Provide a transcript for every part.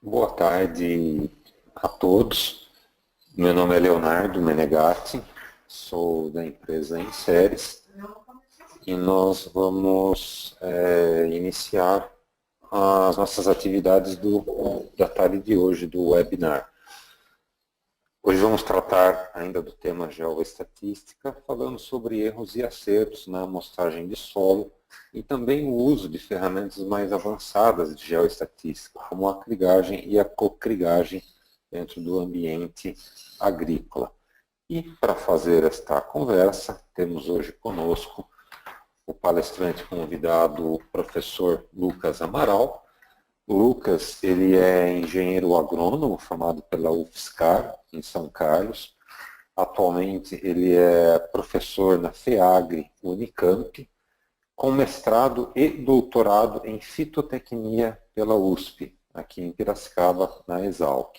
Boa tarde a todos. Meu nome é Leonardo Menegatti, sou da empresa Inseres e nós vamos iniciar as nossas atividades da tarde de hoje, do webinar. Hoje vamos tratar ainda do tema geoestatística, falando sobre erros e acertos na amostragem de solo e também o uso de ferramentas mais avançadas de geoestatística, como a crigagem e a cocrigagem dentro do ambiente agrícola. E para fazer esta conversa, temos hoje conosco o palestrante convidado, o professor Lucas Amaral. O Lucas, ele é engenheiro agrônomo formado pela UFSCar, em São Carlos. Atualmente, ele é professor na FEAGRE Unicamp, com mestrado e doutorado em fitotecnia pela USP, aqui em Piracicaba, na Exalc.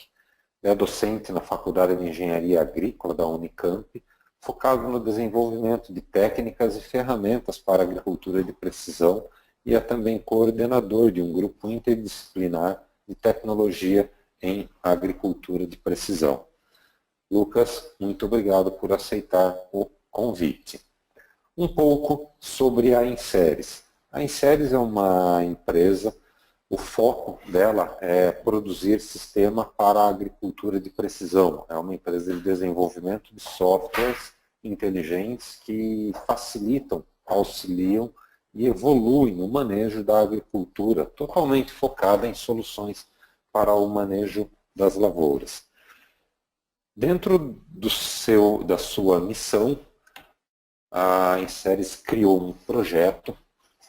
É docente na Faculdade de Engenharia Agrícola da Unicamp, focado no desenvolvimento de técnicas e ferramentas para a agricultura de precisão e é também coordenador de um grupo interdisciplinar de tecnologia em agricultura de precisão. Lucas, muito obrigado por aceitar o convite. Um pouco sobre a Inseres. A Inseres é uma empresa, o foco dela é produzir sistema para a agricultura de precisão. É uma empresa de desenvolvimento de softwares inteligentes que facilitam, auxiliam e evoluem no manejo da agricultura, totalmente focada em soluções para o manejo das lavouras. Dentro da sua missão, a Inseres criou um projeto.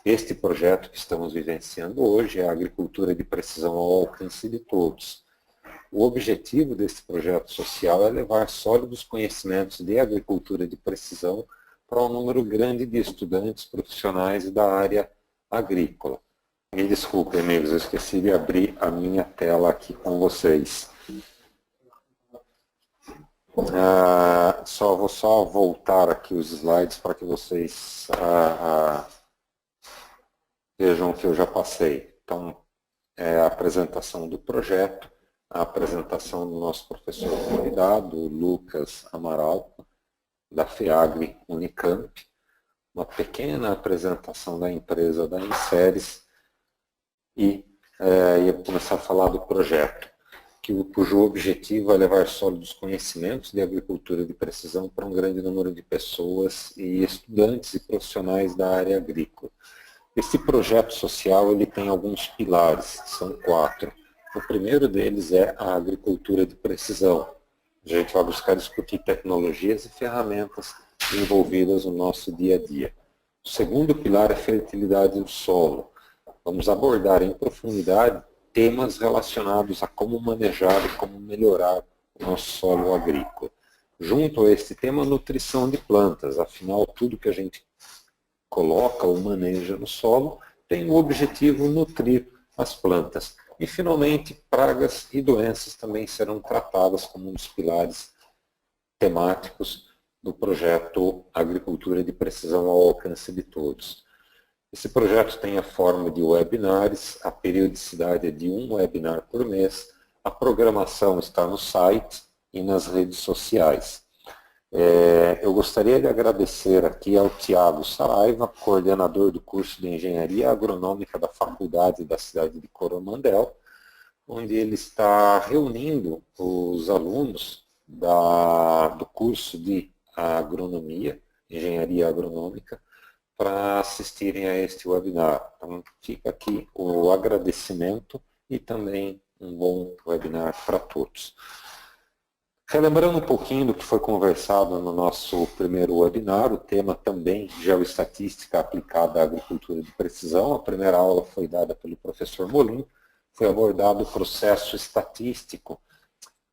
Este projeto que estamos vivenciando hoje é a agricultura de precisão ao alcance de todos. O objetivo desse projeto social é levar sólidos conhecimentos de agricultura de precisão para um número grande de estudantes profissionais da área agrícola. Me desculpe, amigos, eu esqueci de abrir a minha tela aqui com vocês. Vou só voltar aqui os slides para que vocês vejam o que eu já passei. Então, é a apresentação do projeto, a apresentação do nosso professor convidado, o Lucas Amaral, da FEAGRE Unicamp, uma pequena apresentação da empresa da Inseres e ia começar a falar do projeto, cujo objetivo é levar sólidos conhecimentos de agricultura de precisão para um grande número de pessoas e estudantes e profissionais da área agrícola. Esse projeto social ele tem alguns pilares, são 4. O primeiro deles é a agricultura de precisão. A gente vai buscar discutir tecnologias e ferramentas envolvidas no nosso dia a dia. O segundo pilar é a fertilidade do solo. Vamos abordar em profundidade temas relacionados a como manejar e como melhorar o nosso solo agrícola. Junto a este tema, nutrição de plantas. Afinal, tudo que a gente coloca ou maneja no solo tem o objetivo de nutrir as plantas. E, finalmente, pragas e doenças também serão tratadas como um dos pilares temáticos do projeto Agricultura de Precisão ao Alcance de Todos. Esse projeto tem a forma de webinars, a periodicidade é de um webinar por mês, a programação está no site e nas redes sociais. Eu gostaria de agradecer aqui ao Tiago Saraiva, coordenador do curso de Engenharia Agronômica da Faculdade da cidade de Coromandel, onde ele está reunindo os alunos do curso de Agronomia, Engenharia Agronômica, para assistirem a este webinar. Então, fica aqui o agradecimento e também um bom webinar para todos. Relembrando um pouquinho do que foi conversado no nosso primeiro webinar, o tema também geoestatística aplicada à agricultura de precisão. A primeira aula foi dada pelo professor Molim, foi abordado o processo estatístico,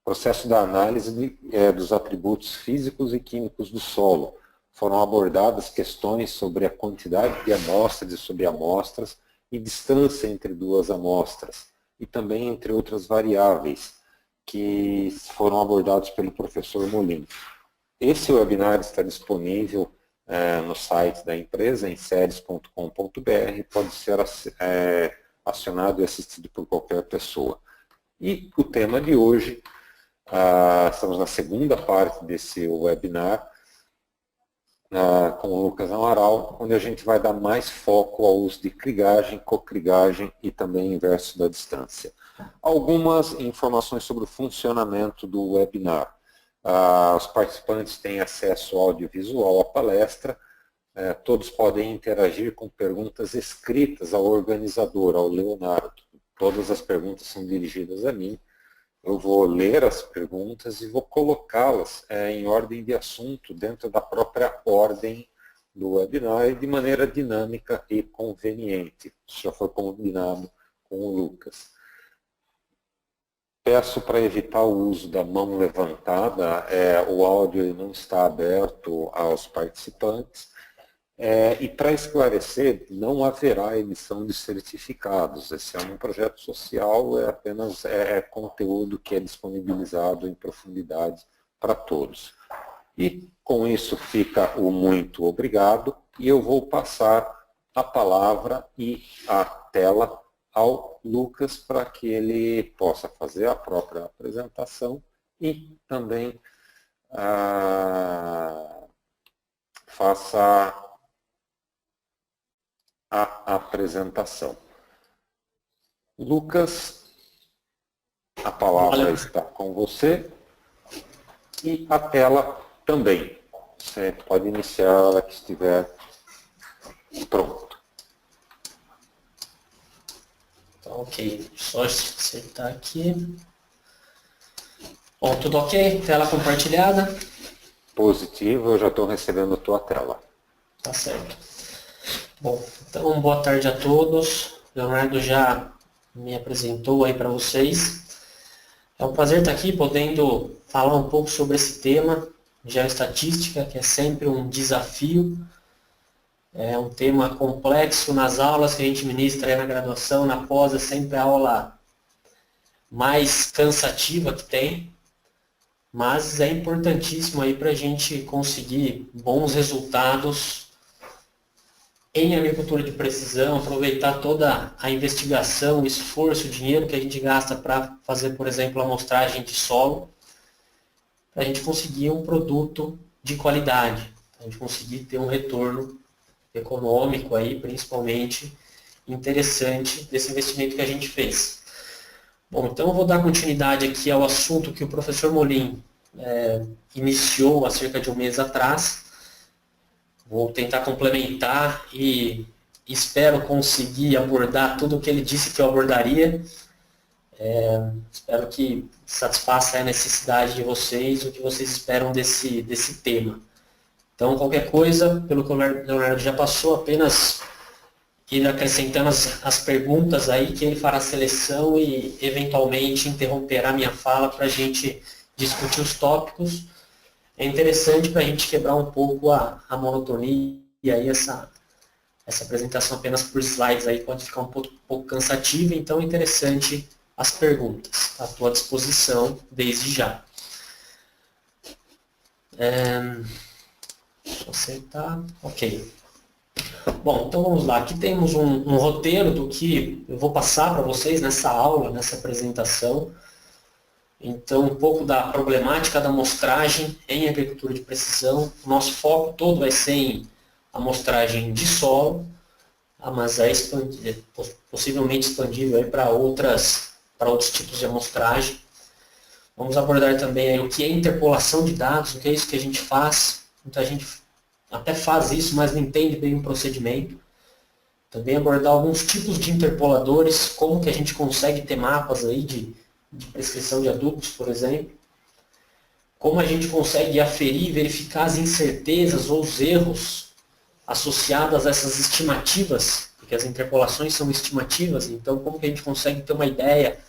processo da análise dos atributos físicos e químicos do solo. Foram abordadas questões sobre a quantidade de amostras e subamostras e distância entre duas amostras, e também entre outras variáveis que foram abordados pelo professor Molim. Esse webinar está disponível no site da empresa, inseres.com.br, pode ser acionado e assistido por qualquer pessoa. E o tema de hoje, estamos na segunda parte desse webinar, com o Lucas Amaral, onde a gente vai dar mais foco ao uso de crigagem, cocrigagem e também inverso da distância. Algumas informações sobre o funcionamento do webinar. Os participantes têm acesso audiovisual à palestra, todos podem interagir com perguntas escritas ao organizador, ao Leonardo. Todas as perguntas são dirigidas a mim. Eu vou ler as perguntas e vou colocá-las em ordem de assunto dentro da própria ordem do webinar de maneira dinâmica e conveniente. Isso já foi combinado com o Lucas. Peço para evitar o uso da mão levantada, o áudio não está aberto aos participantes. E para esclarecer, não haverá emissão de certificados. Esse é um projeto social, é apenas conteúdo que é disponibilizado em profundidade para todos. E com isso fica o muito obrigado, e eu vou passar a palavra e a tela ao Lucas para que ele possa fazer a própria apresentação e também faça a apresentação. Lucas, a palavra está com você e a tela também. Você pode iniciar a hora que estiver pronto. Então, ok, só acertar aqui. Bom, tudo ok? Tela compartilhada? Positivo, eu já estou recebendo a tua tela. Tá certo. Bom, então boa tarde a todos. Leonardo já me apresentou aí para vocês. É um prazer estar aqui podendo falar um pouco sobre esse tema, geoestatística, que é sempre um desafio. É um tema complexo nas aulas que a gente ministra aí na graduação, na pós, é sempre a aula mais cansativa que tem, mas é importantíssimo aí para a gente conseguir bons resultados em agricultura de precisão, aproveitar toda a investigação, o esforço, o dinheiro que a gente gasta para fazer, por exemplo, a amostragem de solo, para a gente conseguir um produto de qualidade, a gente conseguir ter um retorno econômico aí, principalmente, interessante desse investimento que a gente fez. Bom, então eu vou dar continuidade aqui ao assunto que o professor Molim iniciou há cerca de um mês atrás. Vou tentar complementar e espero conseguir abordar tudo o que ele disse que eu abordaria. Espero que satisfaça a necessidade de vocês, o que vocês esperam desse tema. Então, qualquer coisa, pelo que o Leonardo já passou, apenas ir acrescentando as perguntas aí, que ele fará a seleção e, eventualmente, interromperá a minha fala para a gente discutir os tópicos. É interessante para a gente quebrar um pouco a monotonia e aí essa apresentação apenas por slides aí pode ficar um pouco cansativa, então é interessante as perguntas. À tua disposição desde já. Deixa eu acertar. Ok. Bom, então vamos lá. Aqui temos um roteiro do que eu vou passar para vocês nessa aula, nessa apresentação. Então, um pouco da problemática da amostragem em agricultura de precisão. O nosso foco todo vai ser em amostragem de solo, mas é possivelmente expandível para outros tipos de amostragem. Vamos abordar também aí o que é interpolação de dados, o que é isso que a gente faz. Muita gente até faz isso, mas não entende bem o procedimento. Também abordar alguns tipos de interpoladores, como que a gente consegue ter mapas aí de prescrição de adubos, por exemplo. Como a gente consegue aferir e verificar as incertezas ou os erros associados a essas estimativas, porque as interpolações são estimativas, então como que a gente consegue ter uma ideia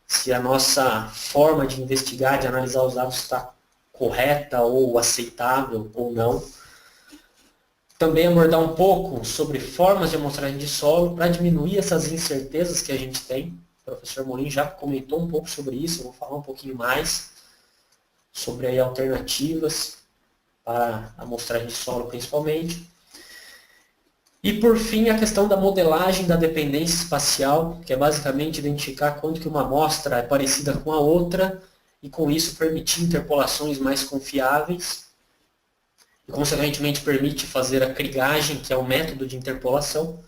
se a nossa forma de investigar, de analisar os dados está correta ou aceitável ou não. Também abordar um pouco sobre formas de amostragem de solo para diminuir essas incertezas que a gente tem. O professor Molim já comentou um pouco sobre isso, eu vou falar um pouquinho mais sobre aí alternativas para a amostragem de solo principalmente. E por fim, a questão da modelagem da dependência espacial, que é basicamente identificar quando que uma amostra é parecida com a outra e com isso permitir interpolações mais confiáveis e consequentemente permite fazer a krigagem, que é o método de interpolação.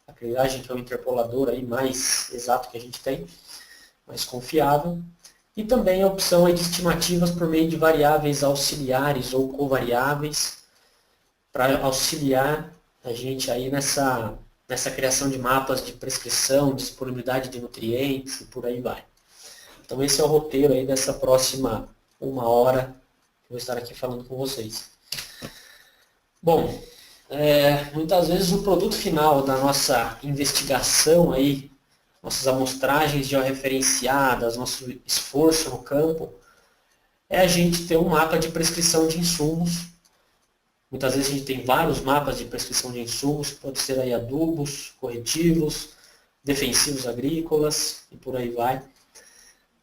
A krigagem que é o interpolador aí mais exato que a gente tem, mais confiável. E também a opção aí de estimativas por meio de variáveis auxiliares ou covariáveis para auxiliar a gente aí nessa criação de mapas de prescrição, disponibilidade de nutrientes e por aí vai. Então esse é o roteiro aí dessa próxima 1 hora que eu vou estar aqui falando com vocês. Bom, muitas vezes o produto final da nossa investigação aí, nossas amostragens georreferenciadas, nosso esforço no campo, é a gente ter um mapa de prescrição de insumos. Muitas vezes a gente tem vários mapas de prescrição de insumos, pode ser aí adubos, corretivos, defensivos agrícolas e por aí vai.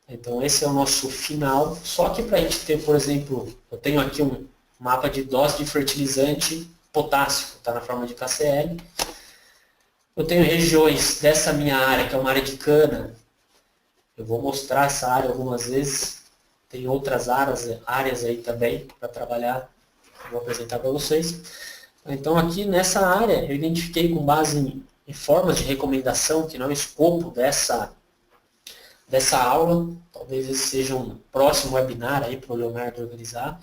Então esse é o nosso final, só que para a gente ter, por exemplo, eu tenho aqui um mapa de dose de fertilizante potássico, está na forma de KCl. Eu tenho regiões dessa minha área, que é uma área de cana, eu vou mostrar essa área algumas vezes, tem outras áreas aí também para trabalhar, vou apresentar para vocês. Então aqui nessa área eu identifiquei com base em formas de recomendação, que não é o escopo dessa aula, talvez esse seja um próximo webinar aí para o Leonardo organizar.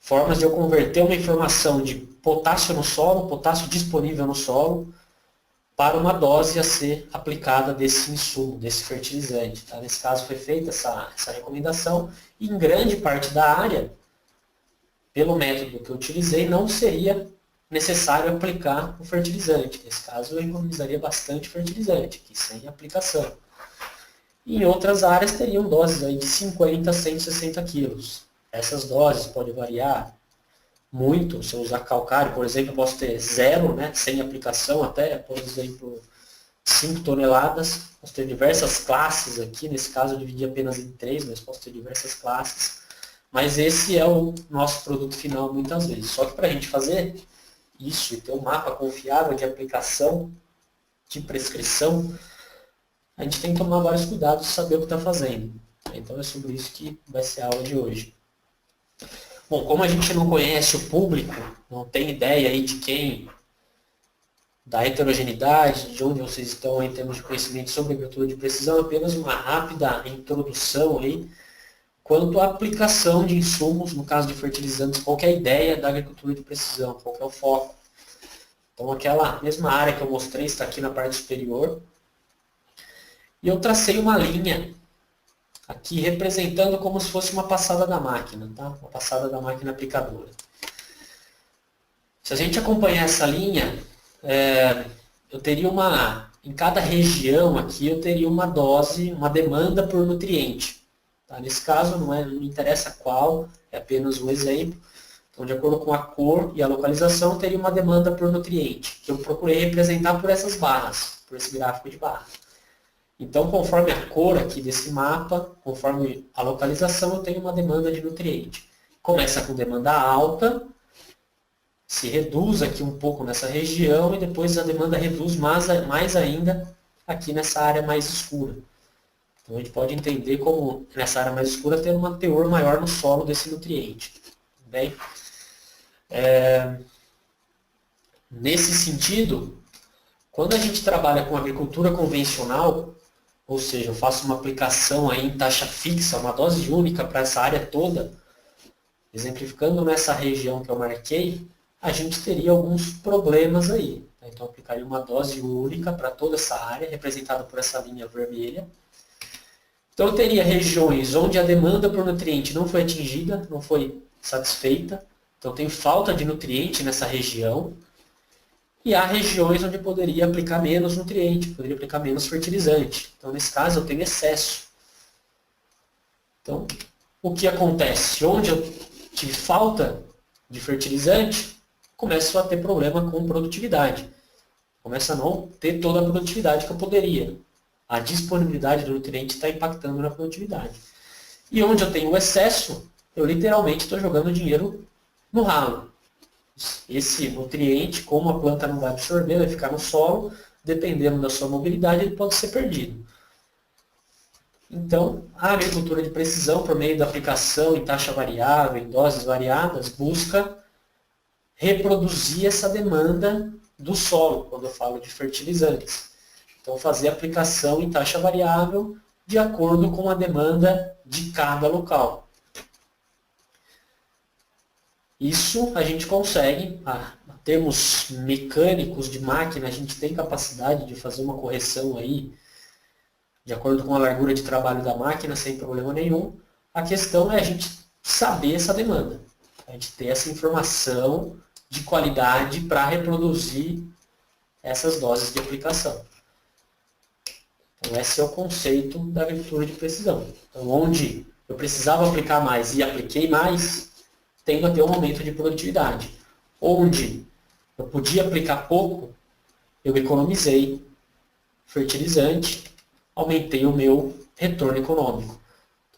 Formas de eu converter uma informação de potássio no solo, potássio disponível no solo, para uma dose a ser aplicada desse insumo, desse fertilizante. Tá? Nesse caso foi feita essa recomendação e em grande parte da área, pelo método que eu utilizei, não seria necessário aplicar o fertilizante. Nesse caso eu economizaria bastante fertilizante, aqui sem aplicação. Em outras áreas teriam doses aí de 50 a 160 quilos. Essas doses podem variar muito. Se eu usar calcário, por exemplo, eu posso ter 0, né, sem aplicação, até, por exemplo, 5 toneladas. Posso ter diversas classes aqui, nesse caso eu dividi apenas em 3, mas posso ter diversas classes. Mas esse é o nosso produto final muitas vezes. Só que para a gente fazer isso e ter um mapa confiável de aplicação, de prescrição, a gente tem que tomar vários cuidados e saber o que está fazendo. Então é sobre isso que vai ser a aula de hoje. Bom, como a gente não conhece o público, não tem ideia aí de quem, da heterogeneidade, de onde vocês estão em termos de conhecimento sobre agricultura de precisão, apenas uma rápida introdução aí quanto à aplicação de insumos, no caso de fertilizantes, qual que é a ideia da agricultura de precisão, qual que é o foco. Então aquela mesma área que eu mostrei está aqui na parte superior. E eu tracei uma linha aqui representando como se fosse uma passada da máquina, tá? Uma passada da máquina aplicadora. Se a gente acompanhar essa linha, eu teria em cada região aqui, eu teria uma dose, uma demanda por nutriente. Tá? Nesse caso, não interessa qual, é apenas um exemplo. Então, de acordo com a cor e a localização, teria uma demanda por nutriente, que eu procurei representar por essas barras, por esse gráfico de barra. Então, conforme a cor aqui desse mapa, conforme a localização, eu tenho uma demanda de nutriente. Começa com demanda alta, se reduz aqui um pouco nessa região e depois a demanda reduz mais ainda aqui nessa área mais escura. Então, a gente pode entender como nessa área mais escura tem um teor maior no solo desse nutriente. Bem, nesse sentido, quando a gente trabalha com agricultura convencional, ou seja, eu faço uma aplicação aí em taxa fixa, uma dose única para essa área toda, exemplificando nessa região que eu marquei, a gente teria alguns problemas aí. Então, eu aplicaria uma dose única para toda essa área, representada por essa linha vermelha. Então, eu teria regiões onde a demanda por nutriente não foi atingida, não foi satisfeita. Então, tem falta de nutriente nessa região. E há regiões onde eu poderia aplicar menos nutriente, poderia aplicar menos fertilizante. Então, nesse caso, eu tenho excesso. Então, o que acontece? Onde eu tive falta de fertilizante, começo a ter problema com produtividade. Começa a não ter toda a produtividade que eu poderia. A disponibilidade do nutriente está impactando na produtividade. E onde eu tenho excesso, eu literalmente estou jogando dinheiro no ralo. esse nutriente, como a planta não vai absorver, vai ficar no solo, dependendo da sua mobilidade, ele pode ser perdido. Então, a agricultura de precisão, por meio da aplicação em taxa variável, em doses variadas, busca reproduzir essa demanda do solo, quando eu falo de fertilizantes. Então, fazer aplicação em taxa variável de acordo com a demanda de cada local. Isso a gente consegue, em termos mecânicos de máquina, a gente tem capacidade de fazer uma correção aí, de acordo com a largura de trabalho da máquina, sem problema nenhum. A questão é a gente saber essa demanda, a gente ter essa informação de qualidade para reproduzir essas doses de aplicação. Então, esse é o conceito da agricultura de precisão. Então, onde eu precisava aplicar mais e apliquei mais, tendo a ter um aumento de produtividade. Onde eu podia aplicar pouco, eu economizei fertilizante, aumentei o meu retorno econômico.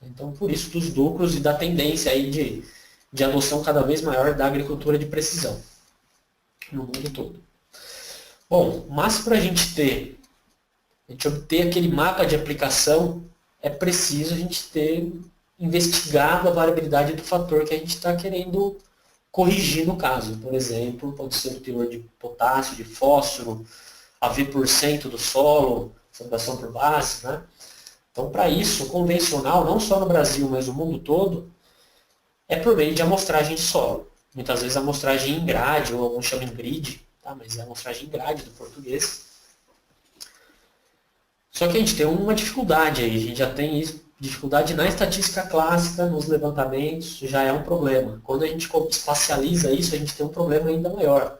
Então, por isso dos lucros e da tendência aí de adoção cada vez maior da agricultura de precisão no mundo todo. Bom, mas para a gente obter aquele mapa de aplicação, é preciso a gente ter investigado a variabilidade do fator que a gente está querendo corrigir no caso. Por exemplo, pode ser o teor de potássio, de fósforo, a V% do solo, saturação por base, né? Então, para isso, o convencional, não só no Brasil, mas no mundo todo, é por meio de amostragem de solo. Muitas vezes a amostragem em grade, ou alguns chamam em grid, tá? Mas é a amostragem em grade do português. Só que a gente tem uma dificuldade aí, a gente já tem dificuldade na estatística clássica, nos levantamentos, já é um problema. Quando a gente espacializa isso, a gente tem um problema ainda maior.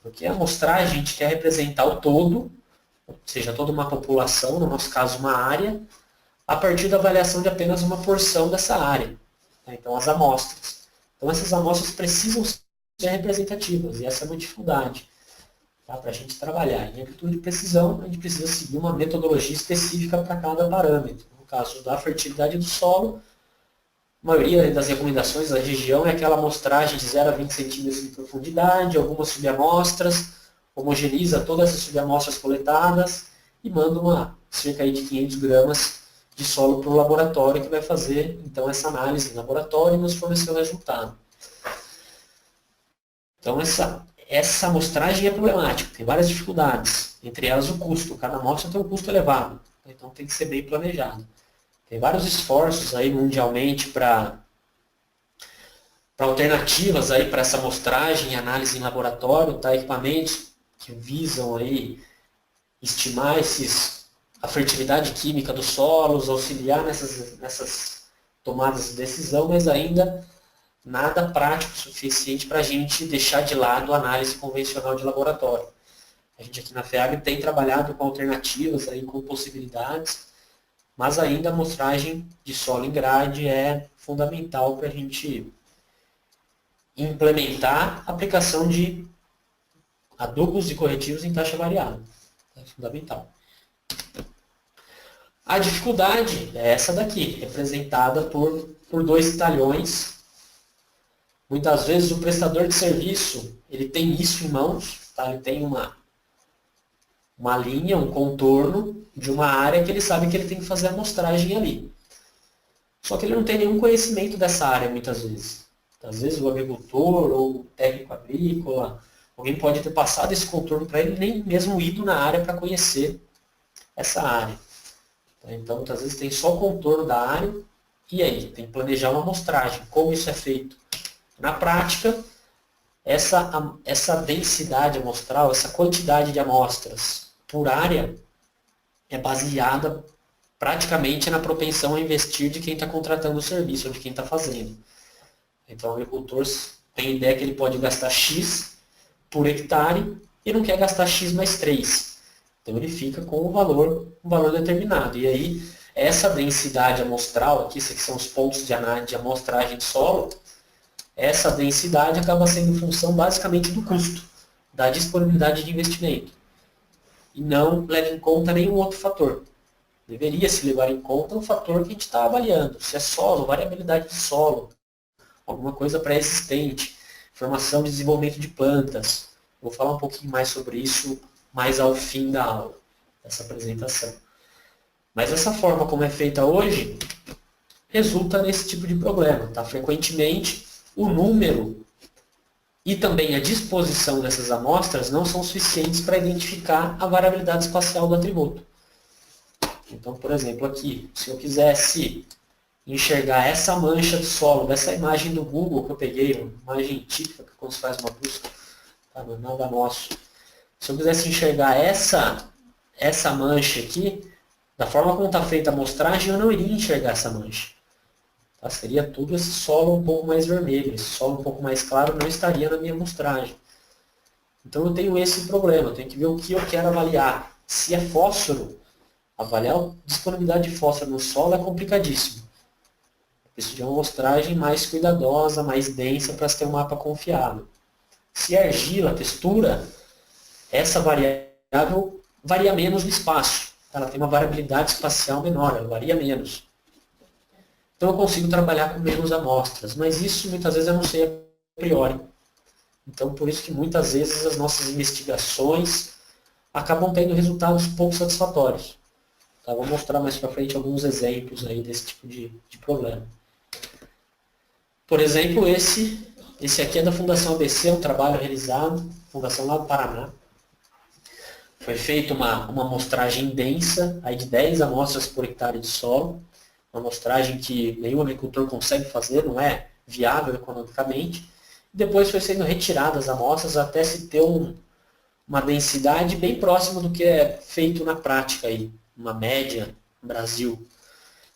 Porque a amostragem, a gente quer representar o todo, ou seja, toda uma população, no nosso caso uma área, a partir da avaliação de apenas uma porção dessa área. Então, as amostras. Então, essas amostras precisam ser representativas, e essa é uma dificuldade, tá, para a gente trabalhar. Em agricultura de precisão, a gente precisa seguir uma metodologia específica para cada parâmetro. No caso da fertilidade do solo, a maioria das recomendações da região é aquela amostragem de 0 a 20 centímetros de profundidade, algumas subamostras, homogeneiza todas essas subamostras coletadas e manda cerca de 500 gramas de solo para o laboratório que vai fazer então essa análise em laboratório e nos fornecer o resultado. Então essa amostragem é problemática, tem várias dificuldades, entre elas o custo. Cada amostra tem um custo elevado, então tem que ser bem planejado. Tem vários esforços aí mundialmente para alternativas aí para essa amostragem e análise em laboratório, tá? Equipamentos que visam aí estimar a fertilidade química dos solos, auxiliar nessas tomadas de decisão, mas ainda nada prático o suficiente para a gente deixar de lado a análise convencional de laboratório. A gente aqui na FEAG tem trabalhado com alternativas, aí, com possibilidades, mas ainda a amostragem de solo em grade é fundamental para a gente implementar a aplicação de adubos e corretivos em taxa variável. É fundamental. A dificuldade é essa daqui, representada por dois talhões. Muitas vezes o prestador de serviço ele tem isso em mãos, tá? Ele tem uma linha, um contorno de uma área que ele sabe que ele tem que fazer a amostragem ali. Só que ele não tem nenhum conhecimento dessa área muitas vezes. Às vezes o agricultor ou o técnico agrícola, alguém pode ter passado esse contorno para ele, nem mesmo ido na área para conhecer essa área. Então, muitas vezes tem só o contorno da área, e aí? Tem que planejar uma amostragem. Como isso é feito? Na prática, essa densidade amostral, essa quantidade de amostras por área, é baseada praticamente na propensão a investir de quem está contratando o serviço, ou de quem está fazendo. Então, o agricultor tem a ideia que ele pode gastar X por hectare e não quer gastar X mais 3. Então, ele fica com um valor determinado. E aí, essa densidade amostral, aqui, esses aqui são os pontos de amostragem de solo, essa densidade acaba sendo função basicamente do custo, da disponibilidade de investimento. E não leva em conta nenhum outro fator. Deveria se levar em conta o fator que a gente está avaliando. Se é solo, variabilidade de solo, alguma coisa pré-existente, formação e desenvolvimento de plantas. Vou falar um pouquinho mais sobre isso mais ao fim da aula, dessa apresentação. Mas essa forma como é feita hoje, resulta nesse tipo de problema. Tá? Frequentemente, o número e também a disposição dessas amostras não são suficientes para identificar a variabilidade espacial do atributo. Então, por exemplo, aqui, se eu quisesse enxergar essa mancha de solo dessa imagem do Google que eu peguei, uma imagem típica quando se faz uma busca, tá? Não é nada nosso. Se eu quisesse enxergar essa mancha aqui, da forma como está feita a amostragem, eu não iria enxergar essa mancha. Tá? Seria tudo esse solo um pouco mais vermelho, esse solo um pouco mais claro não estaria na minha amostragem. Então eu tenho esse problema, eu tenho que ver o que eu quero avaliar. Se é fósforo, avaliar a disponibilidade de fósforo no solo é complicadíssimo. Preciso de uma amostragem mais cuidadosa, mais densa para se ter um mapa confiável. Se é argila, textura, essa variável varia menos no espaço. Ela tem uma variabilidade espacial menor, ela varia menos. Então eu consigo trabalhar com menos amostras, mas isso muitas vezes eu não sei a priori. Então por isso que muitas vezes as nossas investigações acabam tendo resultados pouco satisfatórios. Tá? Vou mostrar mais para frente alguns exemplos aí desse tipo de problema. Por exemplo, esse aqui é da Fundação ABC, um trabalho realizado, fundação lá do Paraná. Foi feita uma amostragem densa, aí de 10 amostras por hectare de solo, uma amostragem que nenhum agricultor consegue fazer, não é viável economicamente. Depois foi sendo retiradas as amostras até se ter uma densidade bem próxima do que é feito na prática, aí, uma média no Brasil.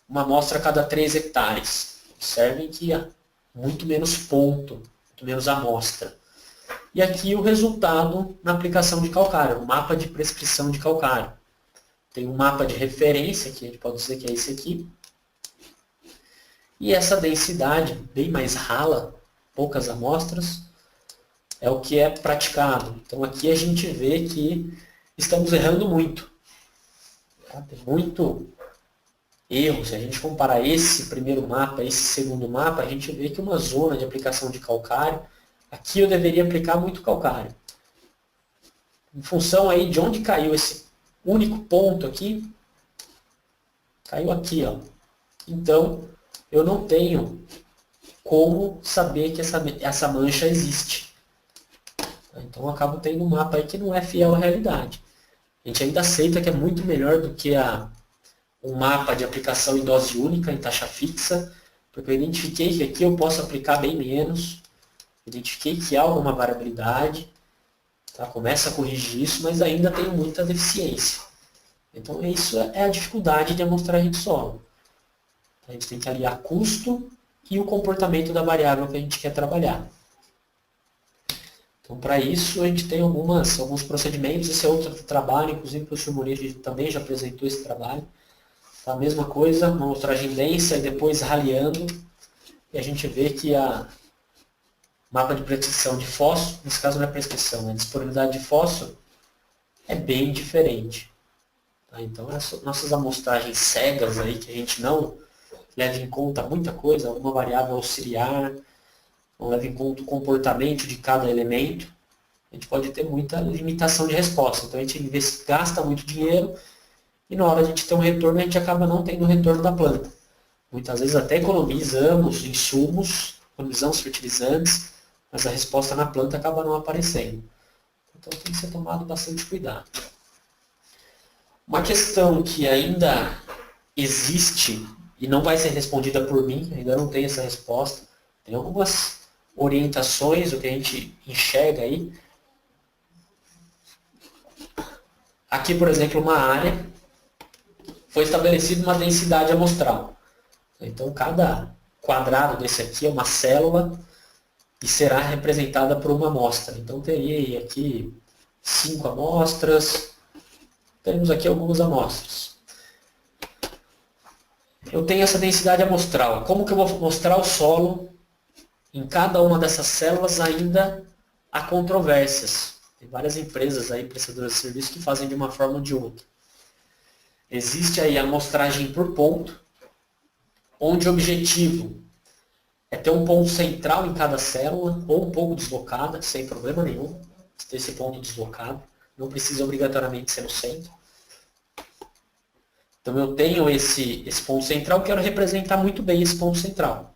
Uma amostra a cada 3 hectares. Observem que há muito menos ponto, muito menos amostra. E aqui o resultado na aplicação de calcário, o mapa de prescrição de calcário. Tem um mapa de referência, que a gente pode dizer que é esse aqui. E essa densidade, bem mais rala, poucas amostras, é o que é praticado. Então aqui a gente vê que estamos errando muito. Tá? Tem muito erro. Se a gente comparar esse primeiro mapa e esse segundo mapa, a gente vê que uma zona de aplicação de calcário, aqui eu deveria aplicar muito calcário. Em função aí de onde caiu esse único ponto aqui, caiu aqui, ó. Então, eu não tenho como saber que essa mancha existe. Então, eu acabo tendo um mapa aí que não é fiel à realidade. A gente ainda aceita que é muito melhor do que um mapa de aplicação em dose única, em taxa fixa, porque eu identifiquei que aqui eu posso aplicar bem menos, identifiquei que há alguma variabilidade, tá? Começa a corrigir isso, mas ainda tenho muita deficiência. Então, isso é a dificuldade de amostragem de solo. A gente tem que aliar custo e o comportamento da variável que a gente quer trabalhar. Então, para isso, a gente tem alguns procedimentos. Esse é outro trabalho, inclusive o professor Murilo também já apresentou esse trabalho. Tá? A mesma coisa, uma amostragem densa e depois raliando. E a gente vê que a mapa de prescrição de fósforo, nesse caso não é prescrição, a disponibilidade de fósforo é bem diferente. Tá? Então, essas nossas amostragens cegas aí, que a gente não leva em conta muita coisa, alguma variável auxiliar, não leva em conta o comportamento de cada elemento, a gente pode ter muita limitação de resposta. Então a gente gasta muito dinheiro e na hora de a gente ter um retorno, a gente acaba não tendo o retorno da planta. Muitas vezes até economizamos insumos, economizamos fertilizantes, mas a resposta na planta acaba não aparecendo. Então tem que ser tomado bastante cuidado. Uma questão que ainda existe e não vai ser respondida por mim, ainda não tem essa resposta, tem algumas orientações, o que a gente enxerga aí. Aqui, por exemplo, uma área, foi estabelecida uma densidade amostral. Então, cada quadrado desse aqui é uma célula e será representada por uma amostra. Então, teria aqui 5 amostras, temos aqui algumas amostras. Eu tenho essa densidade amostral. Como que eu vou mostrar o solo? Em cada uma dessas células ainda há controvérsias. Tem várias empresas aí, prestadoras de serviço, que fazem de uma forma ou de outra. Existe aí a amostragem por ponto, onde o objetivo é ter um ponto central em cada célula, ou um pouco deslocada, sem problema nenhum, ter esse ponto deslocado. Não precisa obrigatoriamente ser no centro. Então eu tenho esse ponto central, quero representar muito bem esse ponto central.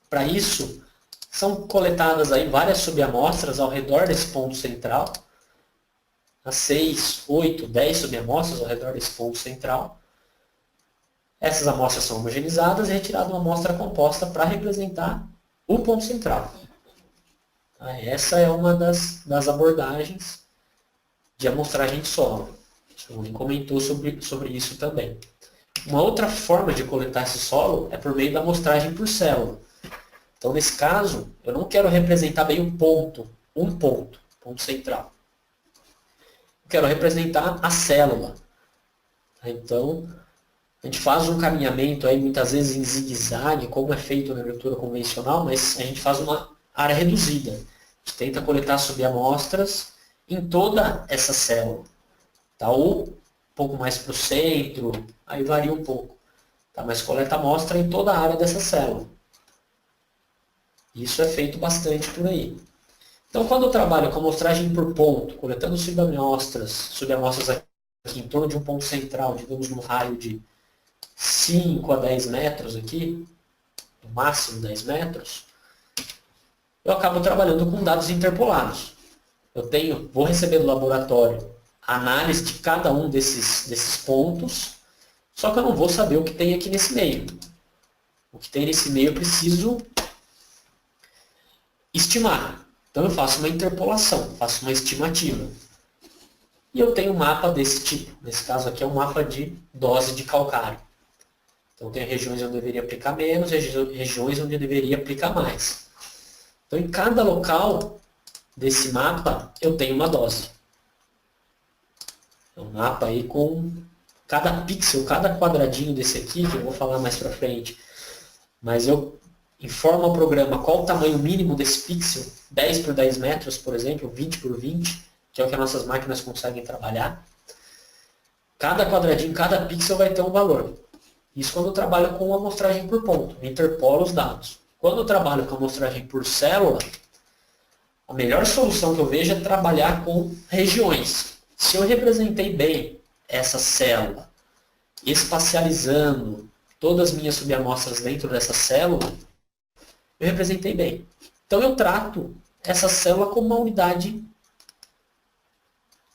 Para isso, são coletadas aí várias subamostras ao redor desse ponto central, as 6, 8, 10 subamostras ao redor desse ponto central. Essas amostras são homogeneizadas e é retirada uma amostra composta para representar o ponto central. Essa é uma das abordagens de amostragem de solo. O Rubem comentou sobre isso também. Uma outra forma de coletar esse solo é por meio da amostragem por célula. Então, nesse caso, eu não quero representar bem um ponto central. Eu quero representar a célula. Então, a gente faz um caminhamento aí, muitas vezes em zigue-zague, como é feito na agricultura convencional, mas a gente faz uma área reduzida. A gente tenta coletar subamostras em toda essa célula. Tá? Ou um pouco mais para o centro, aí varia um pouco. Tá? Mas coleta amostra em toda a área dessa célula. Isso é feito bastante por aí. Então, quando eu trabalho com amostragem por ponto, coletando subamostras aqui em torno de um ponto central, digamos no raio de 5 a 10 metros aqui, no máximo 10 metros, eu acabo trabalhando com dados interpolados. Vou receber do laboratório a análise de cada um desses pontos, só que eu não vou saber o que tem aqui nesse meio. O que tem nesse meio eu preciso estimar. Então eu faço uma interpolação, faço uma estimativa. E eu tenho um mapa desse tipo. Nesse caso aqui é um mapa de dose de calcário. Então tem regiões onde eu deveria aplicar menos e regiões onde eu deveria aplicar mais. Então em cada local desse mapa eu tenho uma dose. É um mapa aí com cada pixel, cada quadradinho desse aqui, que eu vou falar mais para frente. Mas eu informo ao programa qual o tamanho mínimo desse pixel, 10 por 10 metros, por exemplo, 20 por 20, que é o que as nossas máquinas conseguem trabalhar. Cada quadradinho, cada pixel vai ter um valor. Isso quando eu trabalho com amostragem por ponto, eu interpolo os dados. Quando eu trabalho com amostragem por célula, a melhor solução que eu vejo é trabalhar com regiões. Se eu representei bem essa célula, espacializando todas as minhas subamostras dentro dessa célula, eu representei bem. Então eu trato essa célula como uma unidade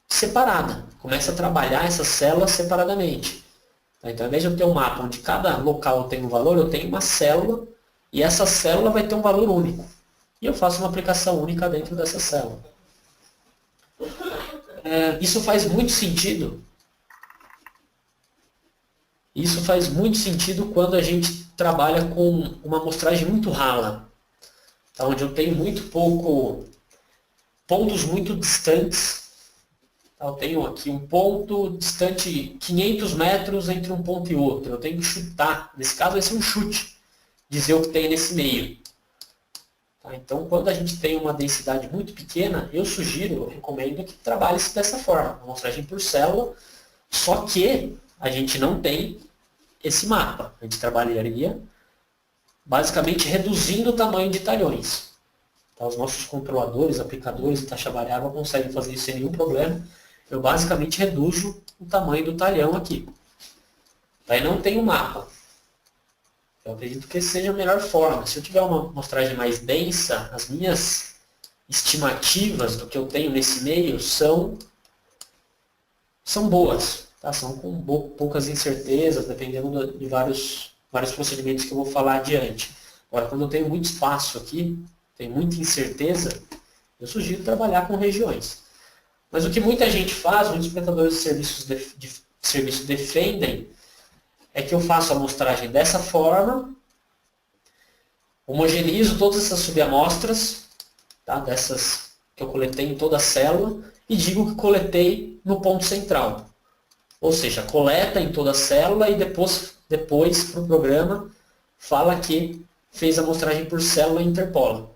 separada. Começo a trabalhar essa célula separadamente. Então, ao invés de eu ter um mapa onde cada local tem um valor, eu tenho uma célula e essa célula vai ter um valor único. E eu faço uma aplicação única dentro dessa célula. Isso faz muito sentido. Isso faz muito sentido quando a gente trabalha com uma amostragem muito rala, tá? Onde eu tenho muito pouco, pontos muito distantes. Eu tenho aqui um ponto distante 500 metros entre um ponto e outro. Eu tenho que chutar. Nesse caso vai ser um chute. Dizer o que tem nesse meio. Tá? Então, quando a gente tem uma densidade muito pequena, eu recomendo que trabalhe-se dessa forma. Amostragem por célula. Só que a gente não tem esse mapa. A gente trabalharia basicamente reduzindo o tamanho de talhões. Tá? Os nossos controladores, aplicadores de taxa variável conseguem fazer isso sem nenhum problema. Eu basicamente reduzo o tamanho do talhão aqui. Aí não tem um mapa. Eu acredito que esse seja a melhor forma. Se eu tiver uma amostragem mais densa, as minhas estimativas do que eu tenho nesse meio são boas. Tá? São com poucas incertezas, dependendo de vários procedimentos que eu vou falar adiante. Agora, quando eu tenho muito espaço aqui, tem muita incerteza, eu sugiro trabalhar com regiões. Mas o que muita gente faz, muitos prestadores de serviço defendem, é que eu faço a amostragem dessa forma, homogeneizo todas essas subamostras, tá? Dessas que eu coletei em toda a célula, e digo que coletei no ponto central. Ou seja, coleta em toda a célula e depois para o programa fala que fez a amostragem por célula e interpola.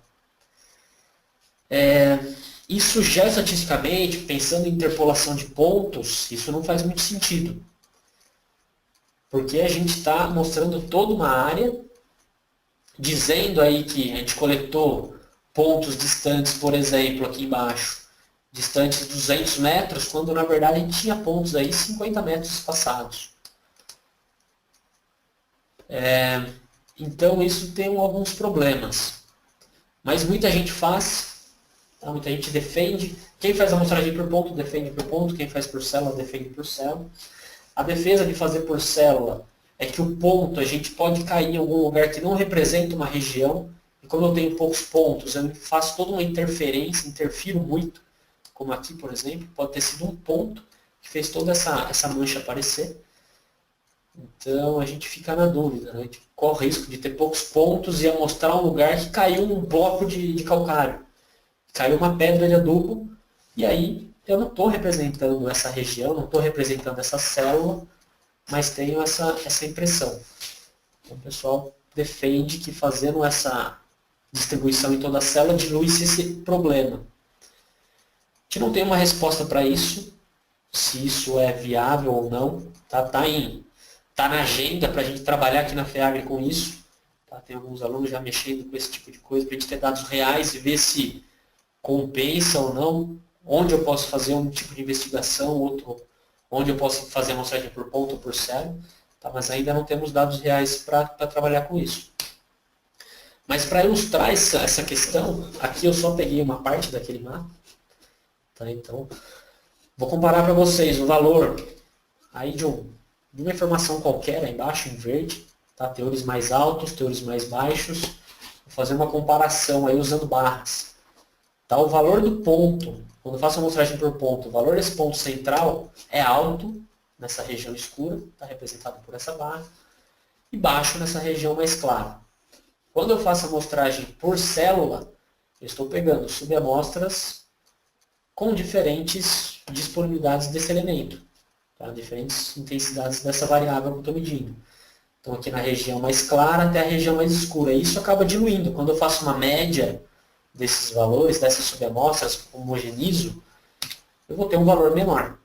Isso já estatisticamente, pensando em interpolação de pontos, isso não faz muito sentido. Porque a gente está mostrando toda uma área dizendo aí que a gente coletou pontos distantes, por exemplo, aqui embaixo, distantes 200 metros, quando na verdade a gente tinha pontos aí 50 metros espaçados. Então isso tem alguns problemas. Mas muita gente faz, tá? Muita gente defende. Quem faz a amostragem por ponto, defende por ponto. Quem faz por célula, defende por célula. A defesa de fazer por célula é que o ponto a gente pode cair em algum lugar que não representa uma região. E como eu tenho poucos pontos, eu faço toda uma interferência, interfiro muito. Como aqui, por exemplo, pode ter sido um ponto que fez toda essa mancha aparecer. Então a gente fica na dúvida, né? A gente corre o risco de ter poucos pontos e amostrar um lugar que caiu um bloco de calcário, caiu uma pedra de adubo, e aí eu não estou representando essa região, não estou representando essa célula, mas tenho essa impressão. Então o pessoal defende que fazendo essa distribuição em toda a célula dilui-se esse problema. A gente não tem uma resposta para isso, se isso é viável ou não, tá na agenda para a gente trabalhar aqui na FEAGRE com isso. Tá? Tem alguns alunos já mexendo com esse tipo de coisa, para a gente ter dados reais e ver se compensa ou não, onde eu posso fazer um tipo de investigação, outro, onde eu posso fazer amostragem por ponto ou por célula, tá? Mas ainda não temos dados reais para trabalhar com isso. Mas para ilustrar essa questão, aqui eu só peguei uma parte daquele mapa. Tá? Então, vou comparar para vocês o valor aí de uma informação qualquer, aí embaixo, em verde, tá? Teores mais altos, teores mais baixos. Vou fazer uma comparação aí usando barras. Tá? O valor do ponto, quando eu faço a amostragem por ponto, o valor desse ponto central é alto, nessa região escura, está representado por essa barra, e baixo nessa região mais clara. Quando eu faço a amostragem por célula, eu estou pegando subamostras com diferentes disponibilidades desse elemento. Tá? Diferentes intensidades dessa variável que eu estou medindo. Então aqui na região mais clara até a região mais escura. E isso acaba diluindo. Quando eu faço uma média desses valores, dessas subamostras, homogenizo, eu vou ter um valor menor.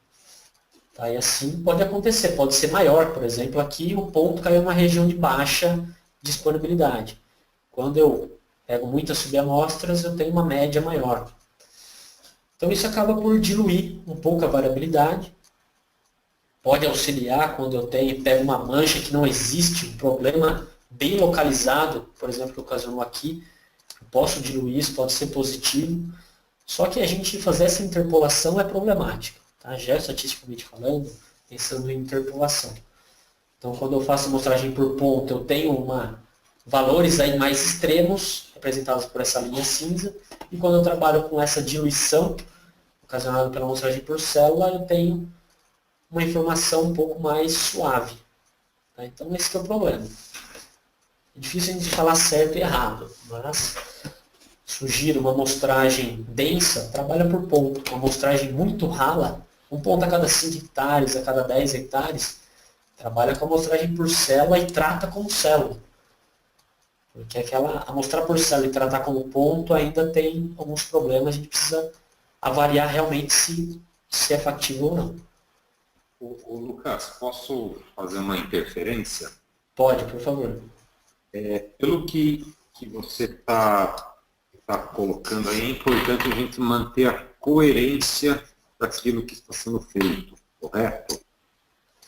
Tá? E assim pode acontecer, pode ser maior. Por exemplo, aqui o ponto caiu em uma região de baixa disponibilidade. Quando eu pego muitas subamostras, eu tenho uma média maior. Então isso acaba por diluir um pouco a variabilidade. Pode auxiliar quando eu pego uma mancha que não existe, um problema bem localizado, por exemplo, que ocasionou aqui. Eu posso diluir isso, pode ser positivo. Só que a gente fazer essa interpolação é problemático. Tá? Geoestatisticamente falando, pensando em interpolação. Então quando eu faço amostragem por ponto, eu tenho valores aí mais extremos, representados por essa linha cinza. E quando eu trabalho com essa diluição, ocasionada pela amostragem por célula, eu tenho uma informação um pouco mais suave. Tá? Então esse que é o problema. É difícil a gente falar certo e errado, mas sugiro uma amostragem densa, trabalha por ponto. Uma amostragem muito rala, um ponto a cada 5 hectares, a cada 10 hectares, trabalha com amostragem por célula e trata como célula. Porque amostrar por célula e tratar como ponto ainda tem alguns problemas, a gente precisa avaliar realmente se é factível ou não. Ô, Lucas, posso fazer uma interferência? Pode, por favor. Pelo que você está colocando aí, é importante a gente manter a coerência daquilo que está sendo feito, correto?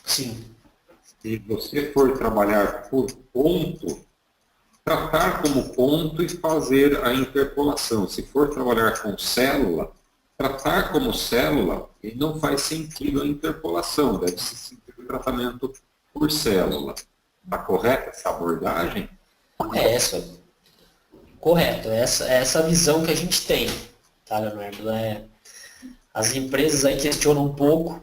Sim. Se você for trabalhar por ponto, tratar como ponto e fazer a interpolação. Se for trabalhar com célula, tratar como célula, e não faz sentido a interpolação, deve ser sentido o tratamento por célula. Está correta essa abordagem? Correto. Essa visão que a gente tem, tá, Leonardo? As empresas aí questionam um pouco,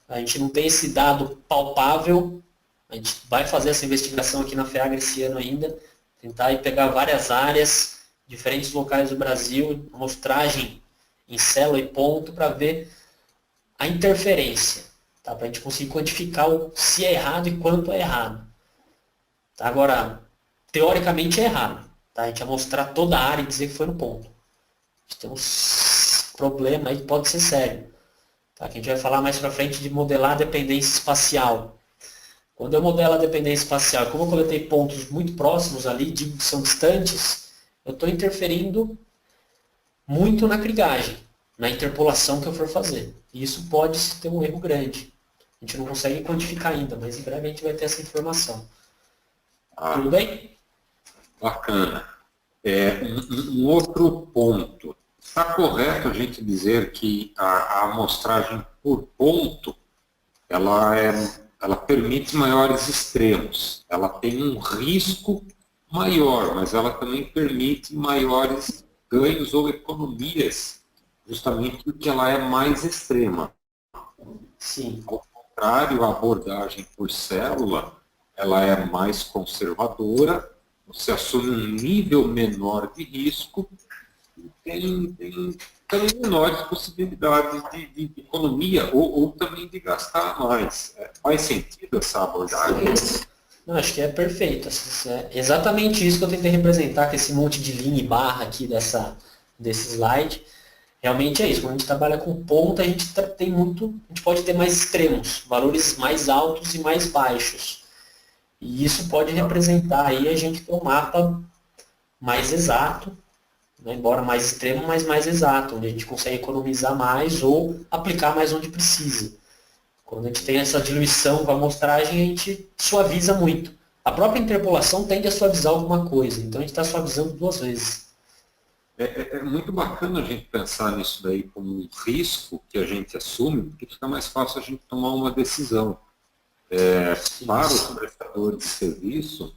a gente não tem esse dado palpável, a gente vai fazer essa investigação aqui na FEAGRE esse ano ainda, tentar ir pegar várias áreas, diferentes locais do Brasil, amostragem em célula e ponto, para ver a interferência, tá? Para a gente conseguir quantificar se é errado e quanto é errado. Tá? Agora, teoricamente é errado, tá? A gente amostrar toda a área e dizer que foi no ponto. A gente tem um problema aí que pode ser sério. Tá? Que a gente vai falar mais para frente de modelar a dependência espacial. Quando eu modelo a dependência espacial, como eu coletei pontos muito próximos ali, que são distantes, eu estou interferindo muito na crigagem, na interpolação que eu for fazer. E isso pode ter um erro grande. A gente não consegue quantificar ainda, mas em breve a gente vai ter essa informação. Tudo bem? Bacana. Um outro ponto. Está correto a gente dizer que a amostragem por ponto, ela permite maiores extremos. Ela tem um risco maior, mas ela também permite maiores ganhos ou economias, justamente porque ela é mais extrema. Sim. Ao contrário, a abordagem por célula, ela é mais conservadora, você assume um nível menor de risco e tem também menores possibilidades de economia ou também de gastar mais. Faz sentido essa abordagem? Não, acho que é perfeito. É exatamente isso que eu tentei representar com esse monte de linha e barra aqui desse slide. Realmente é isso. Quando a gente trabalha com ponta, a gente pode ter mais extremos, valores mais altos e mais baixos. E isso pode representar aí a gente ter um mapa mais exato, né, embora mais extremo, mas mais exato, onde a gente consegue economizar mais ou aplicar mais onde precisa. Quando a gente tem essa diluição com a amostragem, a gente suaviza muito. A própria interpolação tende a suavizar alguma coisa, então a gente está suavizando 2 vezes. É muito bacana a gente pensar nisso daí como um risco que a gente assume, porque fica mais fácil a gente tomar uma decisão. Para os prestadores de serviço,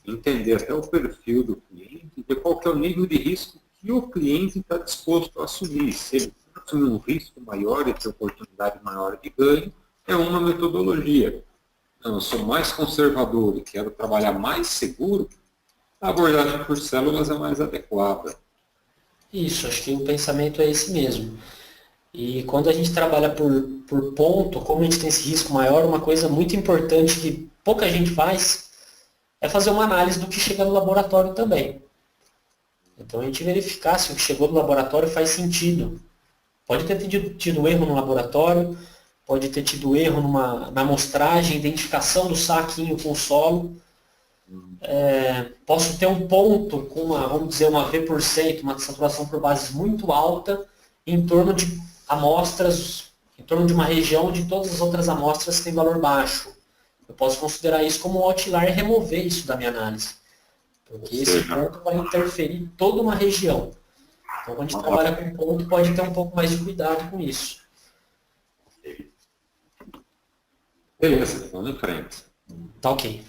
entender até o perfil do cliente e ver qual que é o nível de risco que o cliente está disposto a assumir. Se ele assumir um risco maior e ter oportunidade maior de ganho, é uma metodologia. Então, eu sou mais conservador e quero trabalhar mais seguro, a abordagem por células é mais adequada. Isso, acho que o pensamento é esse mesmo. E quando a gente trabalha por ponto, como a gente tem esse risco maior, uma coisa muito importante que pouca gente faz é fazer uma análise do que chega no laboratório também. Então a gente verificar se o que chegou no laboratório faz sentido. Pode ter tido erro no laboratório, pode ter tido erro na amostragem, identificação do saquinho com o solo. Posso ter um ponto com vamos dizer, uma V%, uma saturação por bases muito alta, em torno de amostras, em torno de uma região onde todas as outras amostras têm valor baixo. Eu posso considerar isso como um outlier e remover isso da minha análise. Porque esse ponto vai interferir toda uma região. Então, quando a gente trabalha com ponto, pode ter um pouco mais de cuidado com isso. Beleza, vamos em frente. Tá ok.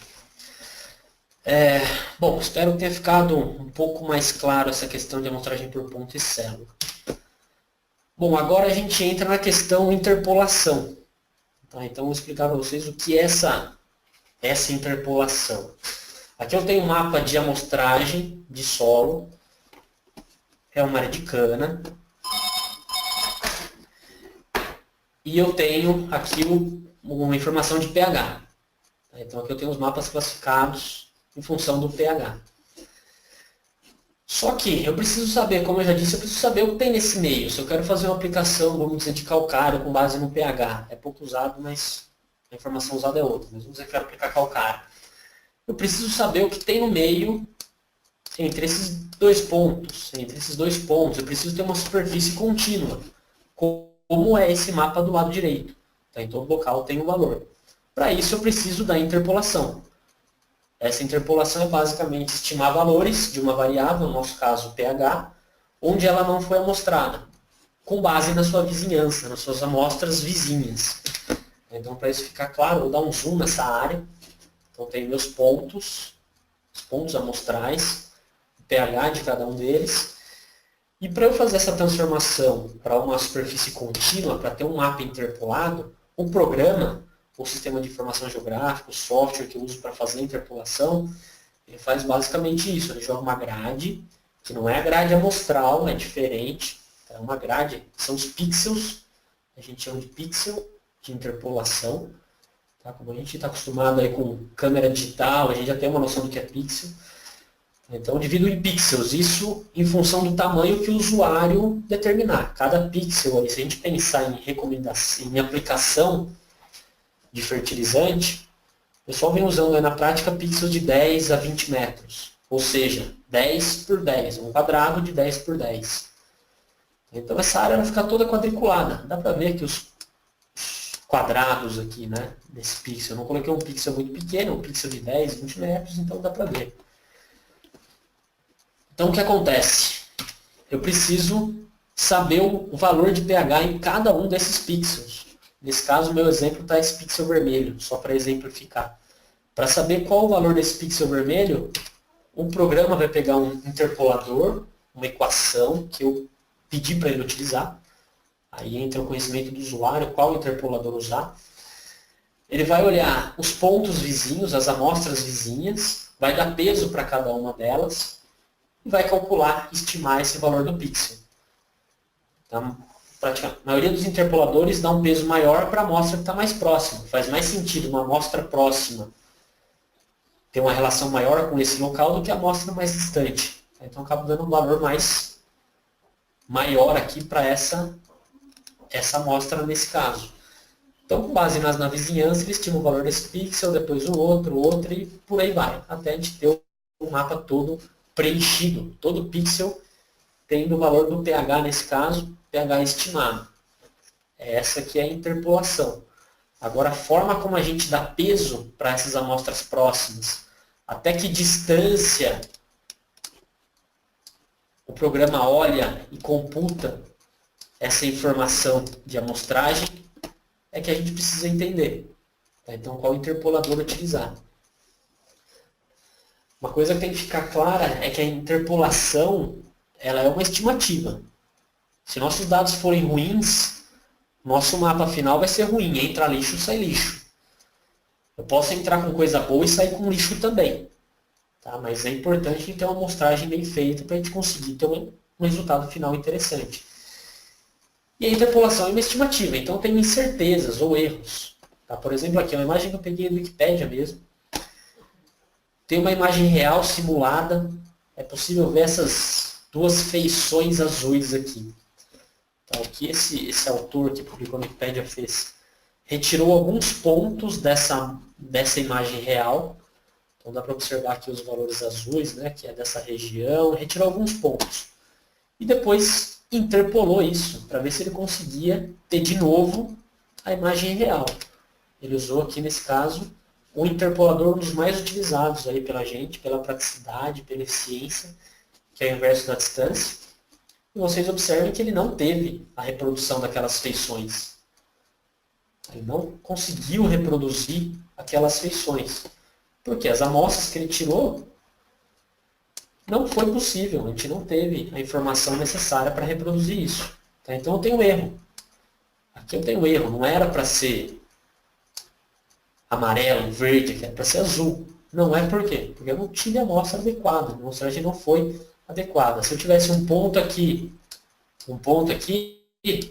Bom, espero que tenha ficado um pouco mais claro essa questão de amostragem por ponto e célula. Bom, agora a gente entra na questão interpolação. Tá? Então, eu vou explicar para vocês o que é essa interpolação. Aqui eu tenho um mapa de amostragem de solo. É uma área de cana. E eu tenho aqui uma informação de pH. Então, aqui eu tenho os mapas classificados em função do pH. Só que eu preciso saber, como eu já disse, eu preciso saber o que tem nesse meio. Se eu quero fazer uma aplicação, vamos dizer, de calcário com base no pH. É pouco usado, mas a informação usada é outra. Mas vamos dizer que eu quero aplicar calcário. Eu preciso saber o que tem no meio entre esses dois pontos. Eu preciso ter uma superfície contínua. Como é esse mapa do lado direito. Tá? Então o local tem um valor. Para isso eu preciso da interpolação. Essa interpolação é basicamente estimar valores de uma variável, no nosso caso pH, onde ela não foi amostrada, com base na sua vizinhança, nas suas amostras vizinhas. Então, para isso ficar claro, vou dar um zoom nessa área. Então, tenho meus pontos, os pontos amostrais, o pH de cada um deles. E para eu fazer essa transformação para uma superfície contínua, para ter um mapa interpolado, o programa, o sistema de informação geográfica, o software que eu uso para fazer a interpolação, ele faz basicamente isso. Ele joga uma grade, que não é a grade amostral, é diferente. É uma grade, são os pixels, a gente chama de pixel de interpolação. Tá? Como a gente está acostumado aí com câmera digital, a gente já tem uma noção do que é pixel. Então, eu divido em pixels, isso em função do tamanho que o usuário determinar. Cada pixel, aí, se a gente pensar em recomendação, em aplicação de fertilizante, O pessoal vem usando aí na prática pixels de 10 a 20 metros. Ou seja, 10 por 10, um quadrado de 10 por 10. Então essa área vai ficar toda quadriculada. Dá para ver aqui os quadrados aqui, né, desse pixel. Eu não coloquei um pixel muito pequeno, um pixel de 10, 20 metros, então dá para ver. Então o que acontece? Eu preciso saber o valor de pH em cada um desses pixels. Nesse caso, o meu exemplo está esse pixel vermelho, só para exemplificar. Para saber qual o valor desse pixel vermelho, o programa vai pegar um interpolador, uma equação que eu pedi para ele utilizar. Aí entra o conhecimento do usuário, qual interpolador usar. Ele vai olhar os pontos vizinhos, as amostras vizinhas, vai dar peso para cada uma delas e vai calcular, estimar esse valor do pixel. Então, a maioria dos interpoladores dá um peso maior para a amostra que está mais próxima. Faz mais sentido uma amostra próxima ter uma relação maior com esse local do que a amostra mais distante. Então, acaba dando um valor maior aqui para essa amostra nesse caso. Então, com base na vizinhança, ele estima o valor desse pixel, depois o outro e por aí vai. Até a gente ter o mapa todo preenchido. Todo pixel tendo o valor do pH, nesse caso, pH estimado. Essa aqui é a interpolação. Agora, a forma como a gente dá peso para essas amostras próximas, até que distância o programa olha e computa essa informação de amostragem, é que a gente precisa entender. Então, qual interpolador utilizar? Uma coisa que tem que ficar clara é que a interpolação ela é uma estimativa. Se nossos dados forem ruins, nosso mapa final vai ser ruim. Entra lixo, sai lixo. Eu posso entrar com coisa boa e sair com lixo também. Tá? Mas é importante ter uma amostragem bem feita para a gente conseguir ter um resultado final interessante. E a interpolação é uma estimativa, então tem incertezas ou erros. Tá? Por exemplo, aqui, uma imagem que eu peguei do Wikipedia mesmo. Tem uma imagem real simulada. É possível ver essas duas feições azuis aqui. Então, o que esse autor que publicou no Wikipedia fez? Retirou alguns pontos dessa imagem real. Então dá para observar aqui os valores azuis, né, que é dessa região. Retirou alguns pontos. E depois interpolou isso, para ver se ele conseguia ter de novo a imagem real. Ele usou aqui, nesse caso, o interpolador, um dos mais utilizados aí pela gente, pela praticidade, pela eficiência, que é o inverso da distância. E vocês observem que ele não teve a reprodução daquelas feições. Ele não conseguiu reproduzir aquelas feições. Porque as amostras que ele tirou, não foi possível. A gente não teve a informação necessária para reproduzir isso. Tá? Então eu tenho erro. Aqui eu tenho erro. Não era para ser amarelo, verde, aqui era para ser azul. Não é por quê? Porque eu não tive a amostra adequada. A amostragem não foi adequada. Se eu tivesse um ponto aqui,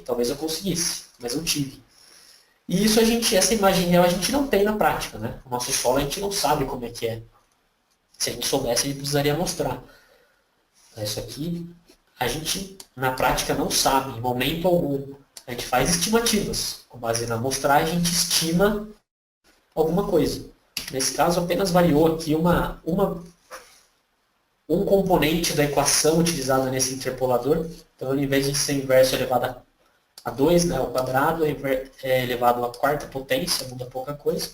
talvez eu conseguisse, mas não tive. E isso essa imagem real a gente não tem na prática, né? O nosso solo a gente não sabe como é que é. Se a gente soubesse, a gente precisaria mostrar. Isso aqui a gente na prática não sabe, em momento algum. A gente faz estimativas. Com base na amostragem, a gente estima alguma coisa. Nesse caso, apenas variou aqui um componente da equação utilizada nesse interpolador. Então, ao invés de ser inverso elevado a 2, né, o quadrado é elevado à quarta potência, muda pouca coisa.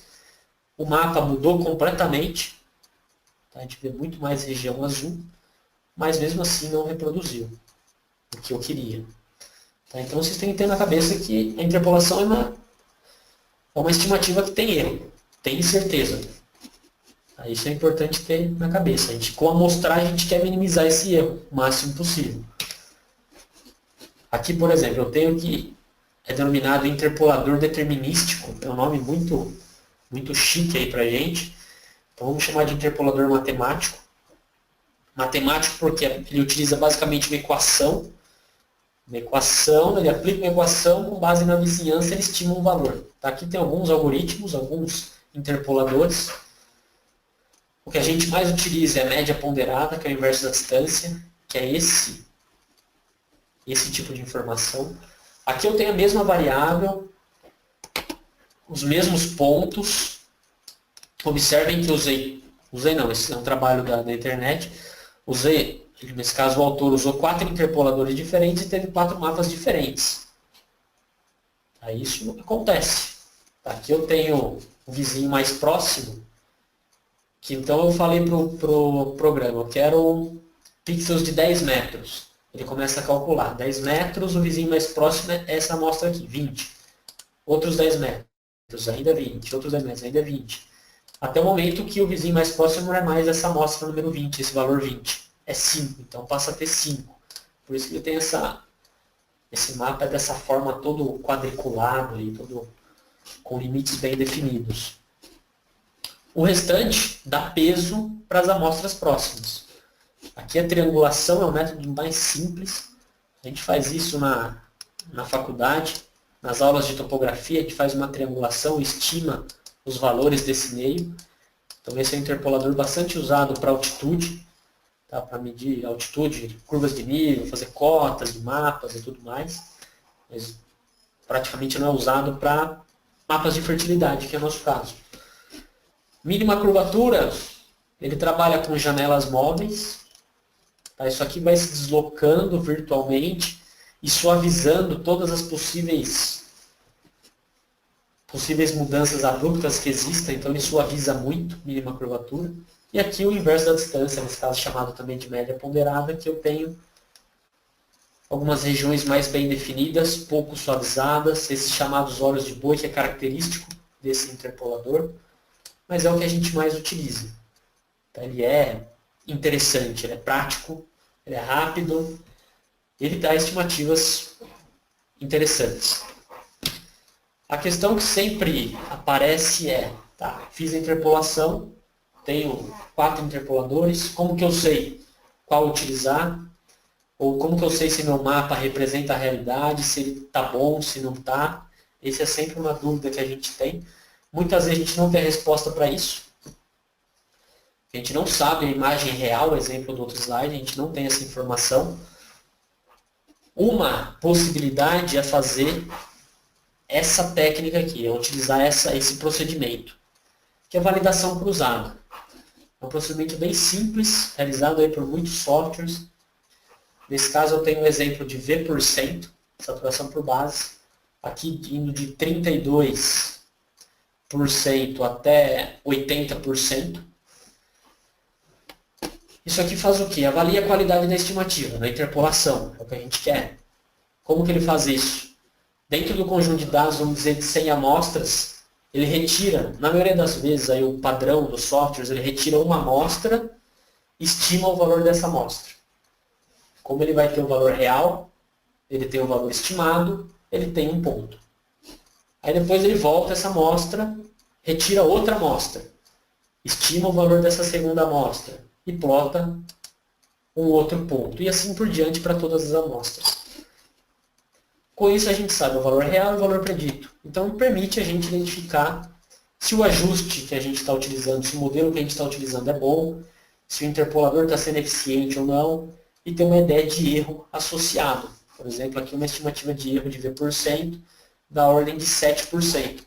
O mapa mudou completamente. Tá? A gente vê muito mais região azul, mas mesmo assim não reproduziu o que eu queria. Tá? Então, vocês têm que ter na cabeça que a interpolação é uma estimativa que tem erro, tem incerteza. Isso é importante ter na cabeça. Com a amostragem, a gente quer minimizar esse erro o máximo possível. Aqui, por exemplo, eu tenho que é denominado interpolador determinístico. É um nome muito, muito chique aí pra gente. Então vamos chamar de interpolador matemático. Matemático porque ele utiliza basicamente uma equação. Ele aplica uma equação com base na vizinhança, ele estima um valor. Tá? Aqui tem alguns algoritmos, alguns interpoladores. O que a gente mais utiliza é a média ponderada, que é o inverso da distância, que é esse tipo de informação. Aqui eu tenho a mesma variável, os mesmos pontos, Observem que usei não, esse é um trabalho da internet, nesse caso o autor usou 4 interpoladores diferentes e teve 4 mapas diferentes. Aí isso acontece. Aqui eu tenho o vizinho mais próximo, que então eu falei pro programa, eu quero pixels de 10 metros. Ele começa a calcular. 10 metros, o vizinho mais próximo é essa amostra aqui, 20. Outros 10 metros, ainda 20. Outros 10 metros, ainda 20. Até o momento que o vizinho mais próximo não é mais essa amostra número 20, esse valor 20. É 5, então passa a ter 5. Por isso que ele tem esse mapa dessa forma todo quadriculado, aí, todo com limites bem definidos. O restante dá peso para as amostras próximas. Aqui a triangulação é o método mais simples. A gente faz isso na faculdade. Nas aulas de topografia, a gente faz uma triangulação, estima os valores desse meio. Então esse é um interpolador bastante usado para altitude, tá? Para medir altitude, curvas de nível, fazer cotas de mapas e tudo mais. Mas praticamente não é usado para mapas de fertilidade, que é o nosso caso. Mínima curvatura, ele trabalha com janelas móveis. Tá? Isso aqui vai se deslocando virtualmente e suavizando todas as possíveis mudanças abruptas que existem. Então ele suaviza muito, mínima curvatura. E aqui o inverso da distância, nesse caso chamado também de média ponderada, que eu tenho algumas regiões mais bem definidas, pouco suavizadas, esses chamados olhos de boi, que é característico desse interpolador, mas é o que a gente mais utiliza. Então, ele é interessante, ele é prático, ele é rápido, ele dá estimativas interessantes. A questão que sempre aparece é, tá, fiz a interpolação, tenho 4 interpoladores, como que eu sei qual utilizar? Ou como que eu sei se meu mapa representa a realidade, se ele está bom, se não está? Essa é sempre uma dúvida que a gente tem. Muitas vezes a gente não tem a resposta para isso. A gente não sabe a imagem real, exemplo do outro slide, a gente não tem essa informação. Uma possibilidade é fazer essa técnica aqui, é utilizar esse procedimento, que é a validação cruzada. É um procedimento bem simples, realizado aí por muitos softwares. Nesse caso eu tenho um exemplo de V%, saturação por base, aqui indo de 32% até 80%. Isso aqui faz o quê? Avalia a qualidade da estimativa, da interpolação, é o que a gente quer. Como que ele faz isso? Dentro do conjunto de dados, vamos dizer, de 100 amostras, ele retira, na maioria das vezes, aí, o padrão dos softwares, ele retira uma amostra, estima o valor dessa amostra. Como ele vai ter o valor real, ele tem o valor estimado, ele tem um ponto. Aí depois ele volta essa amostra, retira outra amostra, estima o valor dessa segunda amostra e plota um outro ponto. E assim por diante para todas as amostras. Com isso a gente sabe o valor real e o valor predito. Então permite a gente identificar se o ajuste que a gente está utilizando, se o modelo que a gente está utilizando é bom, se o interpolador está sendo eficiente ou não, e ter uma ideia de erro associado. Por exemplo, aqui uma estimativa de erro de V% da ordem de 7%.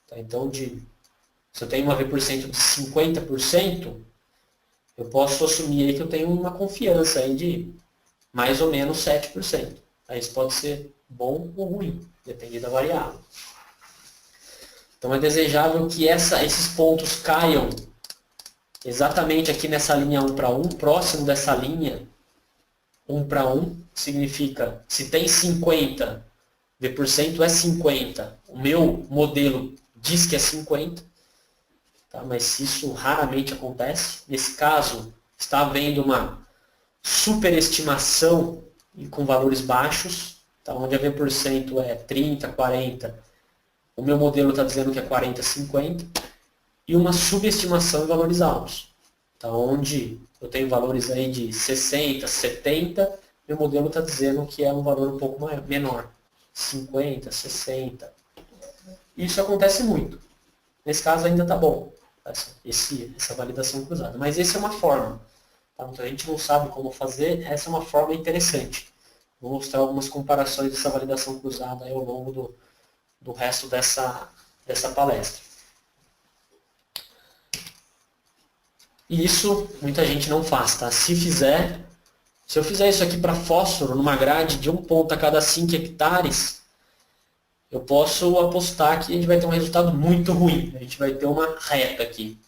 Tá? Então, se eu tenho uma V% de 50%, eu posso assumir aí que eu tenho uma confiança aí de mais ou menos 7%. Aí isso pode ser bom ou ruim, dependendo da variável. Então é desejável que esses pontos caiam exatamente aqui nessa linha 1 para 1, próximo dessa linha 1 para 1, significa, se tem 50, V% é 50, o meu modelo diz que é 50, tá? Mas isso raramente acontece. Nesse caso, está havendo uma superestimação com valores baixos, tá? Onde a V% é 30, 40, o meu modelo está dizendo que é 40, 50, e uma subestimação em valores altos. Então, onde eu tenho valores aí de 60, 70, meu modelo está dizendo que é um valor um pouco menor. 50, 60. Isso acontece muito. Nesse caso ainda está bom, essa validação cruzada. Mas essa é uma forma. Tá? Então a gente não sabe como fazer, essa é uma forma interessante. Vou mostrar algumas comparações dessa validação cruzada aí ao longo do resto dessa palestra. E isso muita gente não faz, tá? Se eu fizer isso aqui para fósforo, numa grade de 1 ponto a cada 5 hectares, eu posso apostar que a gente vai ter um resultado muito ruim. A gente vai ter uma reta aqui.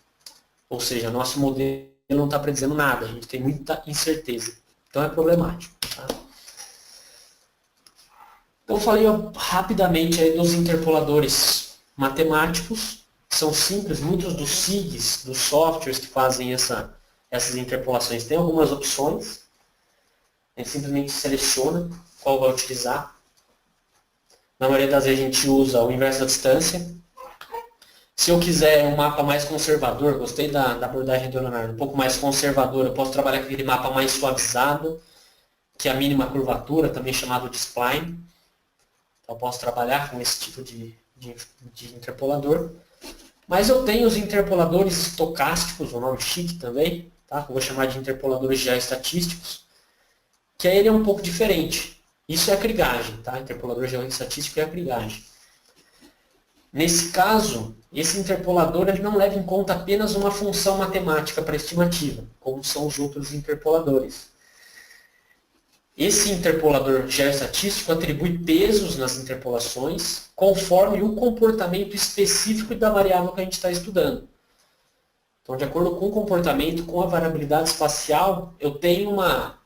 Ou seja, nosso modelo não está predizendo nada, a gente tem muita incerteza. Então é problemático. Tá? Então eu falei rapidamente aí dos interpoladores matemáticos. São simples, muitos dos SIGs, dos softwares que fazem essas interpolações, tem algumas opções. A gente simplesmente seleciona qual vai utilizar. Na maioria das vezes a gente usa o inverso da distância. Se eu quiser um mapa mais conservador, gostei da abordagem do Leonardo, um pouco mais conservador, eu posso trabalhar com aquele mapa mais suavizado, que é a mínima curvatura, também chamado de spline. Então eu posso trabalhar com esse tipo de interpolador. Mas eu tenho os interpoladores estocásticos, um nome chique também, tá? Eu vou chamar de interpoladores geoestatísticos, que aí ele é um pouco diferente. Isso é a krigagem, tá? Interpolador geoestatístico é a krigagem. Nesse caso, esse interpolador ele não leva em conta apenas uma função matemática para estimativa, como são os outros interpoladores. Esse interpolador geoestatístico atribui pesos nas interpolações conforme o comportamento específico da variável que a gente está estudando. Então, de acordo com o comportamento, com a variabilidade espacial, eu tenho uma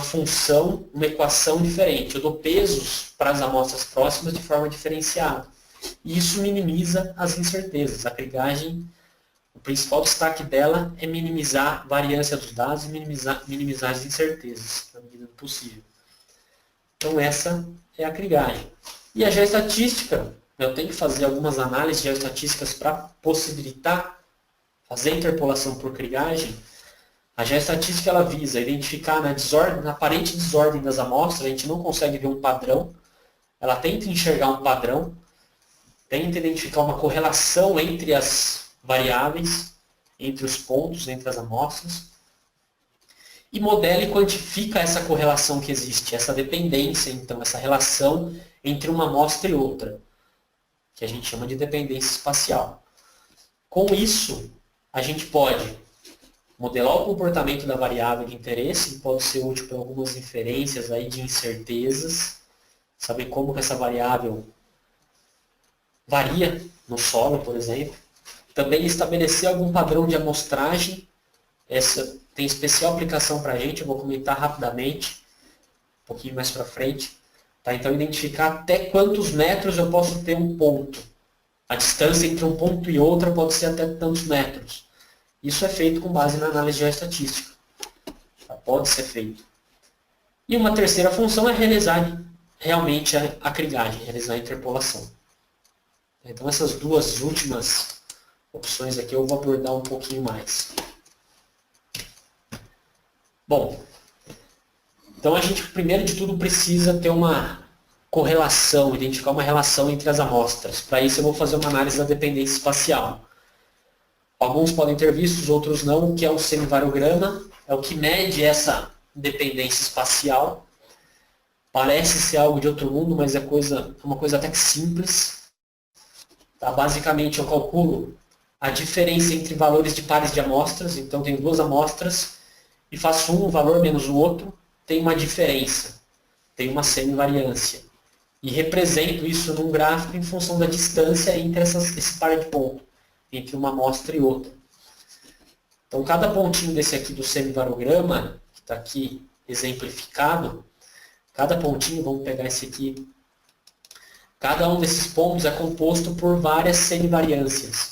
função, uma equação diferente. Eu dou pesos para as amostras próximas de forma diferenciada. E isso minimiza as incertezas. A krigagem, o principal destaque dela é minimizar a variância dos dados e minimizar as incertezas, na medida do possível. Então essa é a krigagem. E a geoestatística, eu tenho que fazer algumas análises geoestatísticas para possibilitar fazer a interpolação por krigagem. A geoestatística ela visa identificar na aparente desordem das amostras, a gente não consegue ver um padrão, ela tenta enxergar um padrão, tenta identificar uma correlação entre as variáveis, entre os pontos, entre as amostras, e modela e quantifica essa correlação que existe, essa dependência, então, essa relação entre uma amostra e outra, que a gente chama de dependência espacial. Com isso, a gente pode modelar o comportamento da variável de interesse, pode ser útil para algumas inferências aí de incertezas, saber como que essa variável varia no solo, por exemplo. Também estabelecer algum padrão de amostragem. Essa tem especial aplicação para a gente, eu vou comentar rapidamente, um pouquinho mais para frente. Tá? Então, identificar até quantos metros eu posso ter um ponto. A distância entre um ponto e outro pode ser até tantos metros. Isso é feito com base na análise geoestatística. Tá? Pode ser feito. E uma terceira função é realizar realmente a krigagem, realizar a interpolação. Então, essas duas últimas opções aqui eu vou abordar um pouquinho mais. Bom, então a gente, primeiro de tudo, precisa ter uma correlação, identificar uma relação entre as amostras. Para isso eu vou fazer uma análise da dependência espacial. Alguns podem ter visto, outros não, o que é o semivarograma, é o que mede essa dependência espacial. Parece ser algo de outro mundo, mas é uma coisa até que simples. Tá? Basicamente eu calculo a diferença entre valores de pares de amostras, então tenho duas amostras, e faço um valor menos o outro, tem uma diferença, tem uma semivariância. E represento isso num gráfico em função da distância entre esse par de pontos, entre uma amostra e outra. Então, cada pontinho desse aqui do semivarograma, que está aqui exemplificado, cada pontinho, vamos pegar esse aqui, cada um desses pontos é composto por várias semivariâncias.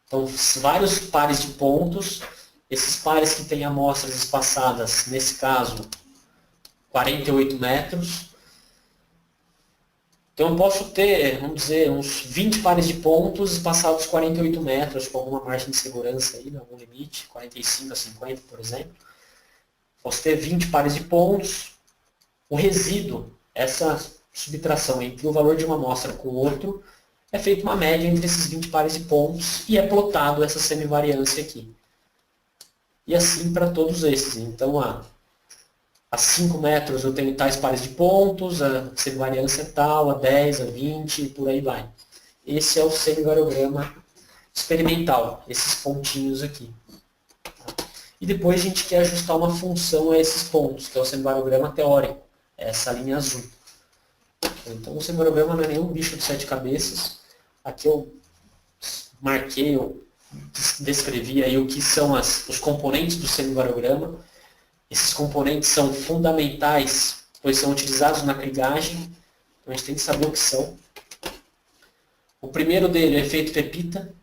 Então, vários pares de pontos, esses pares que têm amostras espaçadas, nesse caso, 48 metros. Então, eu posso ter, vamos dizer, uns 20 pares de pontos espaçados 48 metros, com alguma margem de segurança aí, algum limite, 45 a 50, por exemplo. Posso ter 20 pares de pontos. O resíduo, essa subtração entre o valor de uma amostra com o outro, é feita uma média entre esses 20 pares de pontos e é plotado essa semivariância aqui. E assim para todos esses. Então, a 5 metros eu tenho tais pares de pontos, a semivariância é tal, a 10, a 20 e por aí vai. Esse é o semivarograma experimental, esses pontinhos aqui. e depois a gente quer ajustar uma função a esses pontos, que é o semivarograma teórico, essa linha azul. Então o semivarograma não é nenhum bicho de 7 cabeças. Aqui eu marquei, eu descrevi aí o que são os componentes do semivarograma. Esses componentes são fundamentais, pois são utilizados na krigagem, então a gente tem que saber o que são. O primeiro dele é o efeito Pepita,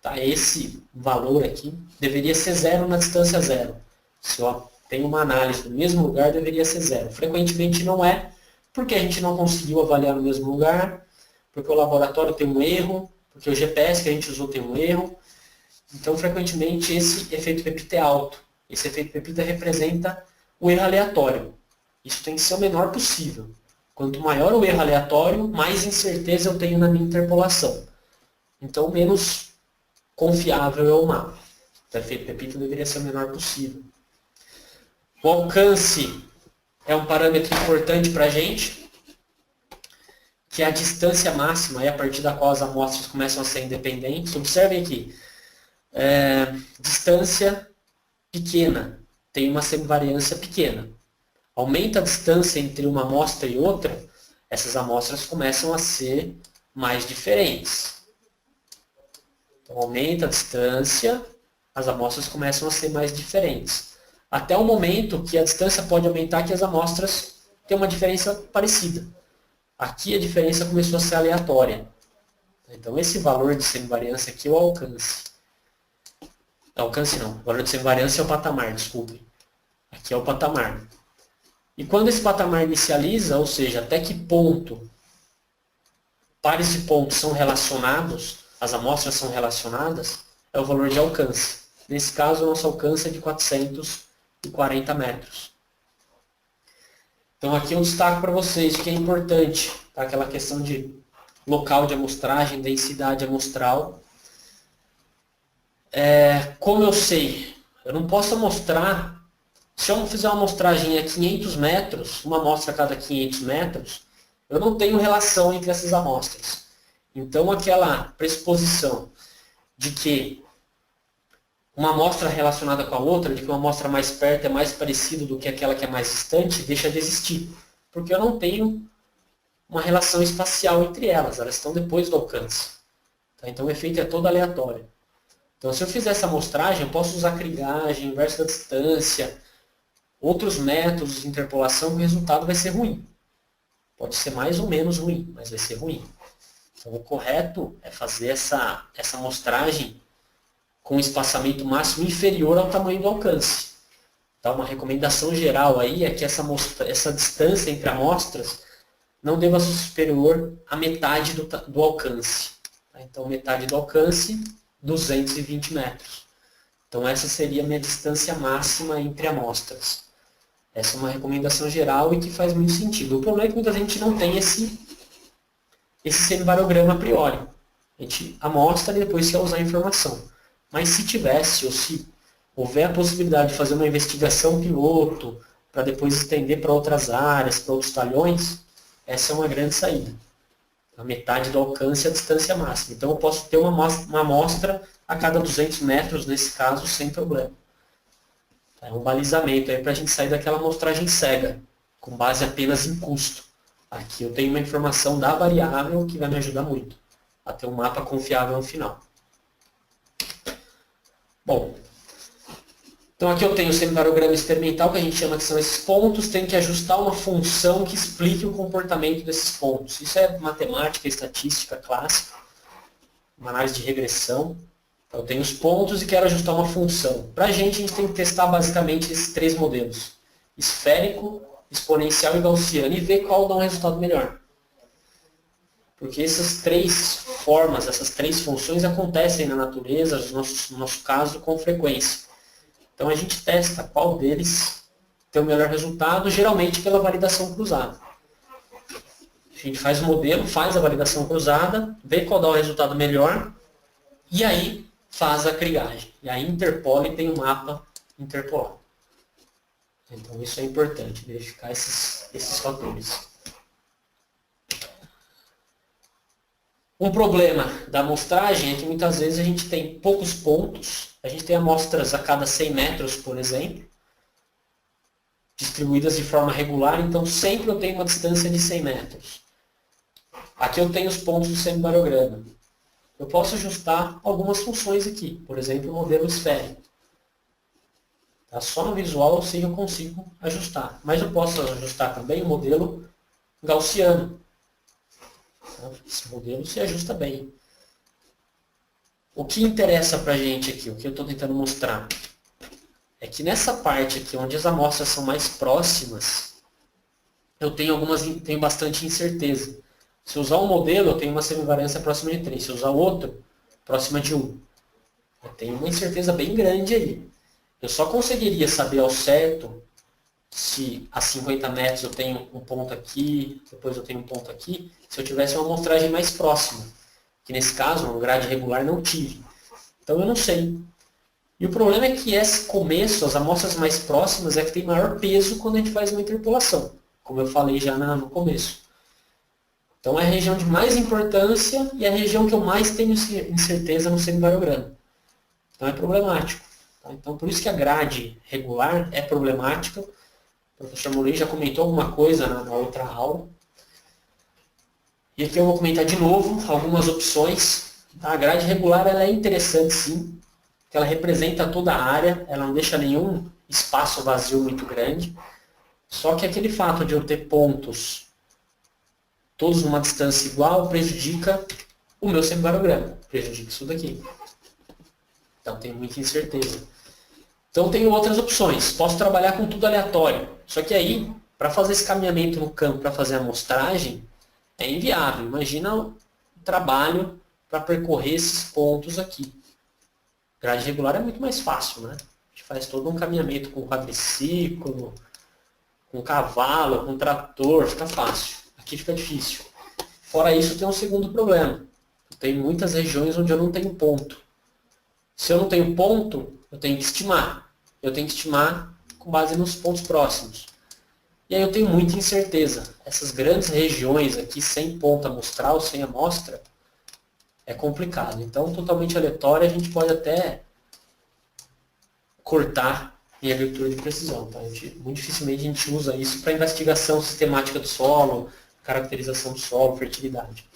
tá? Esse valor aqui deveria ser zero na distância zero. Se eu tenho uma análise no mesmo lugar, deveria ser zero. Frequentemente não é, porque a gente não conseguiu avaliar no mesmo lugar, porque o laboratório tem um erro, porque o GPS que a gente usou tem um erro. Então, frequentemente, esse efeito Pepita é alto. Esse efeito Pepita representa o erro aleatório. Isso tem que ser o menor possível. Quanto maior o erro aleatório, mais incerteza eu tenho na minha interpolação. Então, menos confiável é o mapa. O efeito Pepita deveria ser o menor possível. O alcance é um parâmetro importante para a gente, que é a distância máxima, a partir da qual as amostras começam a ser independentes. Observem aqui, distância pequena, tem uma semivariância pequena. Aumenta a distância entre uma amostra e outra, essas amostras começam a ser mais diferentes. Então, aumenta a distância, as amostras começam a ser mais diferentes. Até o momento que a distância pode aumentar, que as amostras têm uma diferença parecida. Aqui a diferença começou a ser aleatória. Então, esse valor de semivariância aqui é o alcance. Alcance não, o valor de semivariância é o patamar, desculpem. Aqui é o patamar. E quando esse patamar inicializa, ou seja, até que ponto pares de pontos são relacionados, as amostras são relacionadas, é o valor de alcance. Nesse caso, o nosso alcance é de 440 metros. Então aqui eu destaco para vocês que é importante, tá? Aquela questão de local de amostragem, densidade amostral. Como eu sei, eu não posso amostrar. Se eu fizer uma amostragem a 500 metros, uma amostra a cada 500 metros, eu não tenho relação entre essas amostras. Então, aquela pressuposição de que uma amostra relacionada com a outra, de que uma amostra mais perto é mais parecida do que aquela que é mais distante, deixa de existir. Porque eu não tenho uma relação espacial entre elas, elas estão depois do alcance. Então, o efeito é todo aleatório. Então, se eu fizer essa amostragem, eu posso usar krigagem, inverso da distância, outros métodos de interpolação, que o resultado vai ser ruim. Pode ser mais ou menos ruim, mas vai ser ruim. Então, o correto é fazer essa amostragem com um espaçamento máximo inferior ao tamanho do alcance. Então, uma recomendação geral aí é que essa distância entre amostras não deva ser superior à metade do alcance. Então, metade do alcance, 220 metros. Então, essa seria a minha distância máxima entre amostras. Essa é uma recomendação geral e que faz muito sentido. O problema é que muita gente não tem esse semivarograma a priori. A gente amostra e depois quer usar a informação. Mas se tivesse, ou se houver a possibilidade de fazer uma investigação piloto, para depois estender para outras áreas, para outros talhões, essa é uma grande saída. A metade do alcance é a distância máxima. Então eu posso ter uma amostra a cada 200 metros, nesse caso, sem problema. É um balizamento aí para a gente sair daquela amostragem cega, com base apenas em custo. Aqui eu tenho uma informação da variável que vai me ajudar muito a ter um mapa confiável no final. Bom, então aqui eu tenho o semivarograma experimental, que a gente chama que são esses pontos, tem que ajustar uma função que explique o comportamento desses pontos. Isso é matemática, estatística clássica, uma análise de regressão. Então, eu tenho os pontos e quero ajustar uma função. Para a gente tem que testar basicamente esses três modelos. Esférico, exponencial e gaussiano, e ver qual dá um resultado melhor. Porque essas três formas, essas três funções acontecem na natureza, no nosso caso, com frequência. Então a gente testa qual deles tem o melhor resultado, geralmente pela validação cruzada. A gente faz o modelo, faz a validação cruzada, vê qual dá o resultado melhor, e aí faz a krigagem. E aí interpola e tem um mapa interpolado. Então isso é importante, verificar esses fatores. Um problema da amostragem é que muitas vezes a gente tem poucos pontos, a gente tem amostras a cada 100 metros, por exemplo, distribuídas de forma regular, então sempre eu tenho uma distância de 100 metros. Aqui eu tenho os pontos do semibarograma. Eu posso ajustar algumas funções aqui, por exemplo, o modelo esférico. Tá? Só no visual eu sei que eu consigo ajustar, mas eu posso ajustar também o modelo gaussiano. Esse modelo se ajusta bem. O que interessa para a gente aqui, o que eu estou tentando mostrar, é que nessa parte aqui, onde as amostras são mais próximas, eu tenho bastante incerteza. Se eu usar um modelo, eu tenho uma semivariância próxima de 3. Se eu usar outro, próxima de 1. Eu tenho uma incerteza bem grande aí. Eu só conseguiria saber ao certo se a 50 metros eu tenho um ponto aqui, depois eu tenho um ponto aqui, se eu tivesse uma amostragem mais próxima. Que nesse caso, uma grade regular, não tive. Então eu não sei. E o problema é que esse começo, as amostras mais próximas, é que tem maior peso quando a gente faz uma interpolação, como eu falei já no começo. Então é a região de mais importância e é a região que eu mais tenho incerteza no semibarograma. Então é problemático. Tá? Então por isso que a grade regular é problemática. O professor Molay já comentou alguma coisa na outra aula. E aqui eu vou comentar de novo algumas opções. Tá? A grade regular ela é interessante sim, porque ela representa toda a área, ela não deixa nenhum espaço vazio muito grande. Só que aquele fato de eu ter pontos todos numa distância igual prejudica o meu semibarograma, prejudica isso daqui. Então tenho muita incerteza. Então tenho outras opções, posso trabalhar com tudo aleatório. Só que aí, para fazer esse caminhamento no campo, para fazer a amostragem, é inviável. Imagina o trabalho para percorrer esses pontos aqui. Grade regular é muito mais fácil, né? A gente faz todo um caminhamento com quadriciclo, com cavalo, com trator, fica fácil. Aqui fica difícil. Fora isso, tem um segundo problema. Tem muitas regiões onde eu não tenho ponto. Se eu não tenho ponto, eu tenho que estimar. Eu tenho que estimar com base nos pontos próximos. E aí eu tenho muita incerteza. Essas grandes regiões aqui, sem ponto amostral, sem amostra, é complicado. Então, totalmente aleatório, a gente pode até cortar em agricultura de precisão. Tá? Muito dificilmente a gente usa isso para investigação sistemática do solo, caracterização do solo, fertilidade.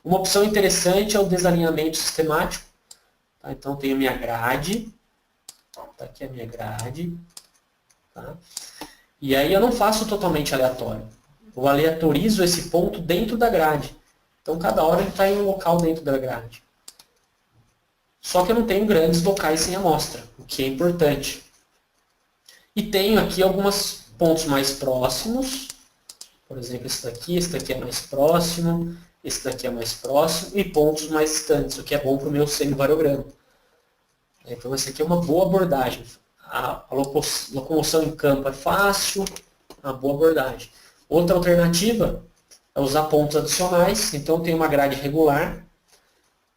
Uma opção interessante é o desalinhamento sistemático. Tá? Então, tenho a minha grade. Tá aqui a minha grade. Tá? E aí eu não faço totalmente aleatório. Eu aleatorizo esse ponto dentro da grade. Então, cada hora ele está em um local dentro da grade. Só que eu não tenho grandes locais sem amostra, o que é importante. E tenho aqui alguns pontos mais próximos. Por exemplo, esse daqui é mais próximo, esse daqui é mais próximo, e pontos mais distantes, o que é bom para o meu semivarograma. Então, essa aqui é uma boa abordagem. A locomoção em campo é fácil, uma boa abordagem. Outra alternativa é usar pontos adicionais. Então, eu tenho uma grade regular,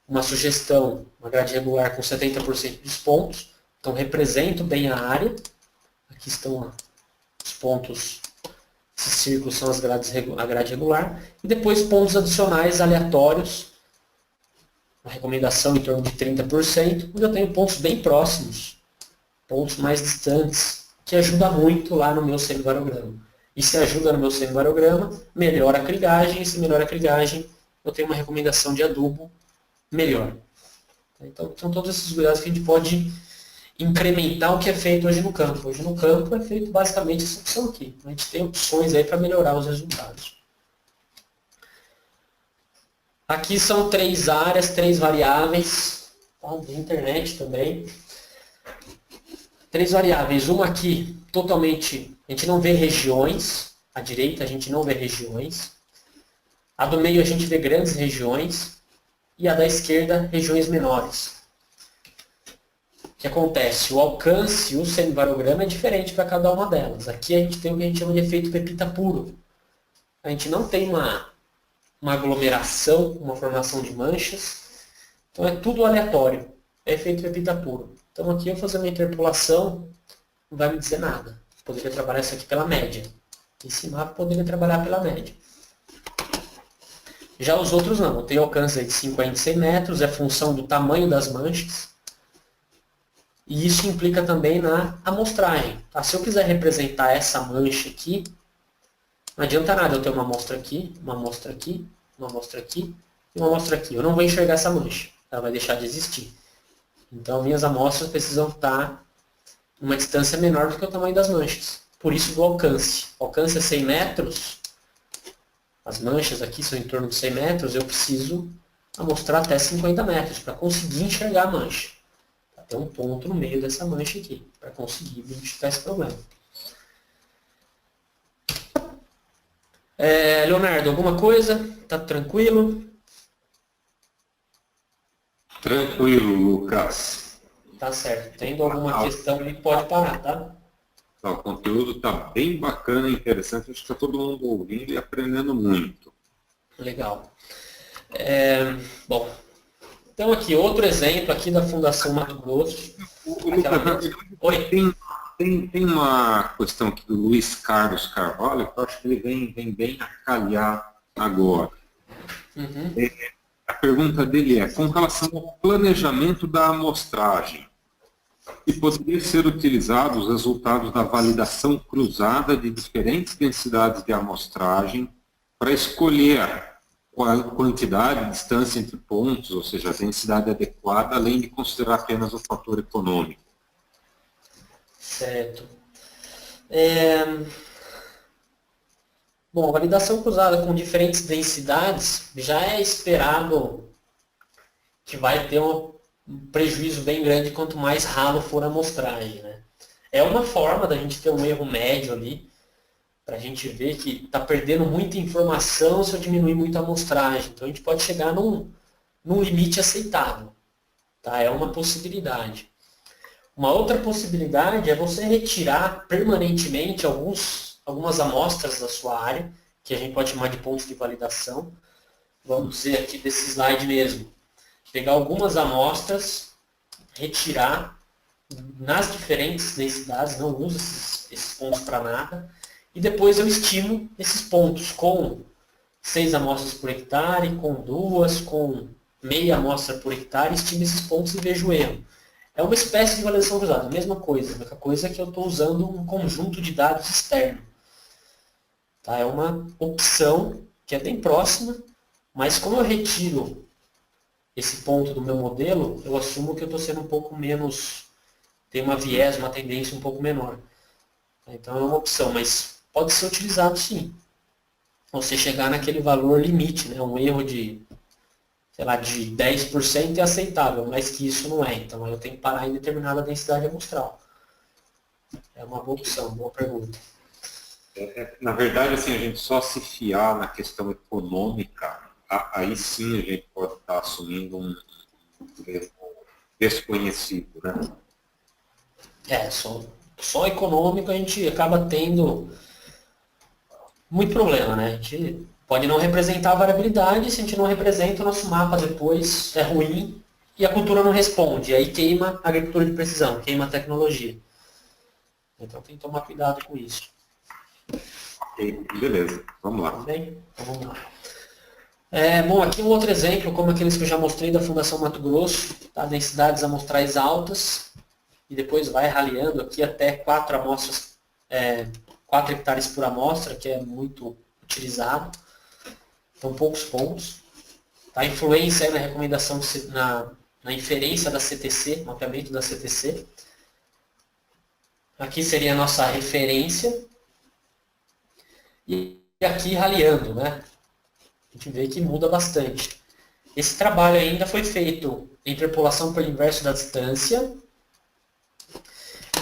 uma sugestão, uma grade regular com 70% dos pontos. Então, represento bem a área. Aqui estão os pontos, esses círculos são a grade regular. E depois pontos adicionais aleatórios, uma recomendação em torno de 30%, onde eu tenho pontos bem próximos, pontos mais distantes, que ajuda muito lá no meu semivarograma. E se ajuda no meu semivarograma, melhora a crigagem, e se melhora a crigagem, eu tenho uma recomendação de adubo melhor. Então, são todos esses cuidados que a gente pode incrementar o que é feito hoje no campo. Hoje no campo é feito basicamente essa opção aqui. A gente tem opções aí para melhorar os resultados. Aqui são 3 áreas, 3 variáveis, tá? Da internet também. 3 variáveis, uma aqui totalmente, a gente não vê regiões, à direita a gente não vê regiões, a do meio a gente vê grandes regiões, e a da esquerda, regiões menores. O que acontece? O alcance, o semivarograma é diferente para cada uma delas. Aqui a gente tem o que a gente chama de efeito pepita puro. A gente não tem uma aglomeração, uma formação de manchas, então é tudo aleatório, é efeito pepita puro. Então aqui eu vou fazer uma interpolação, não vai me dizer nada. Poderia trabalhar isso aqui pela média. Esse mapa poderia trabalhar pela média. Já os outros não, tem alcance aí de 50 e 100 metros, é função do tamanho das manchas. E isso implica também na amostragem. Tá? Se eu quiser representar essa mancha aqui, não adianta nada eu ter uma amostra aqui, uma amostra aqui, uma amostra aqui e uma amostra aqui. Eu não vou enxergar essa mancha, ela vai deixar de existir. Então, minhas amostras precisam estar em uma distância menor do que o tamanho das manchas. Por isso do alcance. O alcance é 100 metros, as manchas aqui são em torno de 100 metros, eu preciso amostrar até 50 metros para conseguir enxergar a mancha. Tem um ponto no meio dessa mancha aqui, para conseguir identificar esse problema. Leonardo, alguma coisa? Tá tranquilo? Tranquilo, Lucas. Tá certo. Tendo alguma questão, ele pode parar, tá? O conteúdo está bem bacana e interessante. Acho que está todo mundo ouvindo e aprendendo muito. Legal. Bom, então aqui, outro exemplo aqui da Fundação Mato Grosso. Oi. Tem uma questão aqui do Luiz Carlos Carvalho, que eu acho que ele vem bem a calhar agora. Uhum. A pergunta dele é, com relação ao planejamento da amostragem, e poderia ser utilizados os resultados da validação cruzada de diferentes densidades de amostragem para escolher a quantidade, distância entre pontos, ou seja, a densidade adequada, além de considerar apenas o fator econômico. Certo. Bom, validação cruzada com diferentes densidades já é esperado que vai ter um prejuízo bem grande quanto mais ralo for a amostragem, né? É uma forma da gente ter um erro médio ali, para a gente ver que está perdendo muita informação se eu diminuir muito a amostragem. Então a gente pode chegar num limite aceitável. Tá? É uma possibilidade. Uma outra possibilidade é você retirar permanentemente algumas amostras da sua área, que a gente pode chamar de pontos de validação. Vamos dizer aqui desse slide mesmo. Pegar algumas amostras, retirar nas diferentes densidades, não uso esses pontos para nada, e depois eu estimo esses pontos com 6 amostras por hectare, com 2, com meia amostra por hectare, estimo esses pontos e vejo o erro. É uma espécie de validação cruzada, a mesma coisa. A única coisa é que eu estou usando um conjunto de dados externo. Tá? É uma opção que é bem próxima, mas como eu retiro esse ponto do meu modelo, eu assumo que eu estou sendo um pouco menos, tem uma viés, uma tendência um pouco menor. Então é uma opção, mas pode ser utilizado sim. Você chegar naquele valor limite, né? Um erro de, sei lá, de 10% é aceitável, mas que isso não é. Então eu tenho que parar em determinada densidade amostral. É uma boa opção, boa pergunta. Na verdade, assim, a gente só se fiar na questão econômica, aí sim a gente pode estar assumindo um erro desconhecido, né? Só econômico a gente acaba tendo muito problema, né? A gente pode não representar a variabilidade, se a gente não representa, o nosso mapa depois é ruim e a cultura não responde. Aí queima a agricultura de precisão, queima a tecnologia. Então tem que tomar cuidado com isso. Ok, beleza, vamos lá. Tá bem? Então vamos lá. Bom, aqui um outro exemplo, como aqueles que eu já mostrei da Fundação Mato Grosso, tá? Densidades amostrais altas, e depois vai raleando aqui até 4 amostras, 4 hectares por amostra, que é muito utilizado. Então, poucos pontos. A influência na recomendação, na inferência da CTC, mapeamento da CTC. Aqui seria a nossa referência. E aqui raleando, né? A gente vê que muda bastante. Esse trabalho ainda foi feito em interpolação pelo inverso da distância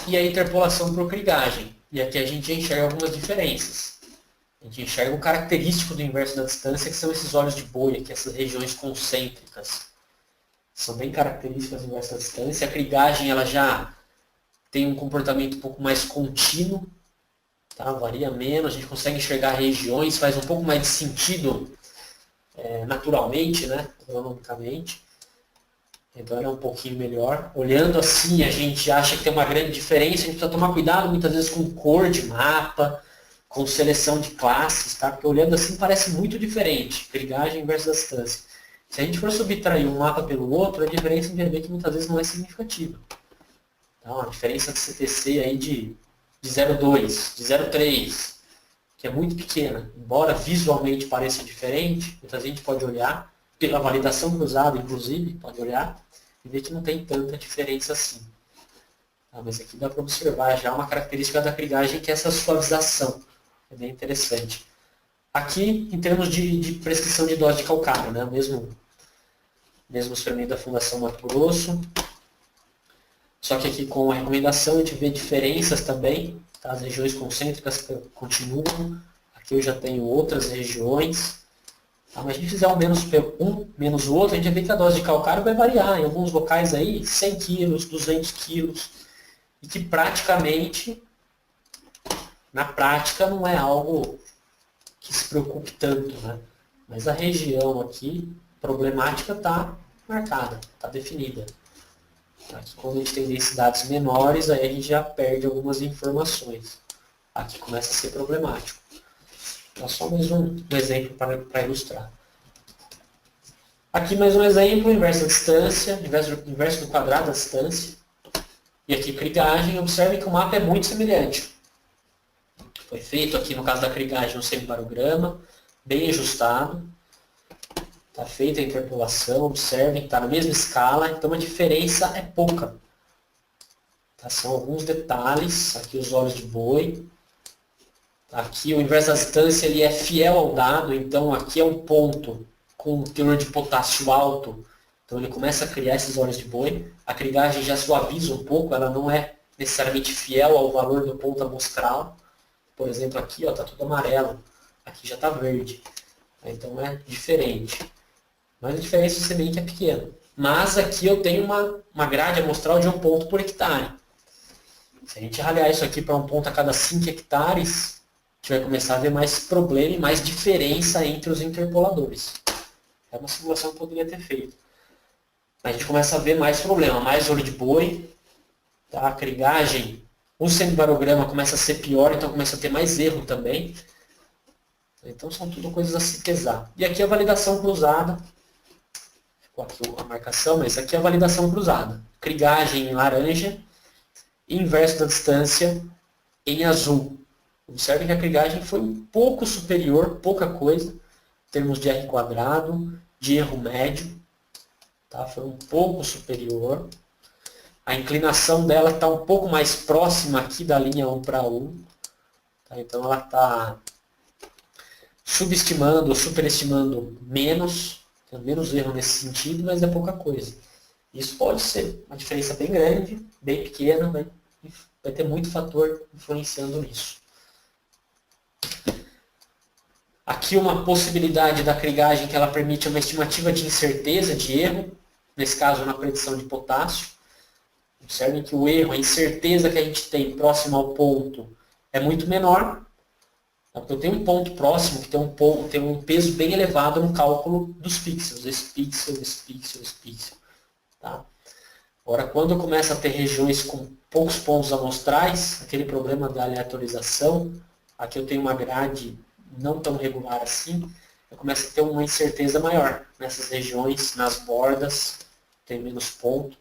e a interpolação por crigagem. E aqui a gente enxerga algumas diferenças. A gente enxerga o característico do inverso da distância, que são esses olhos de boi aqui, essas regiões concêntricas. São bem características do inverso da distância. A crigagem ela já tem um comportamento um pouco mais contínuo, tá? Varia menos, a gente consegue enxergar regiões, faz um pouco mais de sentido naturalmente, né? Agronomicamente. Então ela é um pouquinho melhor. Olhando assim, a gente acha que tem uma grande diferença, a gente precisa tomar cuidado muitas vezes com cor de mapa, com seleção de classes, tá? Porque olhando assim parece muito diferente, crigagem versus distância. Se a gente for subtrair um mapa pelo outro, a diferença a gente vai ver que muitas vezes não é significativa. Então, a diferença de CTC aí de 0,2, de 0,3, que é muito pequena, embora visualmente pareça diferente, muitas vezes a gente pode olhar, pela validação cruzada, inclusive, pode olhar e ver que não tem tanta diferença assim. Tá, mas aqui dá para observar já uma característica da crigagem, que é essa suavização. É bem interessante. Aqui, em termos de prescrição de dose de calcário, né? Mesmo experimento da Fundação Mato Grosso. Só que aqui com a recomendação a gente vê diferenças também. Tá? As regiões concêntricas continuam. Aqui eu já tenho outras regiões. Tá? Mas se a gente fizer um menos o outro, a gente vai ver que a dose de calcário vai variar. Em alguns locais aí, 100 kg, 200 kg. E que praticamente, na prática, não é algo que se preocupe tanto, né? Mas a região aqui, problemática, está marcada, está definida. Aqui, quando a gente tem densidades menores, aí a gente já perde algumas informações. Aqui começa a ser problemático. Então, só mais um exemplo para ilustrar. Aqui mais um exemplo, inverso da distância, inverso do quadrado da distância. E aqui crigagem, observe que o mapa é muito semelhante. Foi feito aqui, no caso da crigagem, um semiparograma, bem ajustado. Está feita a interpolação, observem que está na mesma escala, então a diferença é pouca. Tá, são alguns detalhes, aqui os olhos de boi. Aqui o inverso da distância ele é fiel ao dado, então aqui é um ponto com teor de potássio alto, então ele começa a criar esses olhos de boi. A crigagem já suaviza um pouco, ela não é necessariamente fiel ao valor do ponto amostral. Por exemplo, aqui está tudo amarelo, aqui já está verde. Então é diferente. Mas a diferença semente é pequena. Mas aqui eu tenho uma grade amostral de 1 ponto por hectare. Se a gente ralhar isso aqui para 1 ponto a cada 5 hectares, a gente vai começar a ver mais problema e mais diferença entre os interpoladores. É uma simulação que eu poderia ter feito. A gente começa a ver mais problema, mais olho de boi, tá? A crigagem, o semibarograma começa a ser pior, então começa a ter mais erro também. Então são tudo coisas a se pesar. E aqui a validação cruzada. Ficou aqui a marcação, mas aqui é a validação cruzada. Crigagem em laranja, inverso da distância em azul. Observe que a crigagem foi um pouco superior, pouca coisa, em termos de R quadrado, de erro médio. Tá? Foi um pouco superior. A inclinação dela está um pouco mais próxima aqui da linha 1 para 1. Tá? Então ela está subestimando ou superestimando menos, tem menos erro nesse sentido, mas é pouca coisa. Isso pode ser uma diferença bem grande, bem pequena, vai ter muito fator influenciando nisso. Aqui uma possibilidade da crigagem que ela permite uma estimativa de incerteza de erro, nesse caso na predição de potássio. Observem que o erro, a incerteza que a gente tem próximo ao ponto é muito menor, porque eu tenho um ponto próximo que tem um peso bem elevado no cálculo dos pixels, esse pixel, esse pixel, esse pixel. Tá? Agora, quando eu começo a ter regiões com poucos pontos amostrais, aquele problema da aleatorização, aqui eu tenho uma grade não tão regular assim, eu começo a ter uma incerteza maior nessas regiões, nas bordas, tem menos ponto,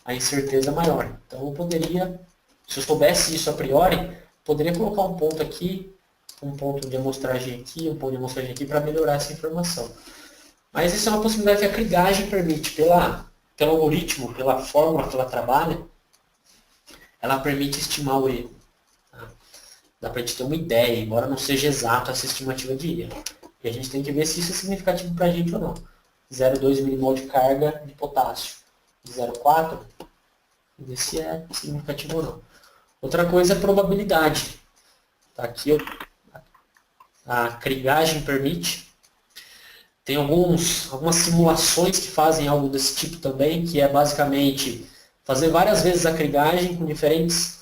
a incerteza é maior. Então eu poderia, se eu soubesse isso a priori, poderia colocar um ponto aqui, um ponto de amostragem aqui, um ponto de amostragem aqui para melhorar essa informação. Mas isso é uma possibilidade que a crigagem permite, pelo algoritmo, pela fórmula que ela trabalha, ela permite estimar o erro. Tá? Dá para a gente ter uma ideia, embora não seja exato essa estimativa de erro. E a gente tem que ver se isso é significativo para a gente ou não. 0,2 milimol de carga de potássio, de 0,4, ver se é significativo ou não. Outra coisa é a probabilidade. Tá? Aqui a crigagem permite. Tem algumas simulações que fazem algo desse tipo também, que é basicamente fazer várias vezes a crigagem com diferentes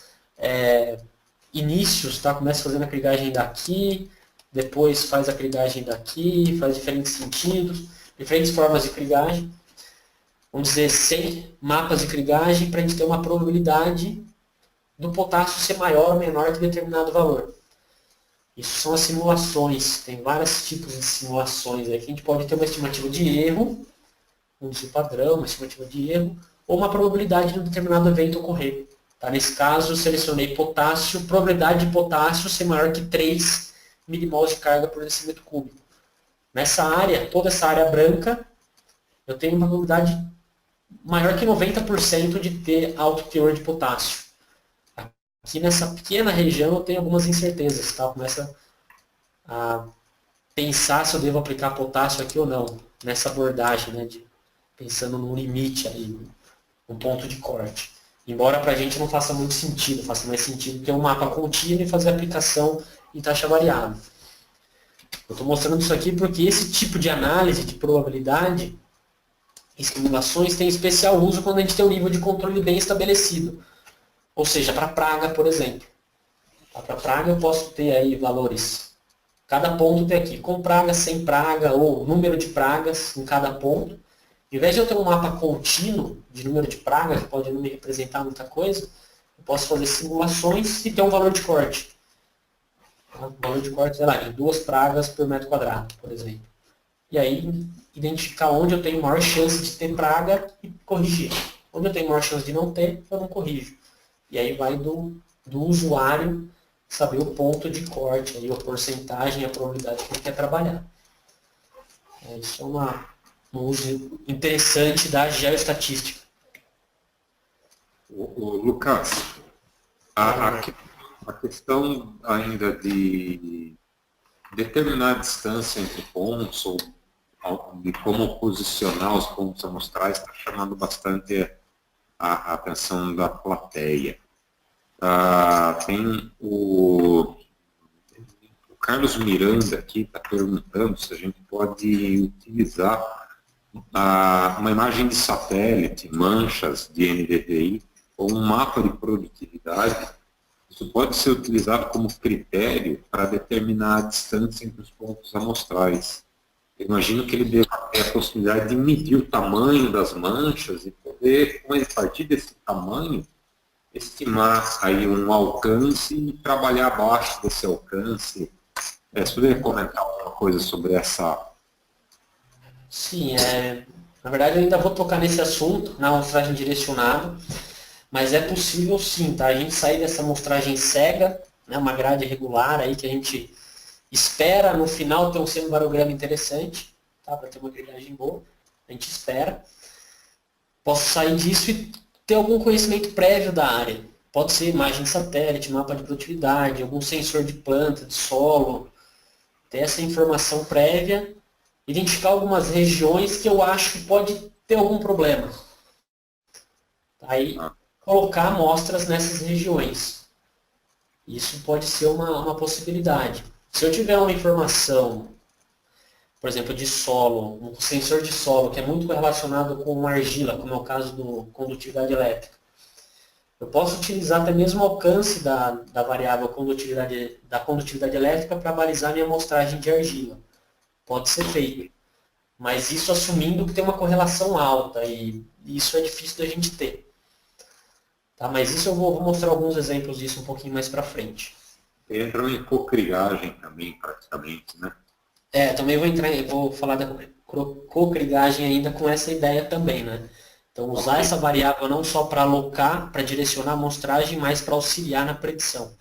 inícios. Tá? Começa fazendo a crigagem daqui, depois faz a crigagem daqui, faz diferentes sentidos, diferentes formas de crigagem. Vamos dizer, 100 mapas de crigagem para a gente ter uma probabilidade do potássio ser maior ou menor que determinado valor. Isso são as simulações. Tem vários tipos de simulações. Aqui a gente pode ter uma estimativa de erro, um desvio padrão, uma estimativa de erro, ou uma probabilidade de um determinado evento ocorrer. Tá? Nesse caso, eu selecionei potássio, probabilidade de potássio ser maior que 3 milimols de carga por decímetro cúbico. Nessa área, toda essa área branca, eu tenho uma probabilidade maior que 90% de ter alto teor de potássio. Aqui nessa pequena região eu tenho algumas incertezas. Tá? Eu começo a pensar se eu devo aplicar potássio aqui ou não, nessa abordagem, né, pensando no limite aí, um ponto de corte. Embora para a gente não faça muito sentido, faça mais sentido ter um mapa contínuo e fazer a aplicação em taxa variável. Eu estou mostrando isso aqui porque esse tipo de análise de probabilidade em simulações tem especial uso quando a gente tem um nível de controle bem estabelecido. Ou seja, para praga, por exemplo. Para praga eu posso ter aí valores. Cada ponto tem aqui, com praga, sem praga, ou número de pragas em cada ponto. Em vez de eu ter um mapa contínuo de número de pragas, que pode não me representar muita coisa, eu posso fazer simulações e ter um valor de corte. Um valor de corte, sei lá, de 2 pragas por metro quadrado, por exemplo. E aí, identificar onde eu tenho maior chance de ter praga e corrigir. Onde eu tenho maior chance de não ter, eu não corrijo. E aí vai do usuário saber o ponto de corte, aí, a porcentagem, a probabilidade que ele quer trabalhar. Isso é um uso interessante da geoestatística. Lucas, a questão ainda de determinar a distância entre pontos, ou de como posicionar os pontos amostrais, está chamando bastante a atenção da plateia. Tem o Carlos Miranda aqui, está perguntando se a gente pode utilizar uma imagem de satélite, manchas de NDVI, ou um mapa de produtividade. Isso pode ser utilizado como critério para determinar a distância entre os pontos amostrais. Eu imagino que ele deve ter a possibilidade de medir o tamanho das manchas e poder, a partir desse tamanho, estimar aí um alcance e trabalhar abaixo desse alcance. Você poderia comentar alguma coisa sobre essa? Sim, na verdade eu ainda vou tocar nesse assunto, na amostragem direcionada, mas é possível sim, tá? A gente sair dessa amostragem cega, né, uma grade regular aí que a gente espera no final ter um semivarograma interessante, tá? Para ter uma grilagem boa, a gente espera. Posso sair disso e ter algum conhecimento prévio da área. Pode ser imagem de satélite, mapa de produtividade, algum sensor de planta, de solo, ter essa informação prévia, identificar algumas regiões que eu acho que pode ter algum problema. Aí, colocar amostras nessas regiões. Isso pode ser uma possibilidade. Se eu tiver uma informação, por exemplo, de solo, um sensor de solo que é muito relacionado com argila, como é o caso do condutividade elétrica, eu posso utilizar até mesmo o alcance da variável da condutividade elétrica para balizar minha amostragem de argila. Pode ser feito. Mas isso assumindo que tem uma correlação alta, e isso é difícil da gente ter. Tá? Mas isso eu vou mostrar alguns exemplos disso um pouquinho mais para frente. Entra em cocrigagem também, praticamente, né? Também vou falar da cocrigagem ainda com essa ideia também, né? Então, usar essa variável não só para alocar, para direcionar a amostragem, mas para auxiliar na predição.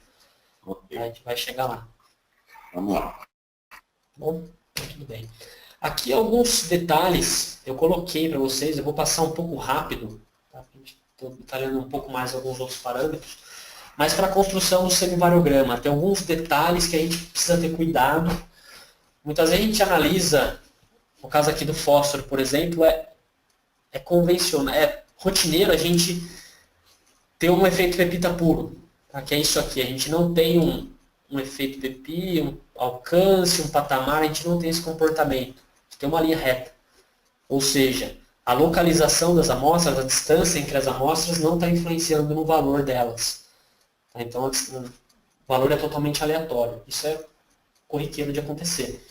A gente vai chegar lá. Vamos lá. Bom, tudo bem. Aqui alguns detalhes eu coloquei para vocês, eu vou passar um pouco rápido, tá? A gente está detalhando um pouco mais alguns outros parâmetros, mas para a construção do semivarograma, tem alguns detalhes que a gente precisa ter cuidado. Muitas vezes a gente analisa, no caso aqui do fósforo, por exemplo, é convencional, é rotineiro a gente ter um efeito pepita puro, tá? Que é isso aqui, a gente não tem um efeito pepi, um alcance, um patamar, a gente não tem esse comportamento, a gente tem uma linha reta. Ou seja, a localização das amostras, a distância entre as amostras não está influenciando no valor delas. Tá? Então, o valor é totalmente aleatório. Isso é corriqueiro de acontecer.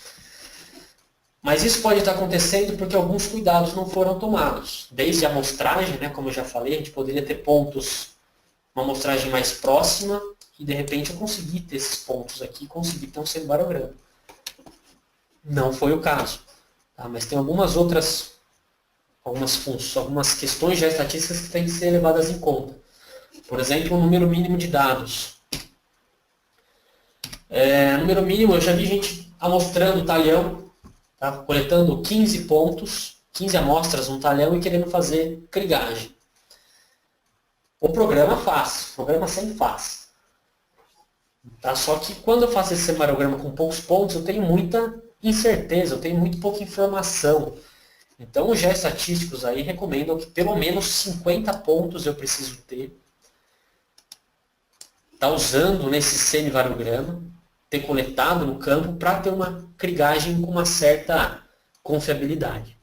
Mas isso pode estar acontecendo porque alguns cuidados não foram tomados. Desde a amostragem, né, como eu já falei, a gente poderia ter pontos, uma amostragem mais próxima, e de repente eu consegui ter esses pontos aqui, consegui ter um semivarograma. Não foi o caso. Tá? Mas tem algumas questões geoestatísticas que têm que ser levadas em conta. Por exemplo, o número mínimo de dados. Número mínimo, eu já vi gente amostrando o talhão, tá? Coletando 15 pontos, 15 amostras no talhão e querendo fazer cribagem. O programa faz, o programa sempre faz. Tá? Só que quando eu faço esse semivarograma com poucos pontos, eu tenho muita incerteza, eu tenho muito pouca informação. Então, os geoestatísticos aí recomendam que pelo menos 50 pontos eu preciso ter. Tá usando nesse semivarograma, ter coletado no campo para ter uma cribagem com uma certa confiabilidade.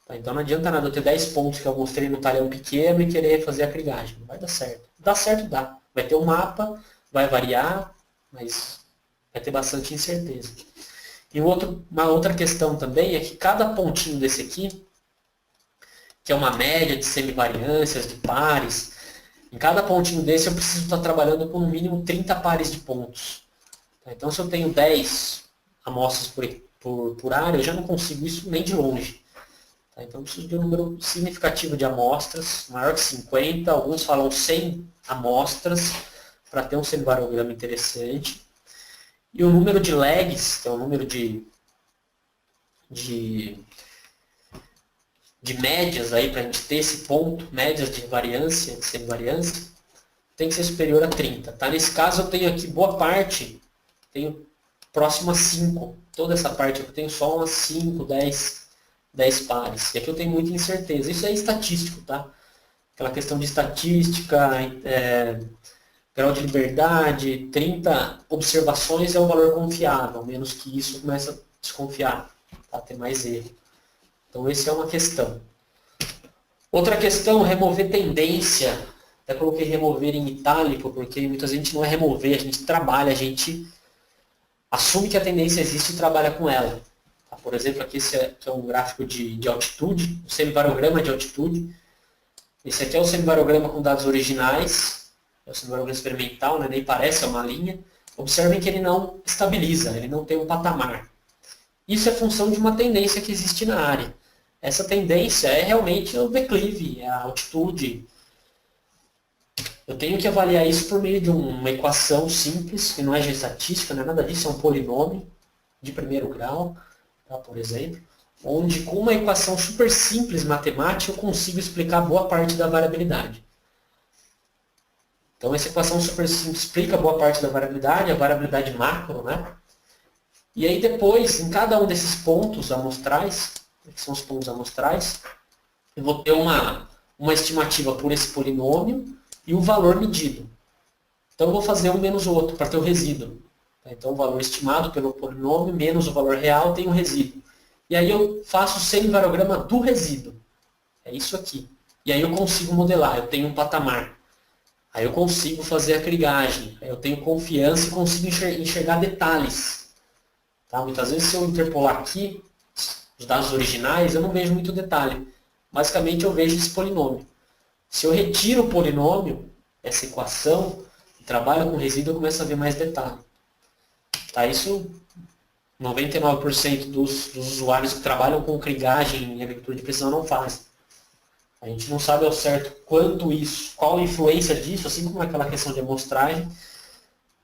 Tá? Então não adianta nada eu ter 10 pontos que eu mostrei no talhão pequeno e querer fazer a cribagem. Não vai dar certo. Dá certo, dá. Vai ter um mapa, vai variar, mas vai ter bastante incerteza. E uma outra questão também é que cada pontinho desse aqui, que é uma média de semivariâncias, de pares, em cada pontinho desse eu preciso estar trabalhando com no mínimo 30 pares de pontos. Então se eu tenho 10 amostras por área, eu já não consigo isso nem de longe. Então eu preciso de um número significativo de amostras, maior que 50, alguns falam 100 amostras, para ter um semivarograma interessante. E o número de lags, que é o número de médias aí para a gente ter esse ponto, médias de variância, de semivariância, tem que ser superior a 30. Tá? Nesse caso eu tenho aqui boa parte, tenho próximo a 5. Toda essa parte eu tenho só umas 5, 10 pares. E aqui eu tenho muita incerteza. Isso é estatístico, tá? Aquela questão de estatística, grau de liberdade, 30 observações é um valor confiável, menos que isso começa a desconfiar, tá? Ter mais erro. Então, essa é uma questão. Outra questão, remover tendência. Até coloquei remover em itálico, porque muita gente não é remover, a gente trabalha, a gente assume que a tendência existe e trabalha com ela. Tá? Por exemplo, aqui esse aqui é um gráfico de altitude, um semivarograma de altitude. Esse aqui é o semivarograma com dados originais. É o semivarograma experimental, né? Nem parece, é uma linha. Observem que ele não estabiliza, ele não tem um patamar. Isso é função de uma tendência que existe na área. Essa tendência é realmente o declive, é a altitude. Eu tenho que avaliar isso por meio de uma equação simples, que não é geoestatística, não é nada disso, é um polinômio de primeiro grau, tá, por exemplo, onde com uma equação super simples matemática eu consigo explicar boa parte da variabilidade. Então essa equação super simples explica boa parte da variabilidade, a variabilidade macro, né? E aí depois, em cada um desses pontos amostrais, que são os pontos amostrais, eu vou ter uma estimativa por esse polinômio e o valor medido. Então eu vou fazer um menos o outro, para ter o resíduo. Então o valor estimado pelo polinômio menos o valor real tem o resíduo. E aí eu faço o semivarograma do resíduo. É isso aqui. E aí eu consigo modelar, eu tenho um patamar. Aí eu consigo fazer a cribagem, aí eu tenho confiança e consigo enxergar detalhes. Tá? Muitas vezes se eu interpolar aqui os dados originais, eu não vejo muito detalhe. Basicamente eu vejo esse polinômio. Se eu retiro o polinômio, essa equação, e trabalho com resíduo, eu começo a ver mais detalhe. Tá? Isso 99% dos usuários que trabalham com cribagem em agricultura de precisão não fazem. A gente não sabe ao certo quanto isso, qual a influência disso, assim como aquela questão de amostragem.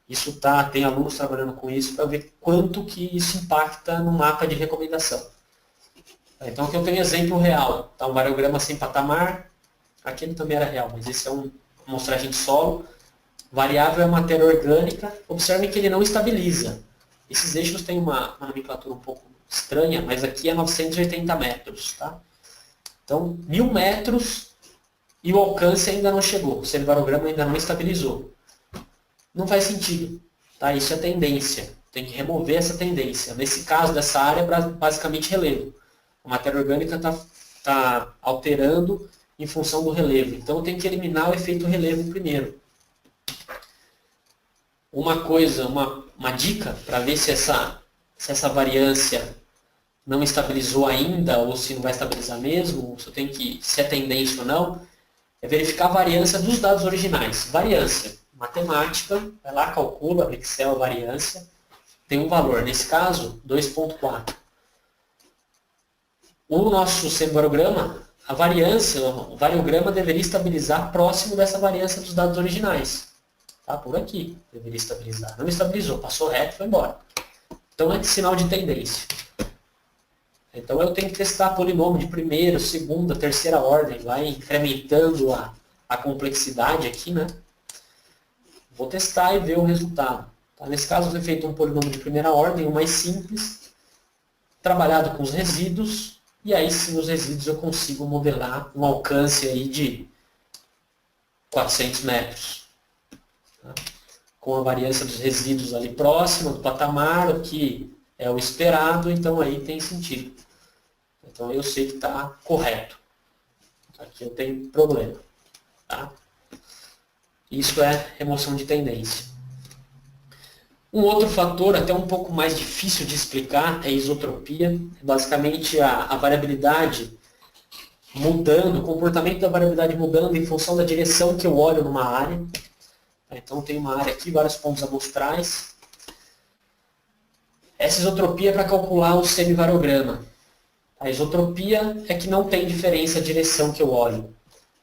Isso tem alunos trabalhando com isso para ver quanto que isso impacta no mapa de recomendação. Então aqui eu tenho um exemplo real. Tá? Um variograma sem patamar, aquele também era real, mas esse é uma amostragem de solo. Variável é matéria orgânica. Observem que ele não estabiliza. Esses eixos têm uma nomenclatura um pouco estranha, mas aqui é 980 metros. Tá? Então, 1000 metros e o alcance ainda não chegou. O semivarograma ainda não estabilizou. Não faz sentido. Tá? Isso é tendência. Tem que remover essa tendência. Nesse caso dessa área, é basicamente relevo. A matéria orgânica está alterando em função do relevo. Então, eu tenho que eliminar o efeito relevo primeiro. Uma dica para ver se essa variância não estabilizou ainda, ou se não vai estabilizar mesmo, se é tendência ou não, é verificar a variância dos dados originais. Variância. matemática, vai lá, calcula no Excel a variância, tem um valor, nesse caso, 2,4. O nosso semivarograma, a variância, o variograma deveria estabilizar próximo dessa variância dos dados originais. Tá? Por aqui, deveria estabilizar. Não estabilizou, passou reto e foi embora. Então é sinal de tendência. Então eu tenho que testar polinômio de primeira, segunda, terceira ordem, vai incrementando a complexidade aqui, né? Vou testar e ver o resultado. Tá? Nesse caso, eu tenho feito um polinômio de primeira ordem, o mais simples, trabalhado com os resíduos, e aí sim os resíduos eu consigo modelar um alcance aí de 400 metros. Tá? Com a variância dos resíduos ali próxima do patamar, o que é o esperado, então aí tem sentido. Então eu sei que está correto. Aqui eu tenho problema. Tá? Isso é remoção de tendência. Um outro fator, até um pouco mais difícil de explicar, é a isotropia. Basicamente a variabilidade mudando, o comportamento da variabilidade mudando em função da direção que eu olho numa área. Então tem uma área aqui, vários pontos amostrais. Essa isotropia é para calcular o semivariograma. A isotropia é que não tem diferença a direção que eu olho.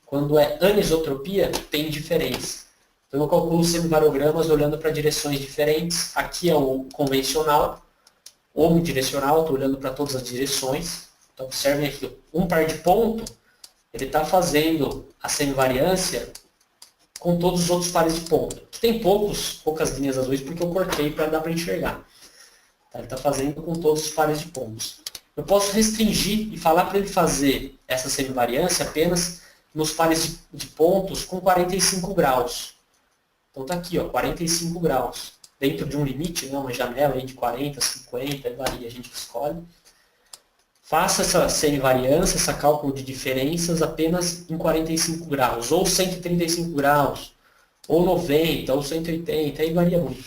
Quando é anisotropia, tem diferença. Então eu calculo semivariоgramas olhando para direções diferentes. Aqui é o convencional, omnidirecional, estou olhando para todas as direções. Então observem aqui, um par de ponto, ele está fazendo a semivariância com todos os outros pares de ponto. Aqui tem poucas linhas azuis porque eu cortei para dar para enxergar. Ele está fazendo com todos os pares de pontos. Eu posso restringir e falar para ele fazer essa semivariância apenas nos pares de pontos com 45 graus. Então está aqui, ó, 45 graus. Dentro de um limite, né, uma janela aí de 40, 50, varia, a gente escolhe. Faça essa semivariância, esse cálculo de diferenças apenas em 45 graus, ou 135 graus, ou 90, ou 180, aí varia muito.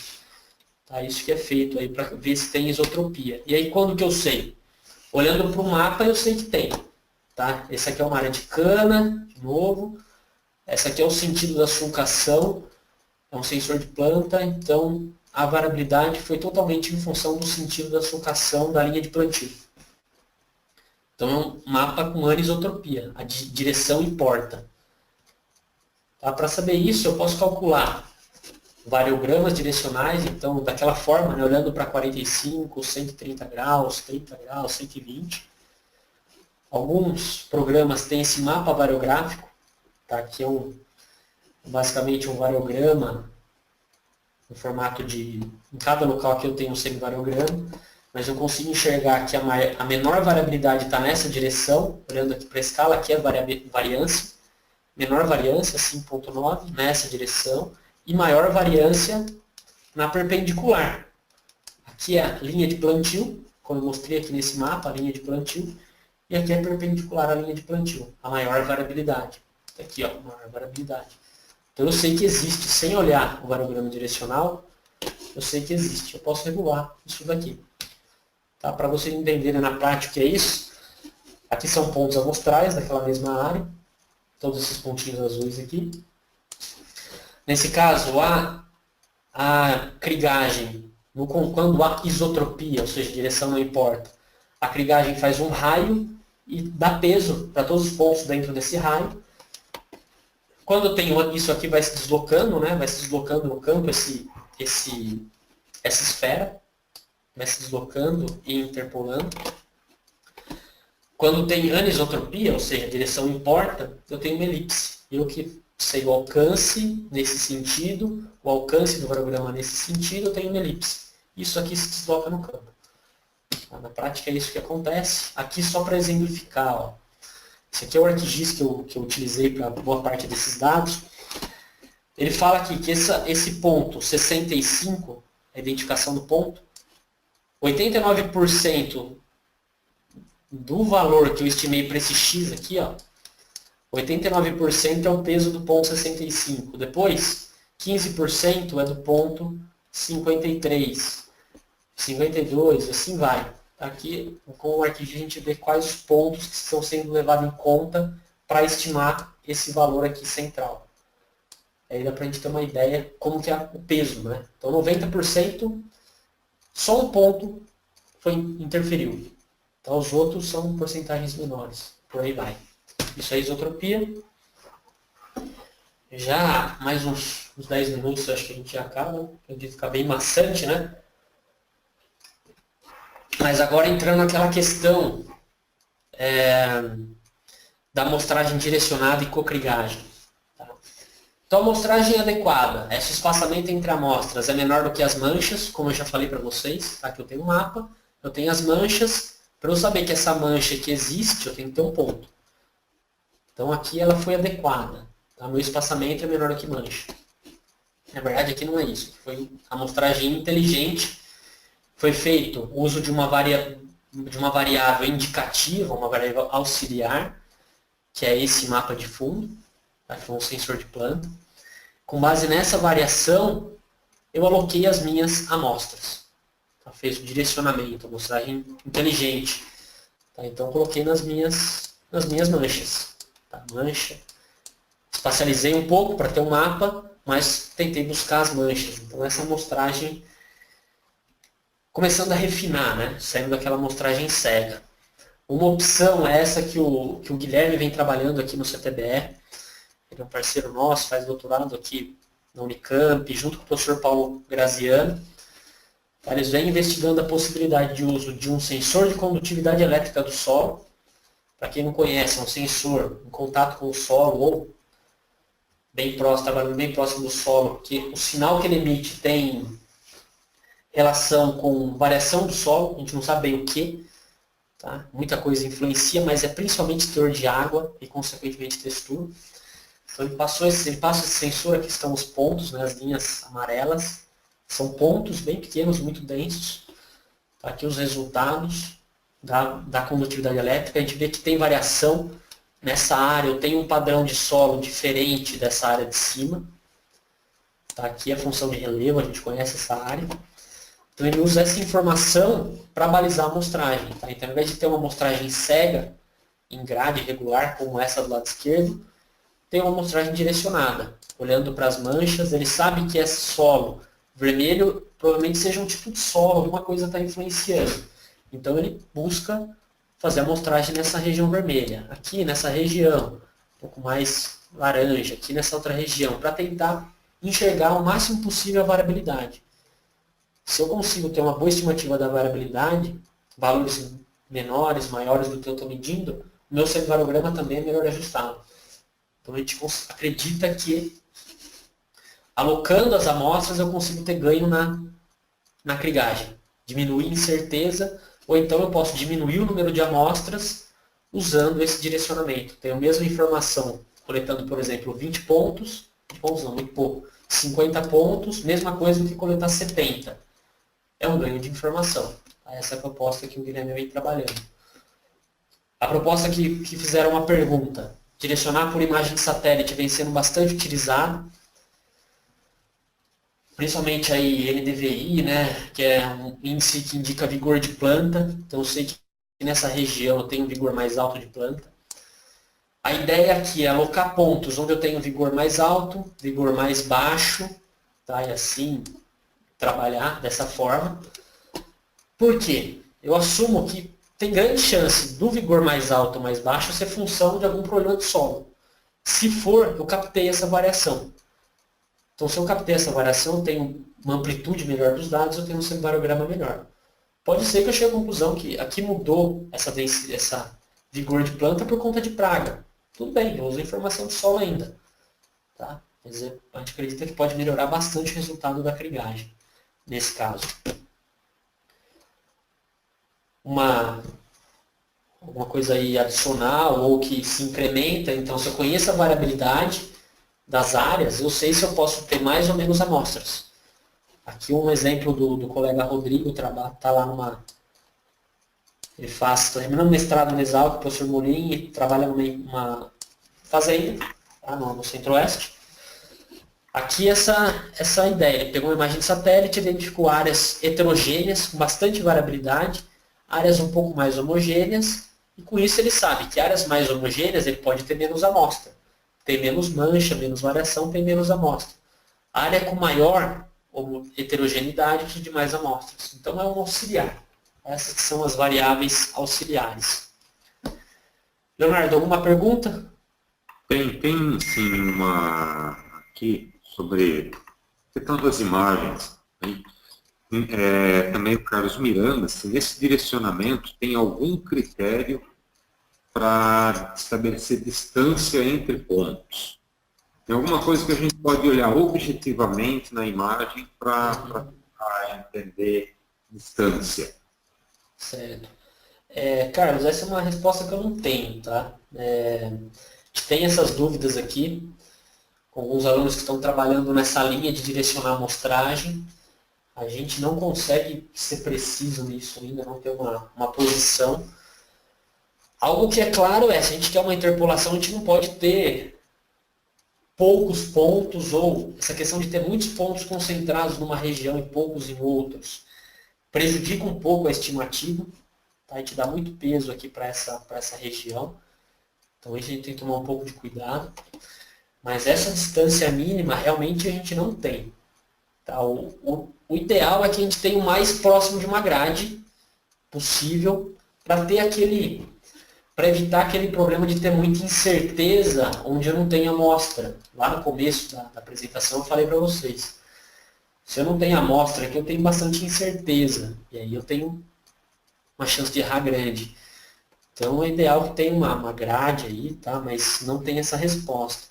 Tá, isso que é feito aí para ver se tem isotropia. E aí quando que eu sei? Olhando para o mapa eu sei que tem. Tá? Esse aqui é uma área de cana, de novo. Essa aqui é o sentido da sulcação, é um sensor de planta, então a variabilidade foi totalmente em função do sentido da sulcação da linha de plantio. Então é um mapa com anisotropia, a direção importa. Tá? Para saber isso eu posso calcular variogramas direcionais, então daquela forma, né, olhando para 45, 130 graus, 30 graus, 120. Alguns programas têm esse mapa variográfico, tá? Aqui é basicamente um variograma no formato de... Em cada local aqui eu tenho um semivariograma, mas eu consigo enxergar que a menor variabilidade está nessa direção, olhando aqui para a escala, aqui é a variância, menor variância, 5,9, nessa direção, e maior variância na perpendicular. Aqui é a linha de plantio, como eu mostrei aqui nesse mapa, a linha de plantio, e aqui é perpendicular à linha de plantio, a maior variabilidade. Aqui, ó, maior variabilidade. Então eu sei que existe, sem olhar o variograma direcional, eu sei que existe. Eu posso regular isso daqui. Tá? Para vocês entenderem na prática o que é isso, aqui são pontos amostrais daquela mesma área, todos esses pontinhos azuis aqui. Nesse caso, a crigagem, quando há isotropia, ou seja, direção não importa, a crigagem faz um raio e dá peso para todos os pontos dentro desse raio. Quando eu tenho isso aqui vai se deslocando, né? Vai se deslocando no campo essa esfera, vai se deslocando e interpolando. Quando tem anisotropia, ou seja, a direção importa, eu tenho uma elipse. Eu que sei o alcance nesse sentido, o alcance do variograma nesse sentido, eu tenho uma elipse. Isso aqui se desloca no campo. Na prática é isso que acontece. Aqui só para exemplificar, ó. Esse aqui é o ArcGIS que eu utilizei para boa parte desses dados. Ele fala aqui que esse ponto 65, a identificação do ponto, 89% do valor que eu estimei para esse X aqui, ó, 89% é o peso do ponto 65. Depois, 15% é do ponto 53, 52, assim vai. Aqui, com o ArcGIS, a gente vê quais os pontos que estão sendo levados em conta para estimar esse valor aqui central. Aí dá para a gente ter uma ideia como que é o peso, né? Então 90%, só um ponto interferiu. Então os outros são porcentagens menores. Por aí vai. Isso é isotropia. Já mais uns 10 minutos, acho que a gente já acaba. Acredito ficar bem maçante, né? Mas agora entrando naquela questão da amostragem direcionada e cocrigagem. Tá? Então a amostragem adequada, esse espaçamento entre amostras é menor do que as manchas, como eu já falei para vocês. Tá? Aqui eu tenho um mapa, eu tenho as manchas. Para eu saber que essa mancha aqui existe, eu tenho que ter um ponto. Então aqui ela foi adequada. Tá? Meu espaçamento é menor do que mancha. Na verdade aqui não é isso. Foi amostragem inteligente. Foi feito o uso de uma variável indicativa, uma variável auxiliar, que é esse mapa de fundo, tá? Que foi um sensor de planta. Com base nessa variação, eu aloquei as minhas amostras. Tá? Fez o direcionamento, amostragem inteligente. Tá? Então eu coloquei nas minhas manchas. Tá? Mancha. Espacializei um pouco para ter um mapa, mas tentei buscar as manchas. Então essa amostragem começando a refinar, né? Saindo daquela amostragem cega. Uma opção é essa que o Guilherme vem trabalhando aqui no CTBE. Ele é um parceiro nosso, faz doutorado aqui na Unicamp, junto com o professor Paulo Graziano. Eles vêm investigando a possibilidade de uso de um sensor de condutividade elétrica do solo. Para quem não conhece, é um sensor em contato com o solo ou trabalhando bem próximo do solo, que o sinal que ele emite tem relação com variação do solo, a gente não sabe bem o que, tá? Muita coisa influencia, mas é principalmente teor de água e, consequentemente, textura. Então ele passa esse sensor, aqui estão os pontos, né, as linhas amarelas, são pontos bem pequenos, muito densos. Tá? Aqui os resultados da condutividade elétrica, a gente vê que tem variação nessa área, eu tenho um padrão de solo diferente dessa área de cima. Tá? Aqui é a função de relevo, a gente conhece essa área. Então ele usa essa informação para balizar a amostragem. Tá? Então ao invés de ter uma amostragem cega, em grade regular, como essa do lado esquerdo, tem uma amostragem direcionada. Olhando para as manchas, ele sabe que esse solo vermelho provavelmente seja um tipo de solo, alguma coisa está influenciando. Então ele busca fazer a amostragem nessa região vermelha. Aqui nessa região, um pouco mais laranja, aqui nessa outra região, para tentar enxergar o máximo possível a variabilidade. Se eu consigo ter uma boa estimativa da variabilidade, valores menores, maiores do que eu estou medindo, o meu semivarograma também é melhor ajustado. Então a gente acredita que alocando as amostras eu consigo ter ganho na crigagem. Diminuir incerteza, ou então eu posso diminuir o número de amostras usando esse direcionamento. Tenho a mesma informação, coletando, por exemplo, 20 pontos, 20 pontos não, muito pouco, 50 pontos, mesma coisa do que coletar 70. É um ganho de informação. Essa é a proposta que o Guilherme vem trabalhando. A proposta que fizeram uma pergunta, direcionar por imagem de satélite vem sendo bastante utilizado, principalmente aí NDVI, né, que é um índice que indica vigor de planta. Então eu sei que nessa região eu tenho um vigor mais alto de planta. A ideia aqui é alocar pontos onde eu tenho vigor mais alto, vigor mais baixo, tá? E assim trabalhar dessa forma. Por quê? Eu assumo que tem grande chance do vigor mais alto ou mais baixo ser função de algum problema de solo. Se for, eu captei essa variação. Então, se eu captei essa variação, eu tenho uma amplitude melhor dos dados, eu tenho um semivarograma melhor. Pode ser que eu chegue à conclusão que aqui mudou essa vigor de planta por conta de praga. Tudo bem, eu uso a informação de solo ainda. Tá? Quer dizer, a gente acredita que pode melhorar bastante o resultado da crigagem, nesse caso. Uma coisa aí adicional ou que se incrementa, então se eu conheço a variabilidade das áreas, eu sei se eu posso ter mais ou menos amostras. Aqui um exemplo do colega Rodrigo, está lá ele está terminando mestrado no Exalc, o professor Molim, e trabalha numa fazenda, tá, no Centro-Oeste. Aqui essa ideia, ele pegou uma imagem de satélite, identificou áreas heterogêneas, com bastante variabilidade, áreas um pouco mais homogêneas, e com isso ele sabe que áreas mais homogêneas ele pode ter menos amostra. tem menos mancha, menos variação, tem menos amostra. A área com maior heterogeneidade precisa de mais amostras. Então é um auxiliar. Essas são as variáveis auxiliares. Leonardo, alguma pergunta? Tem sim uma aqui sobre a questão das imagens. Também o Carlos Miranda, se nesse direcionamento tem algum critério para estabelecer distância entre pontos. Tem alguma coisa que a gente pode olhar objetivamente na imagem para entender distância. Certo. Carlos, essa é uma resposta que eu não tenho, tá? A gente tem essas dúvidas aqui, com alguns alunos que estão trabalhando nessa linha de direcionar a amostragem. A gente não consegue ser preciso nisso ainda, não ter uma posição. Algo que é claro se a gente quer uma interpolação, a gente não pode ter poucos pontos, ou essa questão de ter muitos pontos concentrados numa região e poucos em outros. Prejudica um pouco a estimativa, tá? A gente dá muito peso aqui para essa região. Então a gente tem que tomar um pouco de cuidado. Mas essa distância mínima realmente a gente não tem. Tá? O ideal é que a gente tenha o mais próximo de uma grade possível para evitar aquele problema de ter muita incerteza onde eu não tenho amostra. Lá no começo da apresentação eu falei para vocês. Se eu não tenho amostra aqui, eu tenho bastante incerteza. E aí eu tenho uma chance de errar grande. Então é ideal que tenha uma grade aí, tá? Mas não tem essa resposta.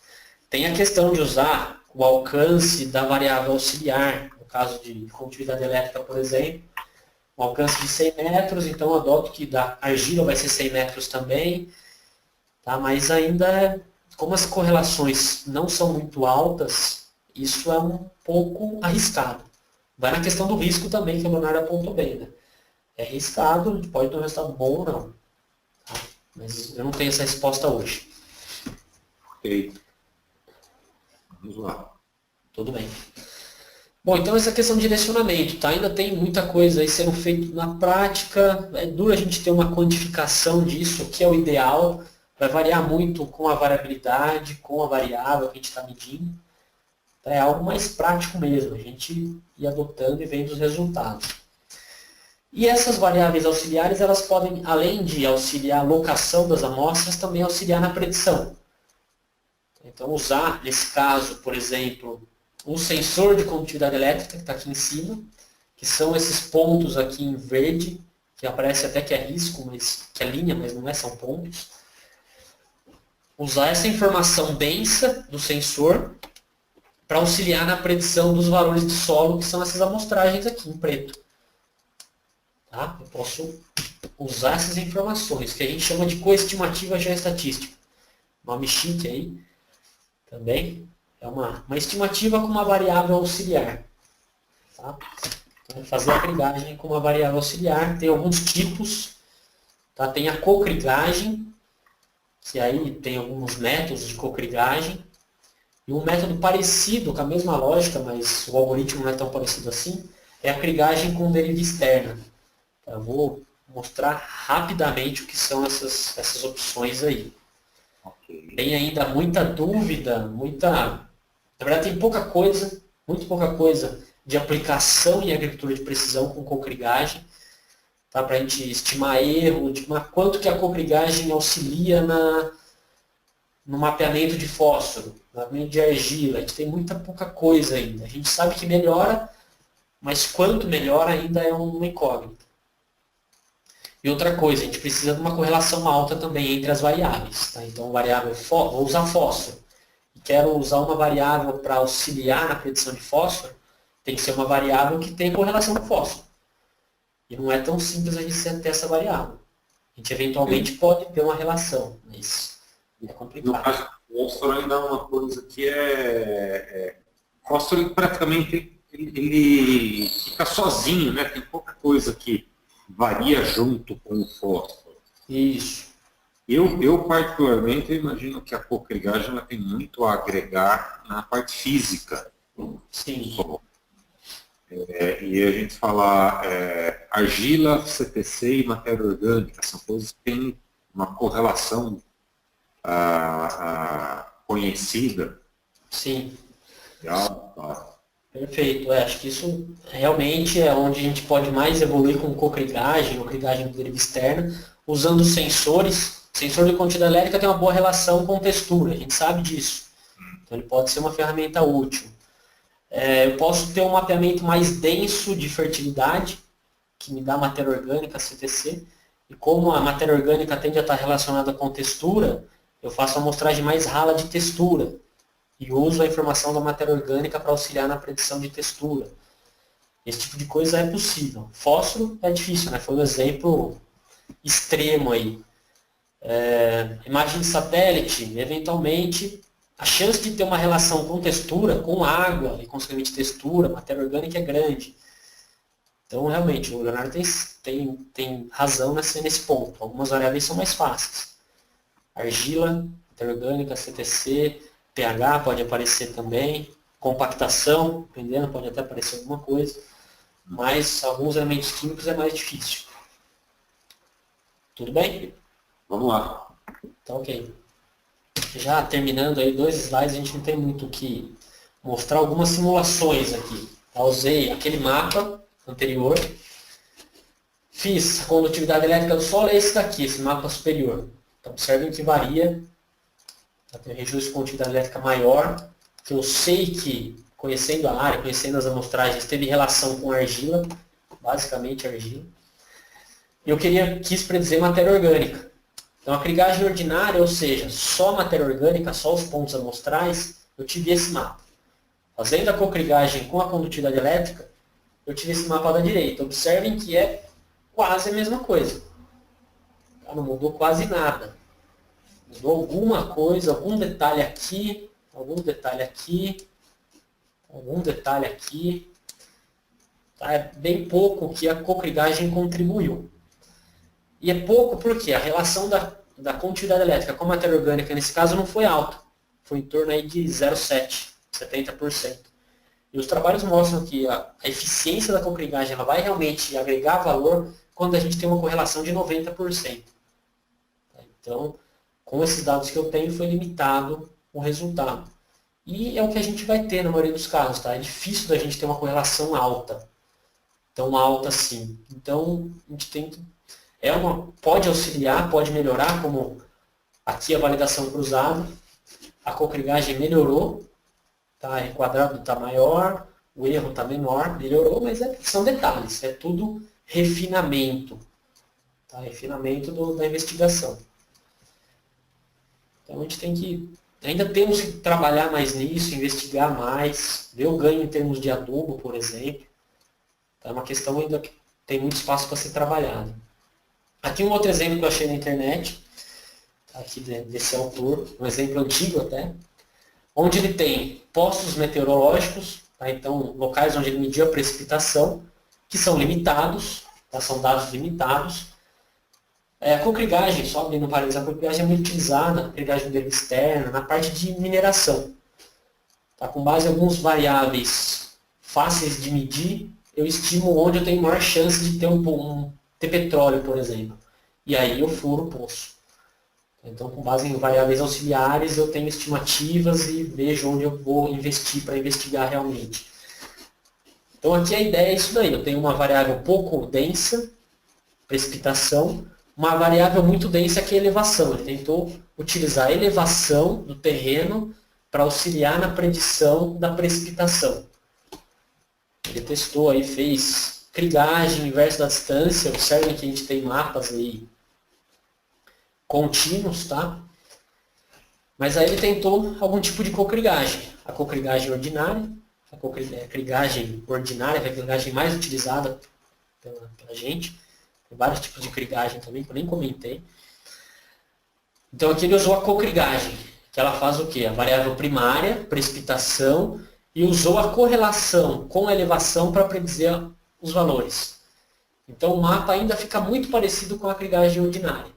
Tem a questão de usar o alcance da variável auxiliar, no caso de condutividade elétrica, por exemplo, um alcance de 100 metros, então eu adoto que da argila vai ser 100 metros também, tá? Mas ainda, como as correlações não são muito altas, isso é um pouco arriscado. Vai na questão do risco também, que o Leonardo apontou bem, né? É arriscado, a gente pode ter um resultado bom ou não. Tá? Mas eu não tenho essa resposta hoje. Ok. Vamos lá. Tudo bem. Bom, então essa questão de direcionamento, tá? Ainda tem muita coisa aí sendo feita na prática. É duro a gente ter uma quantificação disso, o que é o ideal. Vai variar muito com a variabilidade, com a variável que a gente está medindo. É algo mais prático mesmo, a gente ir adotando e vendo os resultados. E essas variáveis auxiliares, elas podem, além de auxiliar a locação das amostras, também auxiliar na predição. Então, usar, nesse caso, por exemplo, um sensor de condutividade elétrica, que está aqui em cima, que são esses pontos aqui em verde, que aparece até que é risco, que é linha, mas não é, são pontos. Usar essa informação densa do sensor para auxiliar na predição dos valores de solo, que são essas amostragens aqui, em preto. Tá? Eu posso usar essas informações, que a gente chama de coestimativa geoestatística. Nome chique aí, também. É uma estimativa com uma variável auxiliar. Tá? Então, fazer a crigagem com uma variável auxiliar. Tem alguns tipos. Tá? Tem a cocrigagem, que aí tem alguns métodos de cocrigagem. E um método parecido, com a mesma lógica, mas o algoritmo não é tão parecido assim, é a crigagem com deriva externa. Eu vou mostrar rapidamente o que são essas opções aí. Okay. Tem ainda muita dúvida, na verdade tem pouca coisa, muito pouca coisa de aplicação em agricultura de precisão com cocrigagem, tá? Para a gente estimar erro, estimar quanto que a cocrigagem auxilia no mapeamento de fósforo, no mapeamento de argila. A gente tem pouca coisa ainda. A gente sabe que melhora, mas quanto melhora ainda é uma incógnita. E outra coisa, a gente precisa de uma correlação alta também entre as variáveis. Tá? Então, vou usar fósforo. E quero usar uma variável para auxiliar na predição de fósforo, tem que ser uma variável que tenha correlação com fósforo. E não é tão simples a gente ter essa variável. A gente eventualmente pode ter uma relação, mas é complicado. No caso do fósforo ainda é uma coisa que fósforo praticamente ele fica sozinho, né? Tem pouca coisa que varia junto com o fósforo. Isso. Eu particularmente, imagino que a cocrigagem ela tem muito a agregar na parte física. Sim. E a gente falar argila, CTC e matéria orgânica, são coisas que têm uma correlação conhecida. Sim. Tá. Perfeito. Acho que isso realmente é onde a gente pode mais evoluir com cocrigagem, ou crigagem por deriva externa, usando sensores. Sensor de condutividade elétrica tem uma boa relação com textura, a gente sabe disso. Então ele pode ser uma ferramenta útil. Eu posso ter um mapeamento mais denso de fertilidade, que me dá matéria orgânica, CTC, e como a matéria orgânica tende a estar relacionada com textura, eu faço uma amostragem mais rala de textura, e uso a informação da matéria orgânica para auxiliar na predição de textura. Esse tipo de coisa é possível. Fósforo é difícil, né? Foi um exemplo extremo aí. Imagem de satélite, eventualmente, a chance de ter uma relação com textura, com água, e consequentemente textura, matéria orgânica é grande. Então, realmente, o Leonardo tem razão nesse ponto. Algumas variáveis são mais fáceis. Argila, matéria orgânica, CTC, pH pode aparecer também, compactação, dependendo, pode até aparecer alguma coisa, mas alguns elementos químicos é mais difícil. Tudo bem? Vamos lá. Então, ok. Já terminando aí 2 slides, a gente não tem muito o que mostrar algumas simulações aqui. Eu usei aquele mapa anterior, fiz a condutividade elétrica do solo, é esse daqui, esse mapa superior. Então, observem que varia. Tem regiões de condutividade elétrica maior, que eu sei que, conhecendo a área, conhecendo as amostragens, teve relação com argila, basicamente argila. E eu quis predizer matéria orgânica. Então, a crigagem ordinária, ou seja, só matéria orgânica, só os pontos amostrais, eu tive esse mapa. Fazendo a cocrigagem com a condutividade elétrica, eu tive esse mapa da direita. Observem que é quase a mesma coisa. Não mudou quase nada. Mudou alguma coisa, algum detalhe aqui, algum detalhe aqui, algum detalhe aqui. Tá? É bem pouco que a cocrigagem contribuiu. E é pouco porque a relação da condutividade elétrica com a matéria orgânica, nesse caso, não foi alta. Foi em torno aí de 0,7, 70%. E os trabalhos mostram que a eficiência da cocrigagem ela vai realmente agregar valor quando a gente tem uma correlação de 90%. Então, com esses dados que eu tenho, foi limitado o resultado. E é o que a gente vai ter na maioria dos casos, tá? É difícil da gente ter uma correlação alta. Tão alta assim. Então, a gente tem que... pode auxiliar, pode melhorar, como aqui a validação cruzada. A cocrigagem melhorou. Tá? O quadrado está maior, o erro está menor, melhorou, mas são detalhes. É tudo refinamento. Tá? Refinamento da investigação. Então a gente tem que, ainda temos que trabalhar mais nisso, investigar mais, ver o ganho em termos de adubo, por exemplo. É uma questão ainda que tem muito espaço para ser trabalhado. Aqui um outro exemplo que eu achei na internet, aqui desse autor, um exemplo antigo até, onde ele tem postos meteorológicos, tá? Então locais onde ele mediu a precipitação, que são limitados, tá? São dados limitados. A cocrigagem, só abrindo parênteses, a cocrigagem é muito utilizada, a cocrigagem de deriva externa, na parte de mineração. Tá? Com base em algumas variáveis fáceis de medir, eu estimo onde eu tenho maior chance de ter petróleo, por exemplo. E aí eu furo o poço. Então, com base em variáveis auxiliares, eu tenho estimativas e vejo onde eu vou investir para investigar realmente. Então, aqui a ideia é isso daí. Eu tenho uma variável pouco densa, precipitação, uma variável muito densa que é a elevação. Ele tentou utilizar a elevação do terreno para auxiliar na predição da precipitação. Ele testou aí, fez crigagem inverso da distância. Observem que a gente tem mapas aí contínuos, tá? Mas aí ele tentou algum tipo de cocrigagem. A cocrigagem ordinária, a crigagem ordinária, é a crigagem mais utilizada pela gente. Tem vários tipos de crigagem também, que eu nem comentei. Então aqui ele usou a cocrigagem, que ela faz o quê? A variável primária, precipitação, e usou a correlação com a elevação para predizer os valores. Então o mapa ainda fica muito parecido com a crigagem ordinária.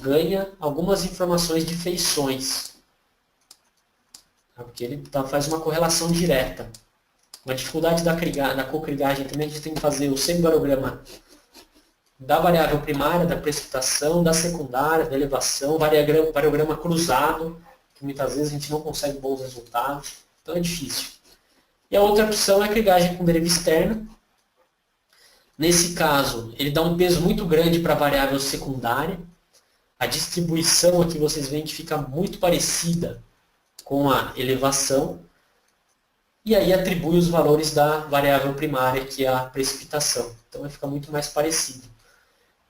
Ganha algumas informações de feições. Porque ele faz uma correlação direta. A dificuldade da cocrigagem também, a gente tem que fazer o semivarograma da variável primária, da precipitação, da secundária, da elevação, variograma cruzado, que muitas vezes a gente não consegue bons resultados, então é difícil. E a outra opção é a crigagem com deriva externa. Nesse caso, ele dá um peso muito grande para a variável secundária. A distribuição aqui vocês veem que fica muito parecida com a elevação. E aí atribui os valores da variável primária, que é a precipitação. Então vai ficar muito mais parecido.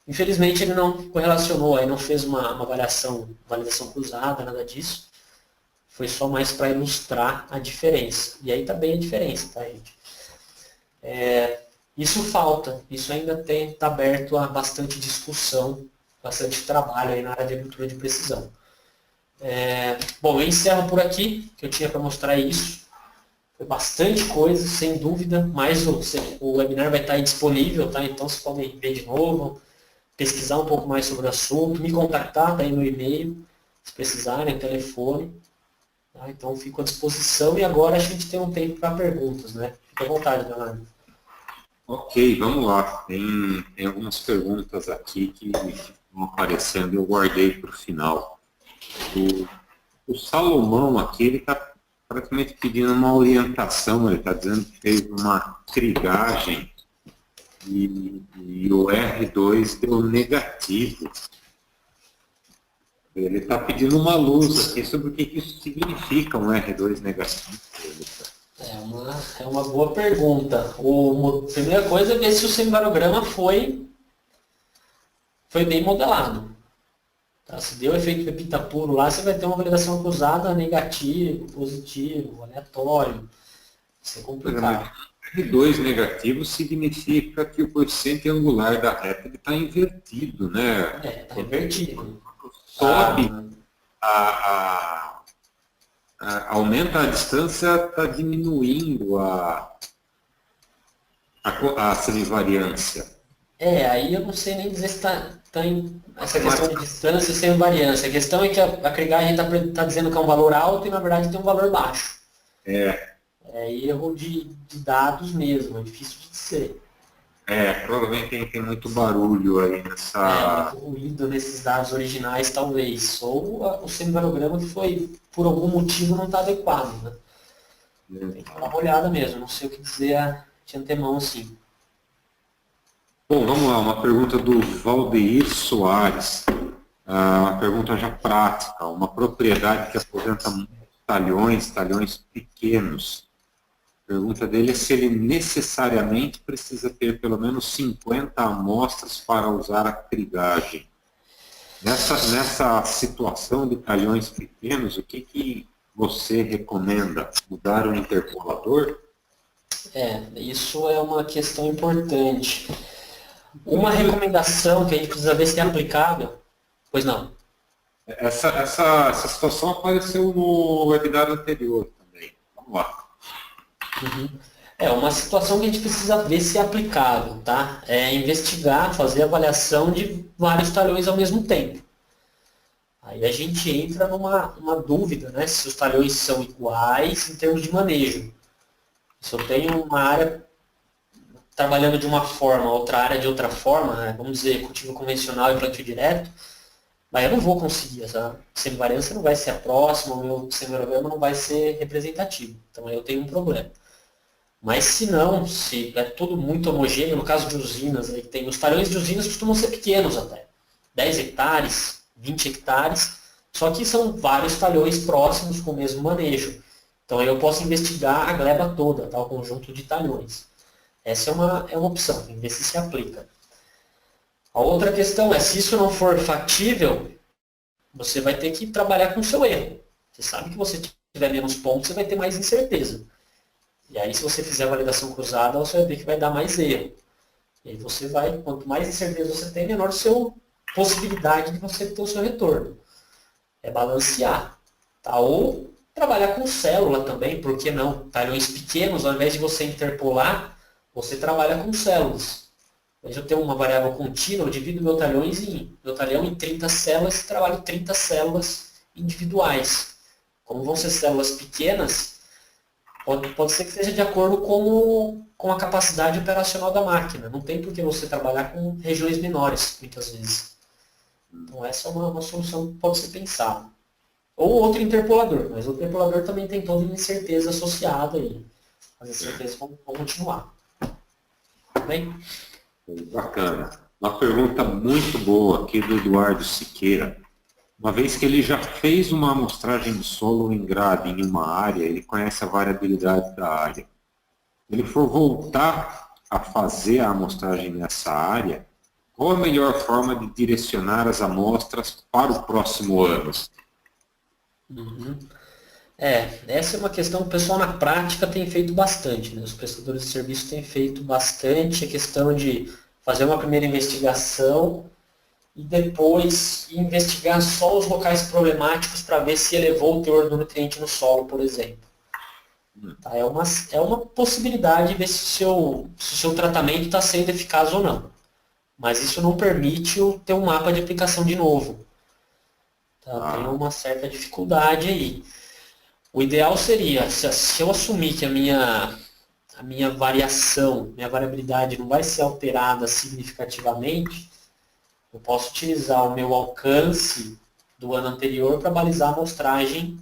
Infelizmente ele não correlacionou, aí não fez uma validação cruzada, nada disso. Foi só mais para ilustrar a diferença. E aí está bem a diferença, tá, gente? Isso falta, isso ainda está aberto a bastante discussão, bastante trabalho aí na área de agricultura de precisão. Bom, eu encerro por aqui, que eu tinha para mostrar isso. Foi bastante coisa, sem dúvida, mas o webinar vai estar aí disponível, tá? Então vocês podem ver de novo, pesquisar um pouco mais sobre o assunto, me contactar, tá aí no e-mail, se precisarem, telefone. Tá? Então fico à disposição e agora a gente tem um tempo para perguntas, né? Fique à vontade, Leonardo. Ok, vamos lá. Tem algumas perguntas aqui que estão aparecendo, eu guardei para o final. O Salomão aqui, ele está praticamente pedindo uma orientação, ele está dizendo que fez uma trigagem e o R2 deu negativo. Ele está pedindo uma luz aqui sobre o que isso significa, um R2 negativo. É uma boa pergunta. A primeira coisa é ver se o semivarograma foi bem modelado. Tá? Se deu efeito pepita puro lá, você vai ter uma validação cruzada negativo, positivo, aleatório. Isso é complicado. R2 negativo significa que o coeficiente angular da reta está invertido, né? Está invertido. Sobe, aumenta a distância, está diminuindo a semivariância. Aí eu não sei nem dizer se está em essa questão de distância sem variância. A questão é que a crigagem está dizendo que é um valor alto e na verdade tem um valor baixo. É erro de dados mesmo, é difícil de dizer. Provavelmente tem muito barulho aí nessa... muito ruído nesses dados originais, talvez. Ou o semivarograma que foi, por algum motivo, não está adequado. Né? Tem que dar uma olhada mesmo, não sei o que dizer de antemão, assim. Bom, vamos lá, uma pergunta do Valdeir Soares. Uma pergunta já prática. Uma propriedade que apresenta muitos talhões pequenos. A pergunta dele é se ele necessariamente precisa ter pelo menos 50 amostras para usar a crigagem. Nessa situação de talhões pequenos, o que você recomenda? Mudar o interpolador? Isso é uma questão importante. Uma recomendação que a gente precisa ver se é aplicável, pois não. Essa situação apareceu no webinar anterior também. Vamos lá. Uma situação que a gente precisa ver se é aplicável, tá? É investigar, fazer avaliação de vários talhões ao mesmo tempo. Aí a gente entra numa dúvida, né? Se os talhões são iguais em termos de manejo. Se eu tenho uma área trabalhando de uma forma, outra área de outra forma, né? Vamos dizer, cultivo convencional e plantio direto, mas eu não vou conseguir, essa semivariância não vai ser a próxima, o meu semivarograma não vai ser representativo. Então aí eu tenho um problema. Mas se não, se é tudo muito homogêneo, no caso de usinas, aí tem, os talhões de usinas costumam ser pequenos até, 10 hectares, 20 hectares, só que são vários talhões próximos com o mesmo manejo. Então aí eu posso investigar a gleba toda, tá? O conjunto de talhões. Essa é uma opção, tem que ver se aplica. A outra questão é, se isso não for factível, você vai ter que trabalhar com o seu erro. Você sabe que você tiver menos pontos, você vai ter mais incerteza. E aí, se você fizer a validação cruzada, você vai ver que vai dar mais erro. E aí você vai, quanto mais incerteza você tem, menor a sua possibilidade de você ter o seu retorno. É balancear. Tá? Ou trabalhar com célula também, por que não? Talhões pequenos, ao invés de você interpolar, você trabalha com células. Mas eu tenho uma variável contínua, eu divido meu talhão em 30 células e trabalho 30 células individuais. Como vão ser células pequenas, pode ser que seja de acordo com a capacidade operacional da máquina. Não tem por que você trabalhar com regiões menores, muitas vezes. Então essa é uma solução que pode ser pensada. Ou outro interpolador, mas o interpolador também tem toda uma incerteza associada aí. As incertezas vão continuar. Tá bem? Bacana. Uma pergunta muito boa aqui do Eduardo Siqueira. Uma vez que ele já fez uma amostragem de solo em grade em uma área, ele conhece a variabilidade da área. Se ele for voltar a fazer a amostragem nessa área, qual a melhor forma de direcionar as amostras para o próximo ano? Essa é uma questão que o pessoal na prática tem feito bastante, né? Os prestadores de serviço têm feito bastante a questão de fazer uma primeira investigação e depois investigar só os locais problemáticos para ver se elevou o teor do nutriente no solo, por exemplo. Tá? É uma possibilidade de ver se o seu tratamento está sendo eficaz ou não. Mas isso não permite ter um mapa de aplicação de novo. Tá? Tem uma certa dificuldade aí. O ideal seria, se eu assumir que a minha variação, minha variabilidade não vai ser alterada significativamente, eu posso utilizar o meu alcance do ano anterior para balizar a amostragem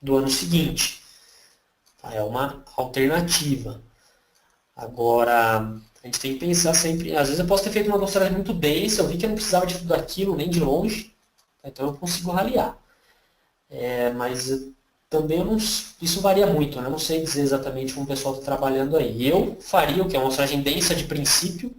do ano seguinte. É uma alternativa. Agora, a gente tem que pensar sempre, às vezes eu posso ter feito uma amostragem muito densa, eu vi que eu não precisava de tudo aquilo, nem de longe, então eu consigo raliar. Mas também isso varia muito, né? Eu não sei dizer exatamente como o pessoal está trabalhando aí. Eu faria o que? Uma amostragem densa de princípio,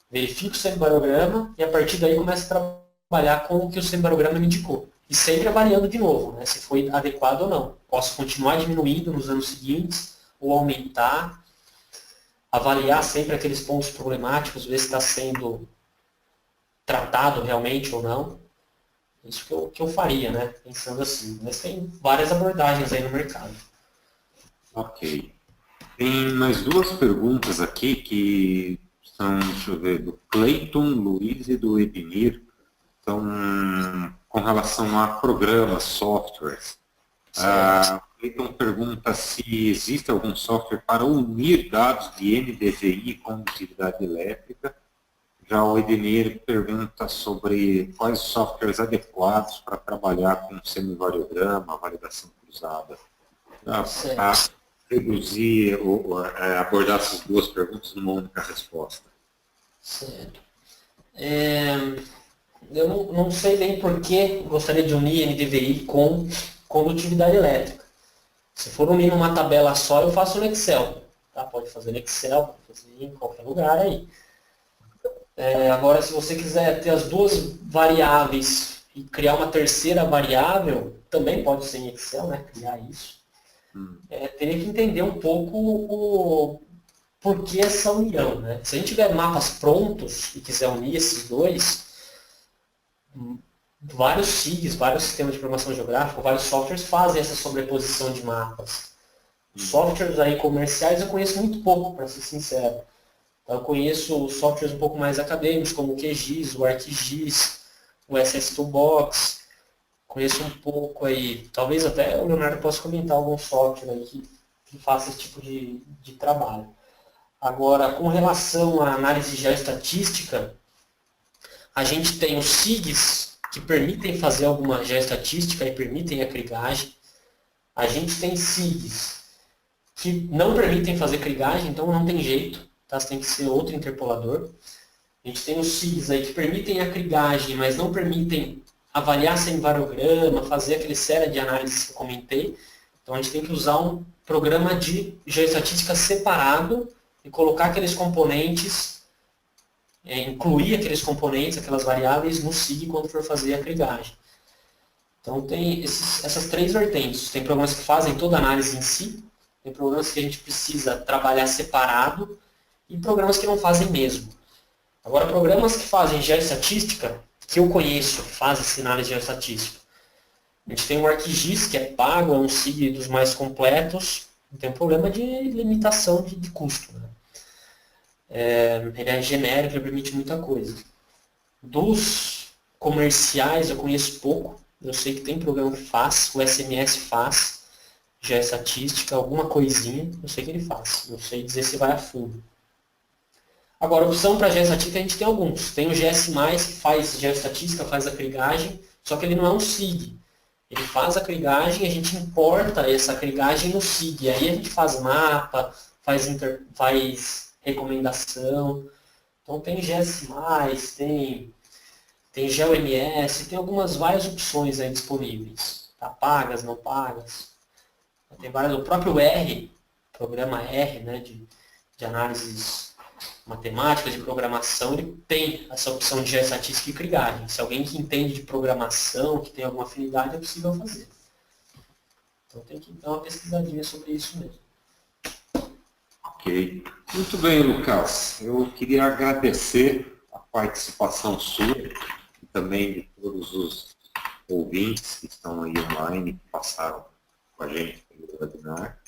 verifico o semibarograma e a partir daí começo a trabalhar com o que o semibarograma me indicou. E sempre avaliando de novo, né, se foi adequado ou não. Posso continuar diminuindo nos anos seguintes ou aumentar, avaliar sempre aqueles pontos problemáticos, ver se está sendo tratado realmente ou não. Isso que eu faria, né, pensando assim. Mas tem várias abordagens aí no mercado. Ok. Tem mais duas perguntas aqui que são, deixa eu ver, do Cleiton, Luiz e do Edmir. Então, com relação a programas, softwares. O Cleiton pergunta se existe algum software para unir dados de NDVI com atividade elétrica. Já o Edmir pergunta sobre quais softwares adequados para trabalhar com semivariograma, validação cruzada. Para reduzir, abordar essas duas perguntas numa única resposta. Certo. Eu não sei bem por que gostaria de unir NDVI com condutividade elétrica. Se for unir numa tabela só, eu faço no Excel. Tá? Pode fazer no Excel, pode fazer em qualquer lugar aí. Agora, se você quiser ter as duas variáveis e criar uma terceira variável, também pode ser em Excel, né? Criar isso. Teria que entender um pouco o porquê essa união, né? Se a gente tiver mapas prontos e quiser unir esses dois, vários SIGs, vários sistemas de programação geográfica, vários softwares fazem essa sobreposição de mapas. Softwares aí comerciais eu conheço muito pouco, para ser sincero. Eu conheço softwares um pouco mais acadêmicos, como o QGIS, o ArcGIS, o SS2Box. Conheço um pouco aí, talvez até o Leonardo possa comentar algum software aí que faça esse tipo de trabalho. Agora, com relação à análise geoestatística, a gente tem os SIGs, que permitem fazer alguma geoestatística e permitem a crigagem. A gente tem SIGs que não permitem fazer crigagem, então não tem jeito, tá? Você tem que ser outro interpolador. A gente tem os SIGs aí que permitem a crigagem, mas não permitem avaliar semivarograma, fazer aquele série de análises que eu comentei. Então a gente tem que usar um programa de geoestatística separado e colocar aqueles componentes, incluir aqueles componentes, aquelas variáveis no SIG quando for fazer a crigagem. Então tem essas três vertentes. Tem programas que fazem toda a análise em si, tem programas que a gente precisa trabalhar separado e programas que não fazem mesmo. Agora, programas que fazem geoestatística, que eu conheço, que fazem essa análise geoestatística. A gente tem o ArcGIS, que é pago, é um SIG dos mais completos, não tem problema de limitação de custo. Né? Ele é genérico, ele permite muita coisa. Dos comerciais eu conheço pouco, eu sei que tem programa que faz, o SMS faz, geoestatística, alguma coisinha, eu sei que ele faz, não sei dizer se vai a fundo. Agora, opção para geoestatística a gente tem alguns. Tem o GS+, que faz geoestatística, faz a crigagem, só que ele não é um SIG. Ele faz a crigagem, a gente importa essa crigagem no SIG. Aí a gente faz mapa, faz recomendação. Então tem GS+, tem GeoMS, tem algumas várias opções aí disponíveis. Tá? Pagas, não pagas. Tem várias, o próprio R, programa R, né, de análises matemáticas, de programação, ele tem essa opção de geoestatística e crigagem. Se alguém que entende de programação, que tem alguma afinidade, é possível fazer. Então tem que dar uma pesquisadinha sobre isso mesmo. Ok. Muito bem, Lucas. Eu queria agradecer a participação sua e também de todos os ouvintes que estão aí online, que passaram com a gente pelo webinar.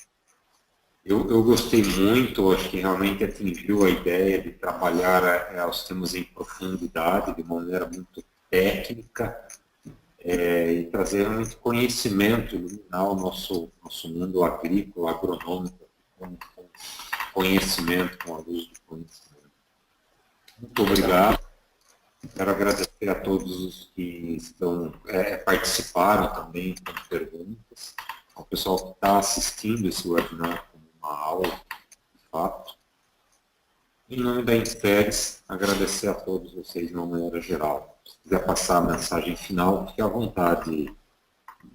Eu gostei muito, acho que realmente atingiu a ideia de trabalhar os temas em profundidade, de maneira muito técnica, e trazer realmente conhecimento, iluminar o nosso mundo agrícola, agronômico, com conhecimento, com a luz do conhecimento. Muito obrigado. Quero agradecer a todos os que participaram também com perguntas, ao pessoal que está assistindo esse webinar como uma aula, de fato. Em nome da Inseres, agradecer a todos vocês de uma maneira geral. Se quiser passar a mensagem final, fique à vontade,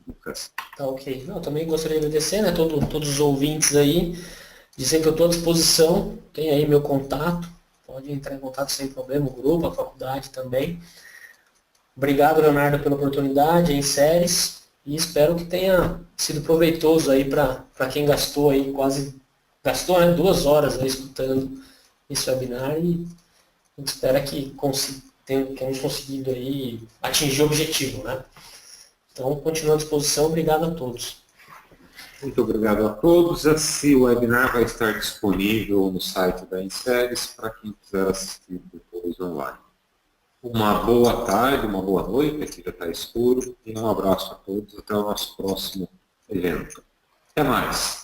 Lucas. Tá ok. Eu também gostaria de agradecer, né, todos os ouvintes aí, dizer que eu estou à disposição, tem aí meu contato, pode entrar em contato sem problema, o grupo, a faculdade também. Obrigado, Leonardo, pela oportunidade, em séries, e espero que tenha sido proveitoso aí para quem gastou aí gastou, né, 2 horas aí escutando esse webinar, e a gente espera que tenhamos conseguido aí atingir o objetivo, né? Então, continuo à disposição, obrigado a todos. Muito obrigado a todos. Esse webinar vai estar disponível no site da Inseres para quem quiser assistir depois online. Uma boa tarde, uma boa noite, aqui já está escuro, e um abraço a todos, até o nosso próximo evento. Até mais!